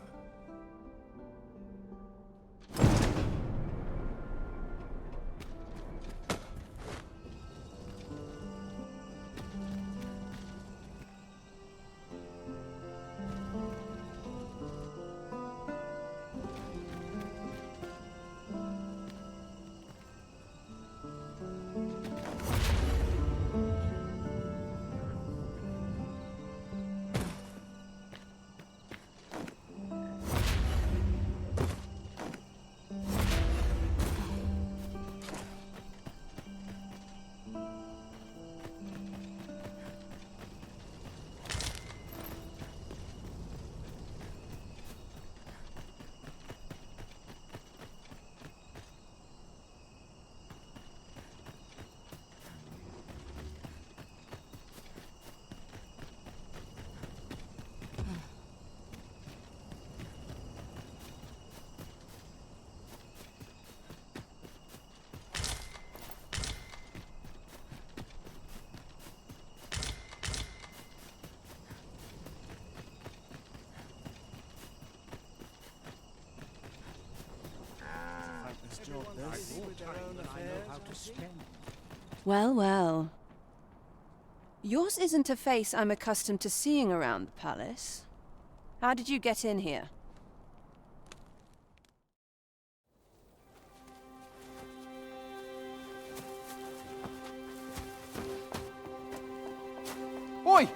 U: Well, well. Yours isn't a face I'm accustomed to seeing around the palace. How did you get in here?
Q: Oi!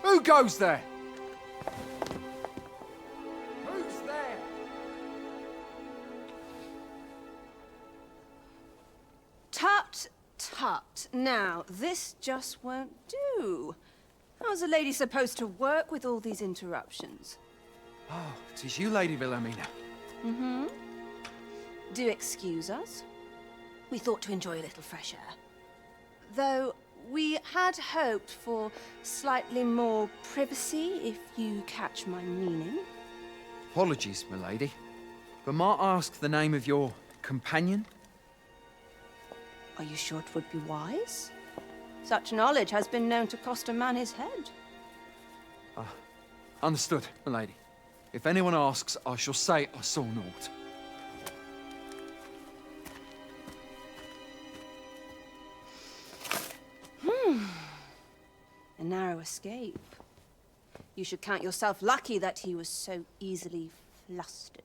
Q: Who goes there? Who's there?
U: Tut, tut. Now, this just won't do. How's a lady supposed to work with all these interruptions?
Q: Oh, 'tis you, Lady Wilhelmina.
U: Mm-hmm. Do excuse us. We thought to enjoy a little fresh air. Though we had hoped for slightly more privacy, if you catch my meaning.
Q: Apologies, my lady. But might I ask the name of your companion?
U: Are you sure it would be wise? Such knowledge has been known to cost a man his head.
Q: Understood, my lady. If anyone asks, I shall say I saw naught.
U: A narrow escape. You should count yourself lucky that he was so easily flustered.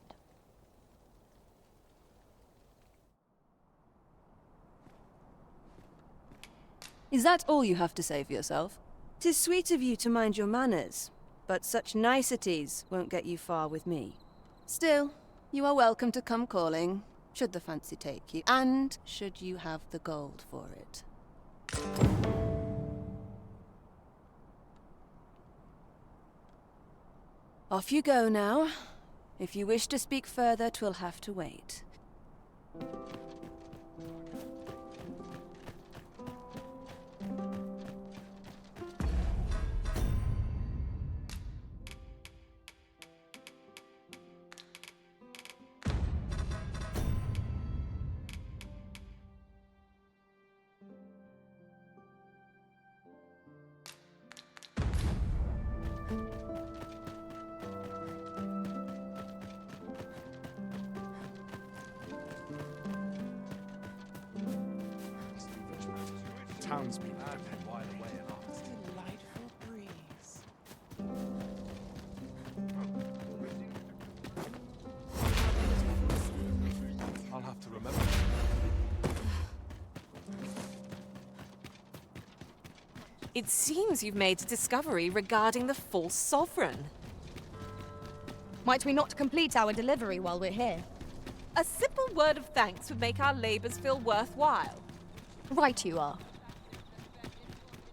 U: Is that all you have to say for yourself? 'Tis sweet of you to mind your manners, but such niceties won't get you far with me. Still, you are welcome to come calling. should the fancy take you, and should you have the gold for it. Off you go now. If you wish to speak further, 'twill have to wait.
K: Townspeople depend wide away and off.
I: Delightful breeze.
K: I'll have to remember.
B: It seems you've made a discovery regarding the false sovereign.
A: Might we not complete our delivery while we're here?
B: A simple word of thanks would make our labors feel worthwhile.
A: Right you are.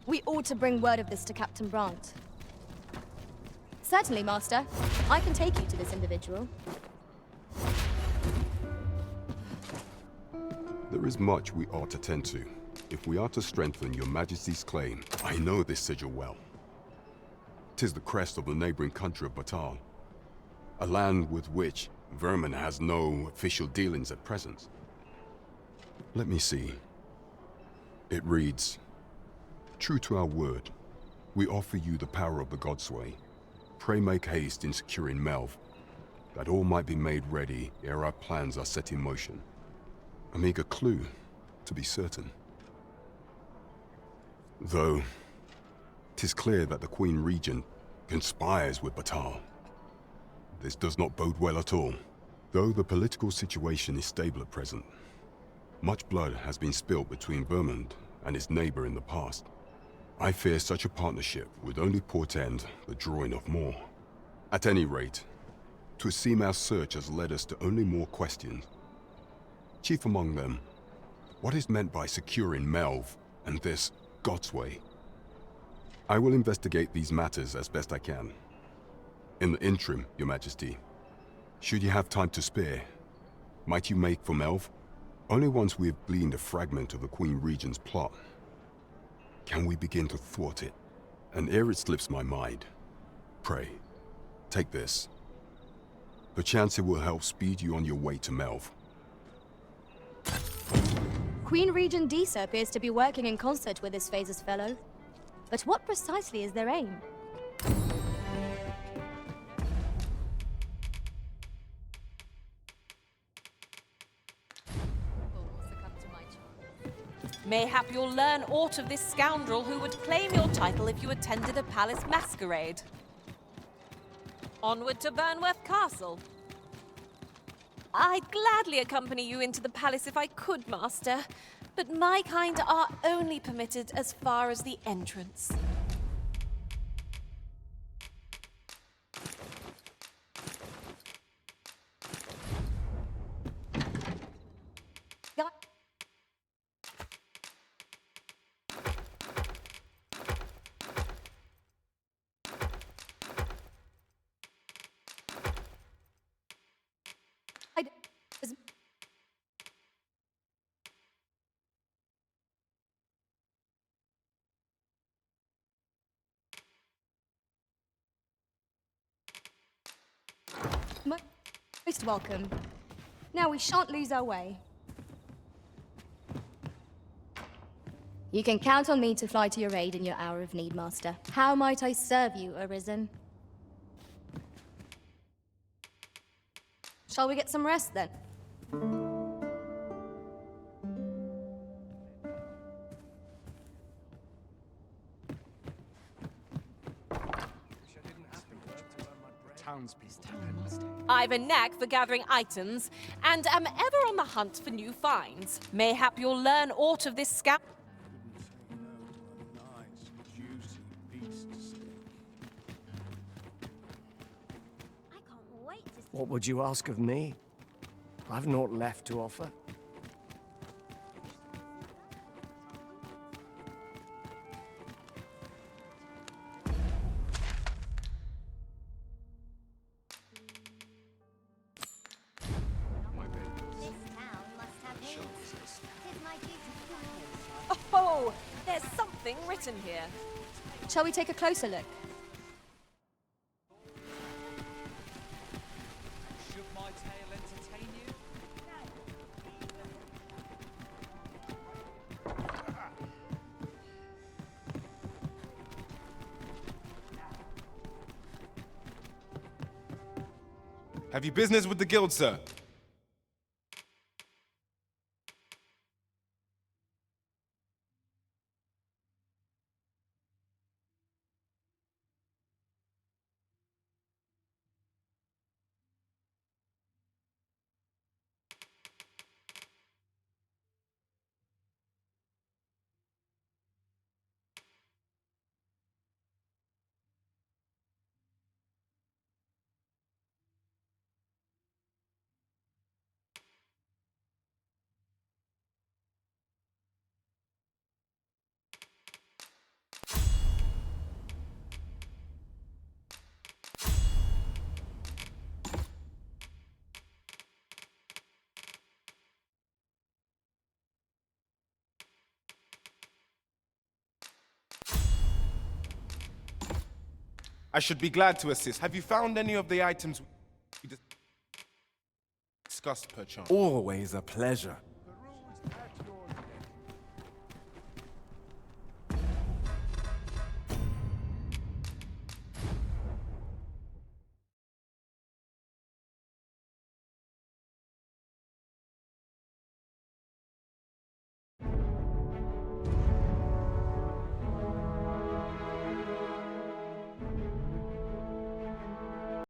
A: We ought to bring word of this to Captain Brandt. Certainly, Master. I can take you to this individual.
T: There is much we ought to tend to, if we are to strengthen your Majesty's claim. I know this sigil well. 'Tis the crest of the neighboring country of Batal, a land with which Vermin has no official dealings at present. Let me see. It reads, "True to our word, we offer you the power of the Godsway. Pray make haste in securing Melv, that all might be made ready ere our plans are set in motion." A meager clue, to be certain. Though, 'tis clear that the Queen Regent conspires with Batal. This does not bode well at all. Though the political situation is stable at present, much blood has been spilled between Vermund and its neighbor in the past. I fear such a partnership would only portend the drawing of more. At any rate, 'twould seem our search has led us to only more questions. Chief among them, what is meant by securing Melv and this Godsway? I will investigate these matters as best I can. In the interim, Your Majesty, should you have time to spare, might you make for Melv? Only once we have gleaned a fragment of the Queen Regent's plot can we begin to thwart it. And ere it slips my mind, pray, take this. Perchance it will help speed you on your way to Melv.
A: Queen Regent Disa appears to be working in concert with this Phases fellow. But what precisely is their aim?
B: Mayhap you'll learn aught of this scoundrel who would claim your title if you attended a palace masquerade. Onward to Burnworth Castle. I'd gladly accompany you into the palace if I could, Master, but my kind are only permitted as far as the entrance.
A: Most welcome. Now we shan't lose our way. You can count on me to fly to your aid in your hour of need, Master. How might I serve you, Arisen? Shall we get some rest, then?
B: I've a knack for gathering items, and am ever on the hunt for new finds. Mayhap you'll learn aught of this scout.
Q: What would you ask of me? I've naught left to offer.
B: Oh, there's something written here.
A: Shall we take a closer look?
D: Should my tale entertain you?
G: Have you business with the guild, sir? I should be glad to assist. Have you found any of the items we discussed, perchance?
Q: Always a pleasure.